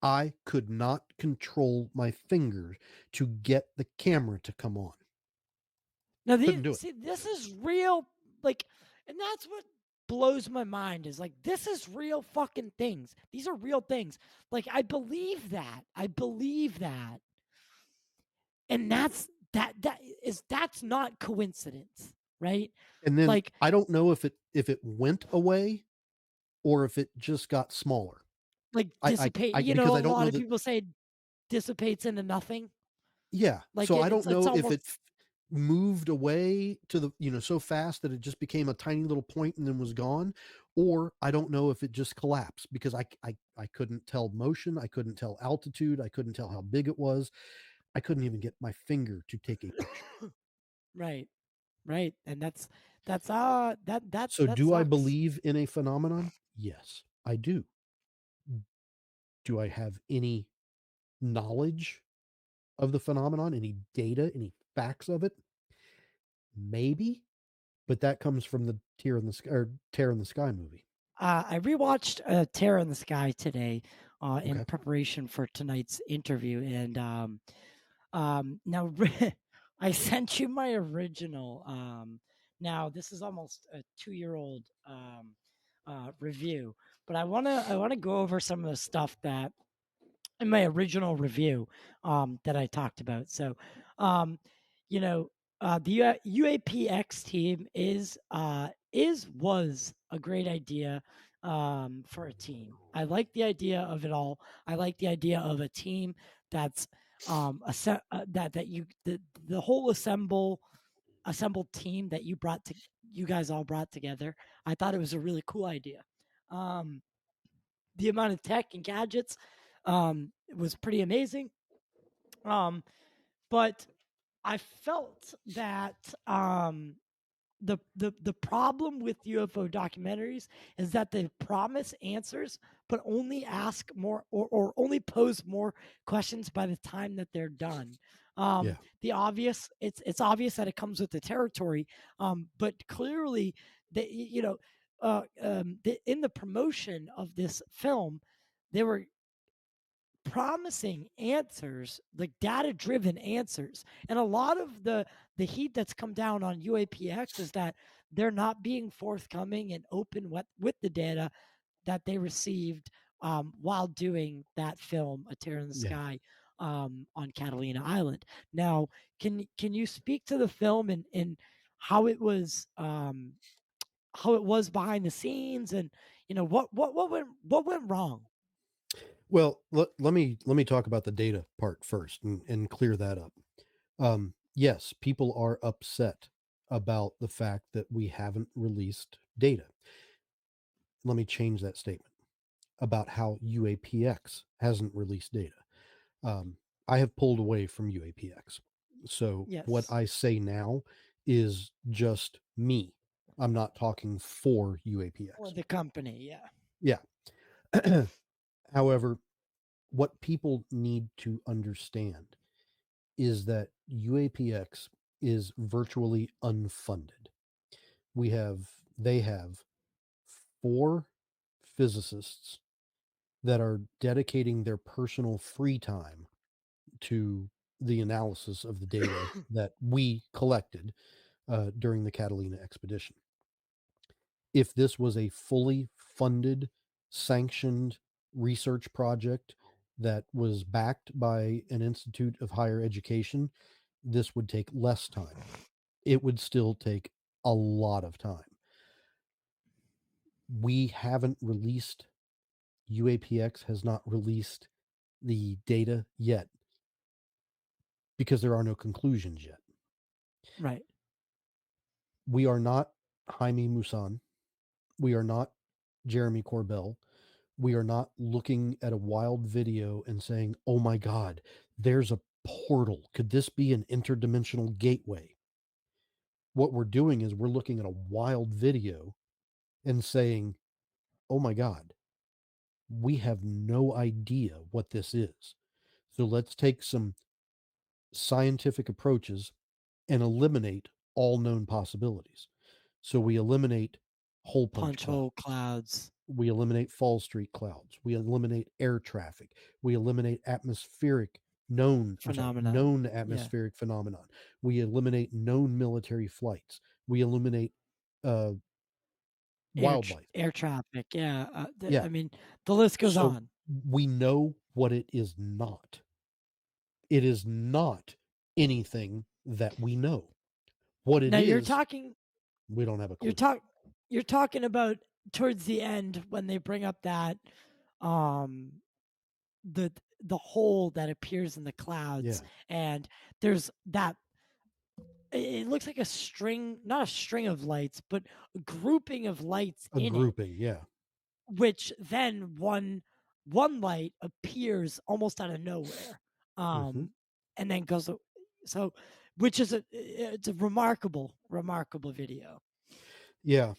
I could not control my fingers to get the camera to come on. Now, this is real, and that's what blows my mind is this is real fucking things. These are real things. I believe that. And that's not coincidence, right? And then I don't know if it if it went away or if it just got smaller. Like dissipate. Because A I don't lot know of that. people say dissipates into nothing. Yeah. Like So I don't it's know if almost it moved away to the, so fast that it just became a tiny little point and then was gone, or I don't know if it just collapsed because I couldn't tell motion. I couldn't tell altitude. I couldn't tell how big it was. I couldn't even get my finger to take a picture. right, right, and that's So that do I sucks. believe in a phenomenon? Yes, I do. Do I have any knowledge of the phenomenon, any data, any facts of it? Maybe, but that comes from the Tear in the Sky or Tear in the Sky movie. I rewatched Terror in the Sky today in Okay. preparation for tonight's interview, and now I sent you my original. Now this is almost a 2-year-old review, but I wanna go over some of the stuff that in my original review that I talked about. So, um, you know, the UAPx team was a great idea for a team. I like the idea of it all. I like the idea of a team that's the whole assembled team that you guys all brought together. I thought it was a really cool idea. Um, the amount of tech and gadgets was pretty amazing. But I felt that the problem with UFO documentaries is that they promise answers, but only ask more or only pose more questions by the time that they're done. Yeah. The obvious, it's obvious that it comes with the territory, but clearly, in the promotion of this film, they were promising answers, like data driven answers. And a lot of the heat that's come down on UAPx is that they're not being forthcoming and open with the data that they received while doing that film, A Tear in the Yeah. Sky, on Catalina Island. Now, can you speak to the film and how it was behind the scenes, and what went wrong? Well, let me talk about the data part first and clear that up. Yes, people are upset about the fact that we haven't released data. Let me change that statement about how UAPX hasn't released data. Um, I have pulled away from UAPX. So what Yes. I say now is just me. I'm not talking for Or UAPX. the company, yeah. Yeah. However, what people need to understand is that UAPX is virtually unfunded. They have 4 physicists that are dedicating their personal free time to the analysis of the data that we collected during the Catalina expedition. If this was a fully funded, sanctioned research project that was backed by an institute of higher education, this would take less time. It would still take a lot of time. We haven't released, UAPX has not released the data yet because there are no conclusions yet. Right. We are not Jaime Maussan. We are not Jeremy Corbell. We are not looking at a wild video and saying, oh my God, there's a portal. Could this be an interdimensional gateway? What we're doing is we're looking at a wild video and saying, oh my God, we have no idea what this is. So let's take some scientific approaches and eliminate all known possibilities. So we eliminate hole punch Punch hole clouds. clouds. We eliminate fall street clouds. We eliminate air traffic. We eliminate Phenomena. known Yeah. atmospheric phenomenon. We eliminate known military flights. We eliminate uh, wildlife. Air traffic. Yeah. Yeah. I mean, the list goes So on. we know what it is not. It is not anything that we know. What it Now is, we don't have a you're clue. talking you're talking about towards the end when they bring up that um the the hole that appears in the clouds, Yeah, and there's that, it looks like a string, not a string of lights, but a grouping of lights a in it, grouping. Yeah. which then one light appears almost out of nowhere, Hmm. and then goes, so, which is it's a remarkable video. Yeah.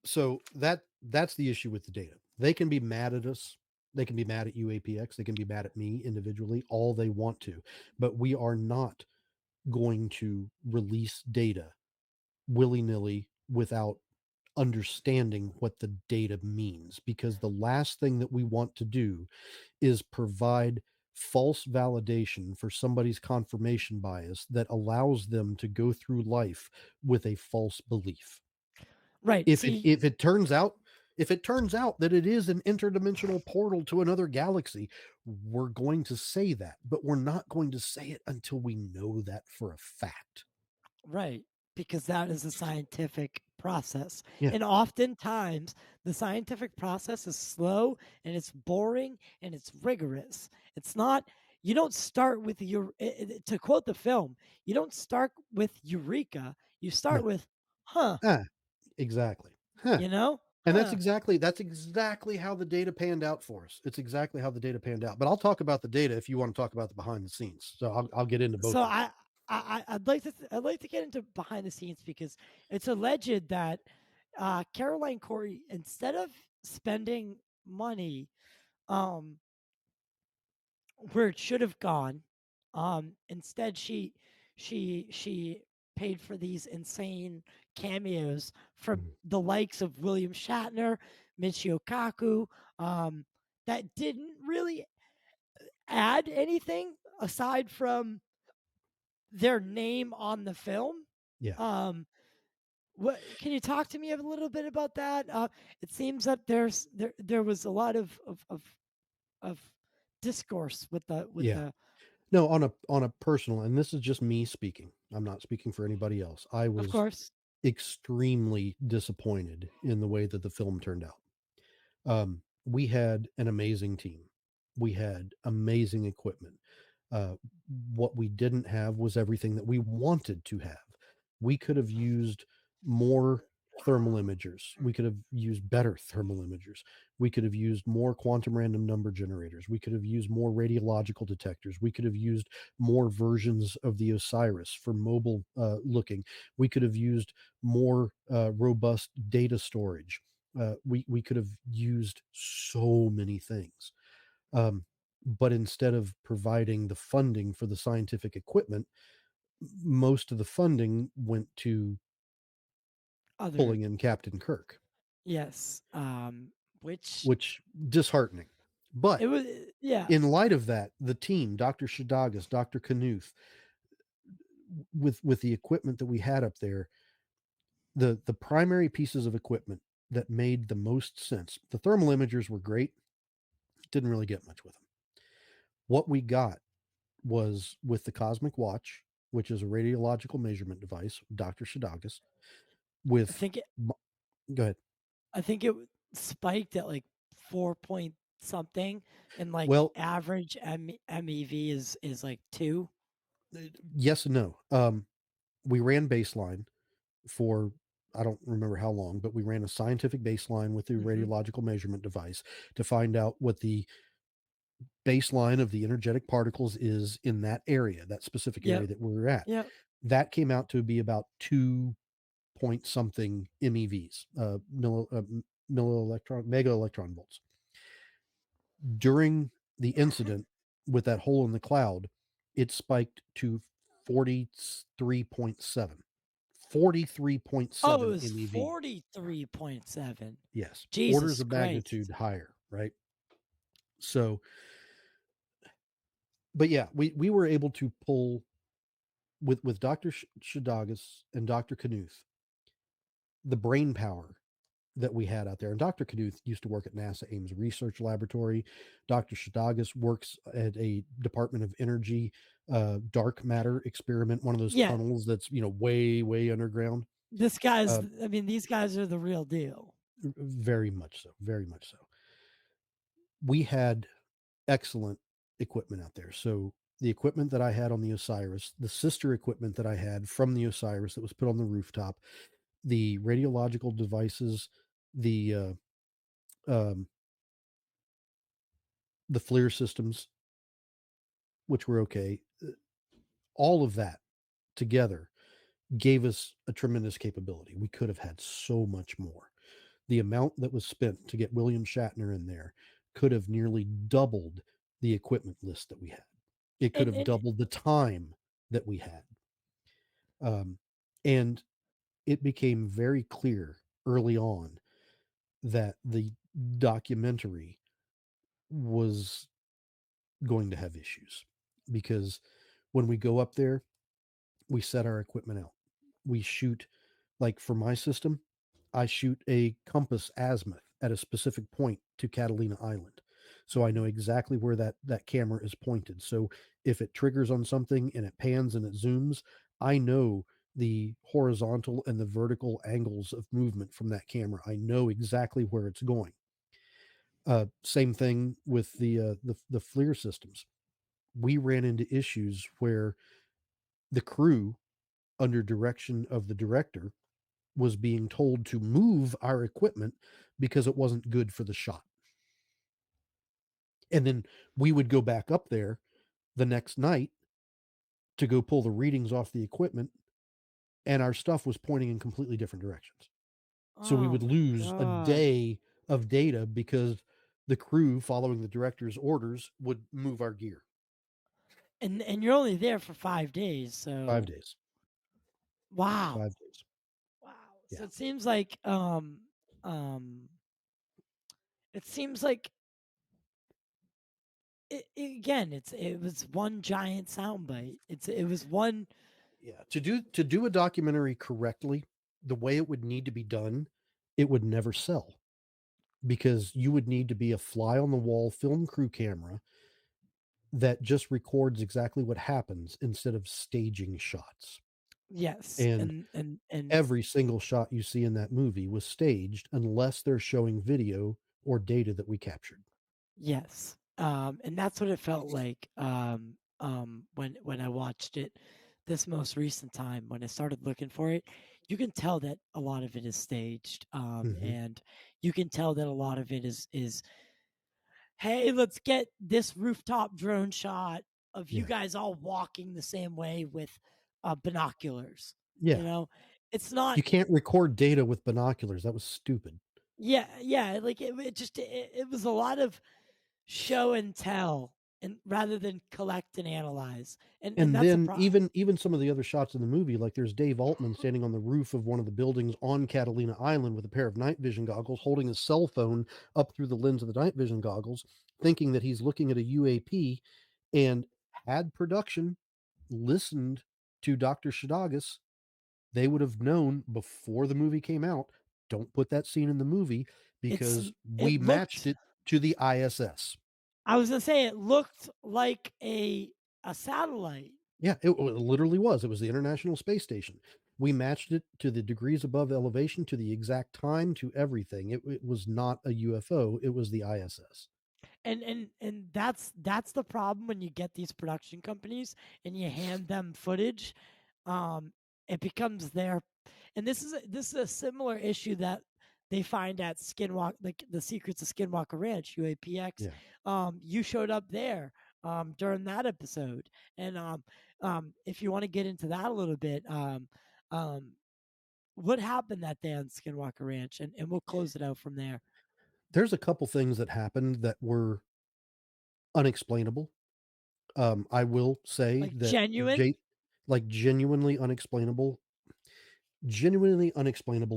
So that's the issue with the data. They can be mad at us. They can be mad at UAPx. They can be mad at me individually, all they want to, but we are not going to release data willy-nilly without understanding what the data means, because the last thing that we want to do is provide false validation for somebody's confirmation bias that allows them to go through life with a false belief. Right, if it see, if it turns out if it turns out that it is an interdimensional portal to another galaxy, we're going to say that, but we're not going to say it until we know that for a fact. right, because that is a scientific process. Yeah. And oftentimes, the scientific process is slow and it's boring and it's rigorous. It's not, you don't start with your, to quote the film, you don't start with Eureka, you start No. with, huh, Ah, exactly. Huh. you know? And Huh. that's exactly how the data panned out for us. It's exactly how the data panned out. But I'll talk about the data if you want to talk about the behind the scenes. So I'll get into both So of them. I'd like to get into behind the scenes because it's alleged that Caroline Corey, instead of spending money um, where it should have gone, instead she paid for these insane cameos from Mhm. the likes of William Shatner, Michio Kaku, um, that didn't really add anything aside from their name on the film. Yeah. Um, what can you talk to me a little bit about that? It seems that there was a lot of discourse with Yeah. the, No, on a personal, and this is just me speaking. I'm not speaking for anybody else. I of was course. extremely disappointed in the way that the film turned out. We had an amazing team. We had amazing equipment. Uh, what we didn't have was everything that we wanted to have. We could have used more thermal imagers. We could have used better thermal imagers. We could have used more quantum random number generators. We could have used more radiological detectors. We could have used more versions of the OSIRIS for mobile looking. We could have used more robust data storage. We could have used so many things. Um, but instead of providing the funding for the scientific equipment, most of the funding went to Other, pulling in Captain Kirk, yes, which which disheartening. But it was, yeah. in light of that, the team, Dr. Shadagas, Dr. Knuth, with the equipment that we had up there, the primary pieces of equipment that made the most sense, the thermal imagers were great, didn't really get much with them. What we got was with the Cosmic Watch, which is a radiological measurement device, Dr. Shadagas, I with think it, go ahead. I think it spiked at like 4 point something, and like Well, average MEV is like 2. yes and no. We ran baseline for I don't remember how long, but we ran a scientific baseline with the Mm-hmm. radiological measurement device to find out what the baseline of the energetic particles is in that area, that specific area Yep. that we were at. Yep. That came out to be about 2 point something MeVs, millielectron, mega electron volts. During the incident with that hole in the cloud, it spiked to 43.7. Oh, it 43.7 was MeV. 43.7. Yes, orders Jesus of Christ. magnitude higher, right? So, but yeah, we were able to pull with Dr. Shadagas and Dr. Knuth the brain power that we had out there. And Dr. Knuth used to work at NASA Ames Research Laboratory. Dr. Shadagas works at a Department of Energy dark matter experiment, one of those Yeah. tunnels that's way, way underground. This guy's, Uh, I mean, these guys are the real deal. very much so. Very much so. We had excellent equipment out there. So the equipment that I had on the Osiris, the sister equipment that I had from the Osiris that was put on the rooftop, the radiological devices, the um, the FLIR systems, which were okay, all of that together gave us a tremendous capability. We could have had so much more. The amount that was spent to get William Shatner in there could have nearly doubled the equipment list that we had. It could have And doubled the time that we had. Um, and it became very clear early on that the documentary was going to have issues because when we go up there, we set our equipment out. We shoot, like for my system, I shoot a compass azimuth at a specific point to Catalina Island. So I know exactly where that camera is pointed. So if it triggers on something and it pans and it zooms, I know the horizontal and the vertical angles of movement from that camera. I know exactly where it's going. Same thing with the FLIR systems. We ran into issues where the crew, under direction of the director, was being told to move our equipment because it wasn't good for the shot. And then we would go back up there the next night to go pull the readings off the equipment, and our stuff was pointing in completely different directions. So we oh would my lose a god. day of data because the crew, following the director's orders, would move our gear. And you're only there for 5 days, 5 days. wow. 5 days. Wow. So Yeah. it seems like um it seems like again, it was one giant soundbite. It was one. Yeah. To do a documentary correctly, the way it would need to be done, it would never sell because you would need to be a fly on the wall film crew camera that just records exactly what happens instead of staging shots. Yes, And and every single shot you see in that movie was staged unless they're showing video or data that we captured. yes, and that's what it felt like when I watched it this most recent time when I started looking for it. You can tell that a lot of it is staged, Hmm. and you can tell that a lot of it is hey, let's get this rooftop drone shot of you Yeah. guys all walking the same way with binoculars. You Yeah. know, it's not. You can't record data with binoculars. That was stupid. Yeah, yeah. Like it was a lot of show and tell, and rather than collect and analyze, and And that's a then problem. even some of the other shots in the movie, like there's Dave Altman standing on the roof of one of the buildings on Catalina Island with a pair of night vision goggles, holding his cell phone up through the lens of the night vision goggles, thinking that he's looking at a UAP. And had production listened to Dr. Shadagas, they would have known before the movie came out, don't put that scene in the movie It's because it we matched looked. it to the ISS. I was gonna say it looked like a satellite. Yeah, it literally was. It was the International Space Station. We matched it to the degrees above elevation, to the exact time, to everything. It was not a UFO. It was the ISS. And that's the problem when you get these production companies and you hand them footage. um it becomes their. And this is a similar issue that they find at Skinwalker, like the Secrets of Skinwalker Ranch, UAPx. Yeah. You showed up there during that episode, and if you want to get into that a little bit, um what happened that day on Skinwalker Ranch, and we'll close it out from there. There's a couple things that happened that were unexplainable. I will say Like that genuine. like genuinely unexplainable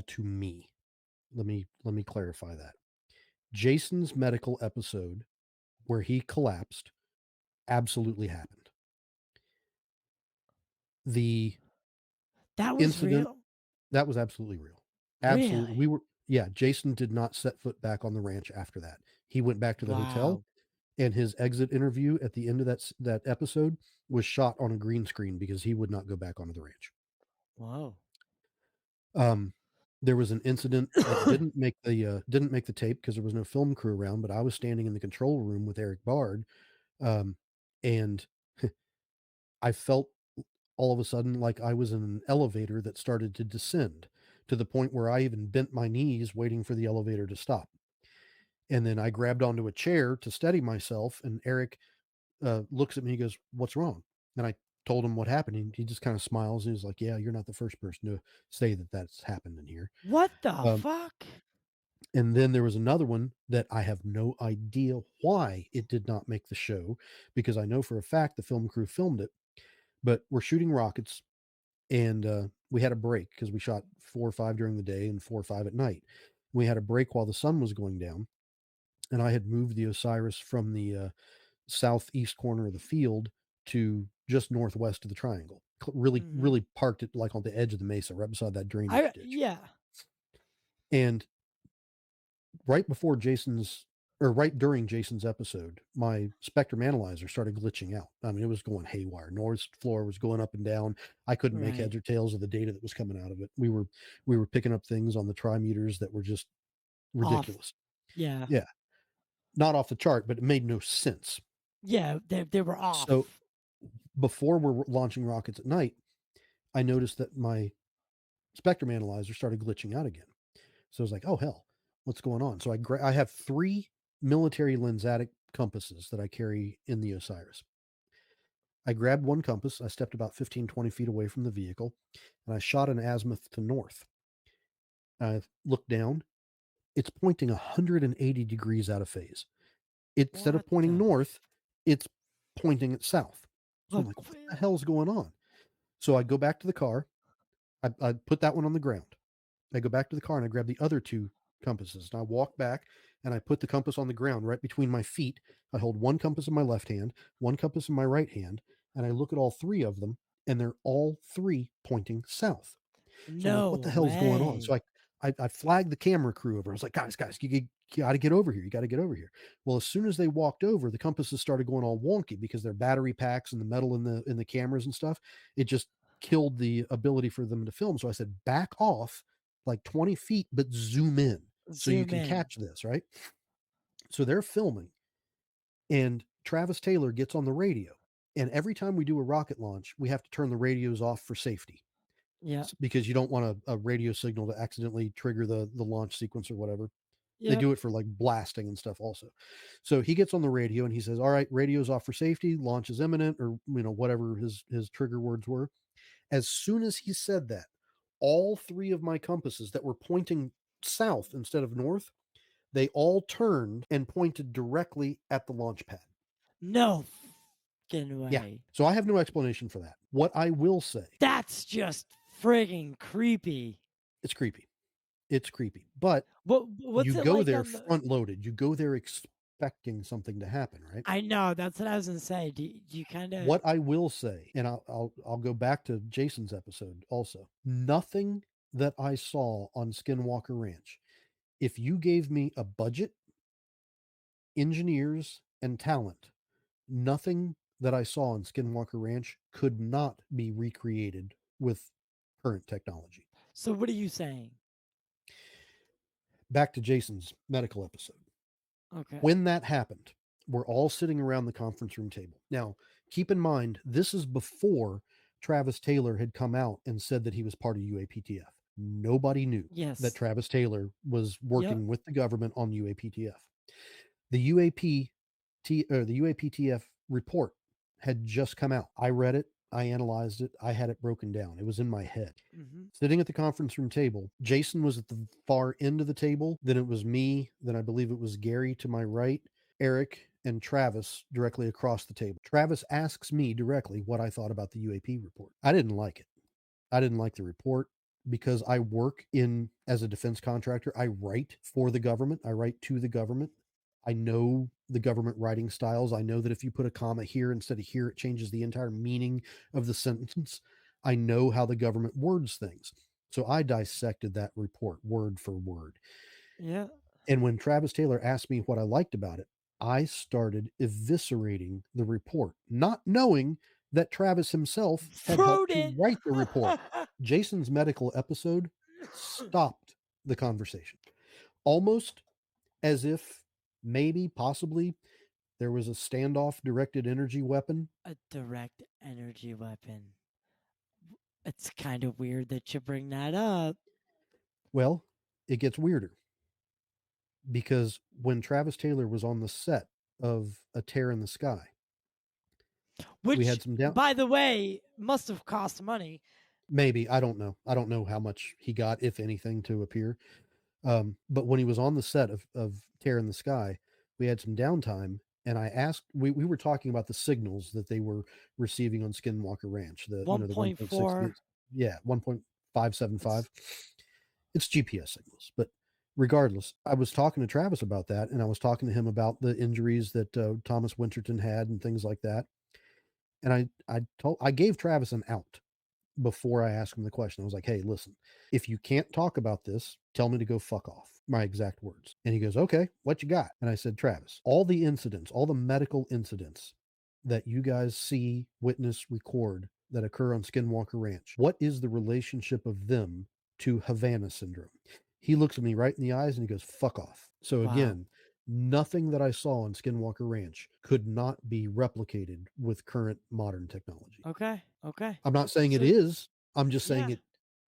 to me. Let me clarify that. Jason's medical episode where he collapsed absolutely happened. The That was incident, real. that was absolutely real. Absolutely. Really? Yeah, Jason did not set foot back on the ranch after that. He went back to the hotel, Wow. and his exit interview at the end of that episode was shot on a green screen because he would not go back onto the ranch. Whoa. Um, there was an incident that didn't make the tape because there was no film crew around, but I was standing in the control room with Eric Bard, and I felt all of a sudden like I was in an elevator that started to descend to the point where I even bent my knees waiting for the elevator to stop. And then I grabbed onto a chair to steady myself, and Eric looks at me and goes, "What's wrong?" And I told him what happened. And he just kind of smiles and he's like, "Yeah, you're not the first person to say that that's happened in here." What the Um, fuck? and then there was another one that I have no idea why it did not make the show, because I know for a fact the film crew filmed it. But we're shooting rockets, and we had a break because we shot 4 or 5 during the day and 4 or 5 at night. We had a break while the sun was going down, and I had moved the OSIRIS from the southeast corner of the field to just northwest of the triangle. Really, Mhm. really parked it like on the edge of the mesa, right beside that drainage ditch. Yeah. And right before Jason's, or right during Jason's episode, my spectrum analyzer started glitching out. I mean, it was going haywire. North floor was going up and down. I couldn't make Right. heads or tails of the data that was coming out of it. We were picking up things on the trimeters that were just Off. ridiculous. Yeah. Yeah, not off the chart, but it made no sense. Yeah, they were off. So before we're launching rockets at night, I noticed that my spectrum analyzer started glitching out again. So I was like, "Oh hell, what's going on?" So I have 3 military lensatic compasses that I carry in the OSIRIS. I grabbed one compass, I stepped about 15, 20 feet away from the vehicle, and I shot an azimuth to north. I looked down, it's pointing 180 degrees out of phase. Instead of What pointing the north, it's pointing it south. So I'm fuck? like, "What the hell's going on?" So I go back to the car. I put that one on the ground. I go back to the car and I grab the other 2 compasses, and I walk back and I put the compass on the ground right between my feet. I hold one compass in my left hand, one compass in my right hand, and I look at all 3 of them, and they're all 3 pointing south. So I'm like, No "What the hell's going on?" So way. I flagged the camera crew over. I was like, "Guys, you gotta get over here. You gotta get over here." Well, as soon as they walked over, the compasses started going all wonky because their battery packs and the metal in the cameras and stuff, it just killed the ability for them to film. So I said, "Back off like 20 feet, but zoom in so you Zoom can in. catch this," right? So they're filming, and Travis Taylor gets on the radio. And every time we do a rocket launch, we have to turn the radios off for safety, Yeah. because you don't want a radio signal to accidentally trigger the launch sequence or whatever. They Yep. do it for like blasting and stuff also. So he gets on the radio and he says, "All right, radio's off for safety, launch is imminent," or whatever his trigger words were. As soon as he said that, all 3 of my compasses that were pointing south instead of north, they all turned and pointed directly at the launch pad. No fucking Yeah. way. So I have no explanation for that. What I will say, That's just friggin' creepy. it's creepy. It's creepy. But What's you it go like there on the? front loaded. You go there expecting something to happen, right? I know, that's what I was gonna say. Do you kind of? What I will say, and I'll go back to Jason's episode also. Nothing that I saw on Skinwalker Ranch, if you gave me a budget, engineers, and talent, nothing that I saw on Skinwalker Ranch could not be recreated with current technology. So what are you saying? Back to Jason's medical episode. Okay. When that happened, we're all sitting around the conference room table. Now, keep in mind, this is before Travis Taylor had come out and said that he was part of UAPTF. Nobody knew that Yes. Travis Taylor was Yep. working with the government on UAPTF. The the UAPTF report had just come out. I read it, I analyzed it, I had it broken down. It was in my head. Mm-hmm. Sitting at the conference room table, Jason was at the far end of the table. Then it was me. Then I believe it was Gary to my right, Eric, and Travis directly across the table. Travis asks me directly what I thought about the UAP report. I didn't like it. I didn't like the report because I work in as a defense contractor. I write for the government. I write to the government. I know the government writing styles. I know that if you put a comma here instead of here, it changes the entire meaning of the sentence. I know how the government words things. So I dissected that report word for word. Yeah. And when Travis Taylor asked me what I liked about it, I started eviscerating the report, not knowing that Travis himself had Throwed helped to it. write the report. Jason's medical episode stopped the conversation, almost as if maybe, possibly, there was a standoff directed energy weapon. A direct energy weapon. It's kind of weird that you bring that up. Well, it gets weirder because when Travis Taylor was on the set of A Tear in the Sky, we Which, had some down. by the way, must have cost money. Maybe, I don't know. I don't know how much he got, if anything, to appear. But when he was on the set of Tear in the Sky, we had some downtime, and I asked. We were talking about the signals that they were receiving on Skinwalker Ranch. The the 1.6 1.4. yeah 1.575. It's, It's GPS signals, but regardless, I was talking to Travis about that, and I was talking to him about the injuries that Thomas Winterton had and things like that. And I gave Travis an out before I asked him the question. I was like, hey, listen, if you can't talk about this, tell me to go fuck off. My exact words. And he goes, okay, what you got? And I said, Travis, all the incidents, all the medical incidents that you guys see, witness, record that occur on Skinwalker Ranch, what is the relationship of them to Havana syndrome? He looks at me right in the eyes and he goes, fuck off. So wow. again, nothing that I saw on Skinwalker Ranch could not be replicated with current modern technology. Okay. Okay. I'm not saying it So, is. I'm just saying yeah.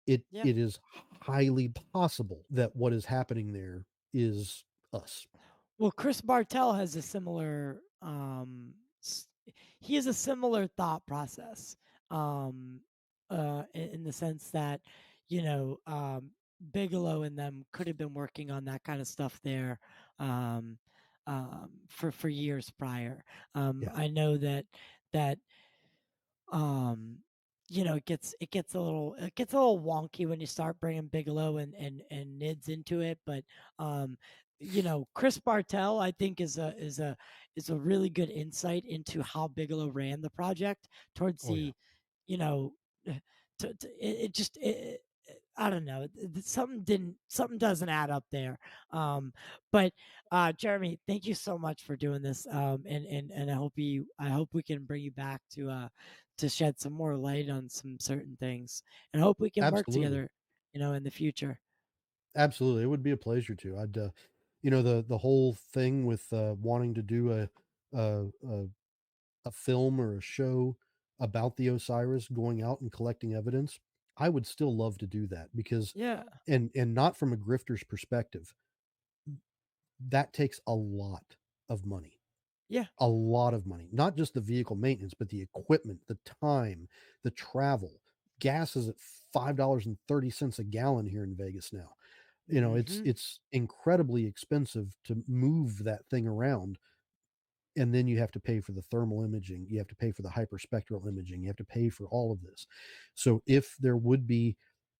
it Yeah. is highly possible that what is happening there is us. Well, Chris Bartel has a similar he has a similar thought process in the sense that you know Bigelow and them could have been working on that kind of stuff there um, for years prior. Yeah. I know that um it gets a little wonky when you start bringing Bigelow and Nids into it, but um Chris Bartel I think is a really good insight into how Bigelow ran the project towards Oh yeah. the you know it just I don't know. Something doesn't add up there. But Jeremy, thank you so much for doing this. And I hope we can bring you back to shed some more light on some certain things, and hope we can work Absolutely. together, in the future. Absolutely. It would be a pleasure to. I'd the whole thing with wanting to do a a a film or a show about the Osiris, going out and collecting evidence. I would still love to do that because Yeah, and not from a grifter's perspective. That takes a lot of money. yeah. A lot of money, not just the vehicle maintenance, but the equipment, the time, the travel. Gas is at $5.30 a gallon here in Vegas now. It's Hmm. it's incredibly expensive to move that thing around, and then you have to pay for the thermal imaging, you have to pay for the hyperspectral imaging, you have to pay for all of this. So if there would be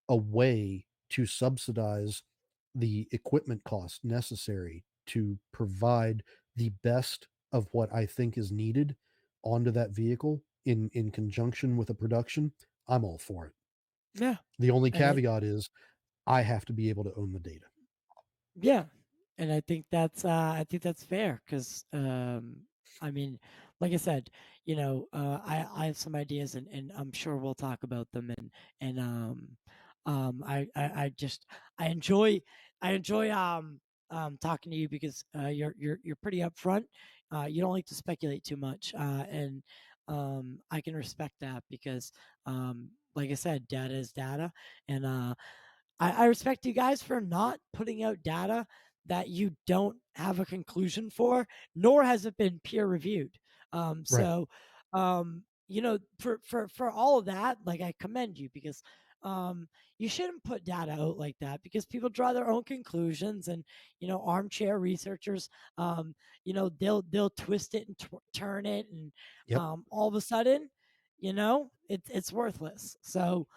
a way to subsidize the equipment costs necessary to provide the best of what I think is needed onto that vehicle in conjunction with a production, I'm all for it. Yeah. The only And caveat is I have to be able to own the data. yeah, and I think that's fair because I mean, like I said, I have some ideas and I'm sure we'll talk about them and I just I enjoy talking to you because you're pretty upfront. You don't like to speculate too much, and I can respect that because like I said, data is data, and I respect you guys for not putting out data that you don't have a conclusion for, nor has it been peer reviewed. Right. So, for all of that, like I commend you because you shouldn't put data out like that because people draw their own conclusions and armchair researchers they'll twist it and turn it and Yep. all of a sudden it's worthless. So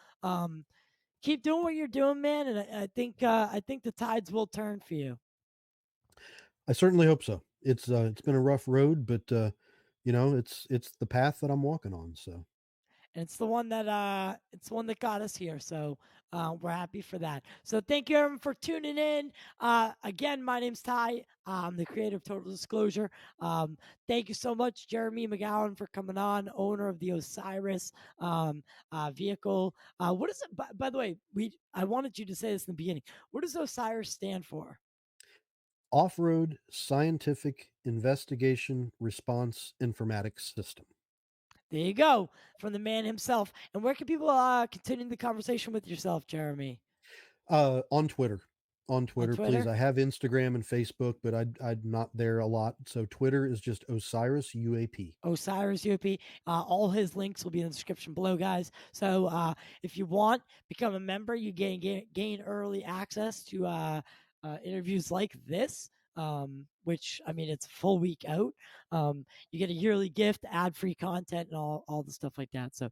keep doing what you're doing, man, and I think the tides will turn for you. I certainly hope so. It's been a rough road, but it's the path that I'm walking on. So and it's the one that got us here. So we're happy for that. So thank you everyone for tuning in. Again, my name's Ty. I'm the creator of Total Disclosure. Thank you so much, Jeremy McGowan, for coming on, owner of the OSIRIS vehicle. What is it? By the way, I wanted you to say this in the beginning. What does OSIRIS stand for? Off-road Scientific Investigation Response Informatics System. There you go, from the man himself. And where can people continue the conversation with yourself, Jeremy? On Twitter. On Twitter, please. Twitter? I have Instagram and Facebook, but I'm not there a lot. So Twitter is just OSIRIS UAP. O.S.I.R.I.S UAP. All his links will be in the description below, guys. So if you want, become a member. You gain early access to interviews like this. Which, I mean, it's a full week out. You get a yearly gift, ad-free content, and all the stuff like that. So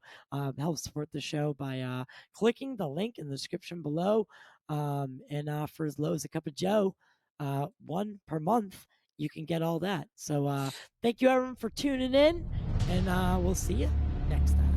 help support the show by clicking the link in the description below. And for as low as a cup of Joe, one per month, you can get all that. So thank you everyone for tuning in, and we'll see you next time.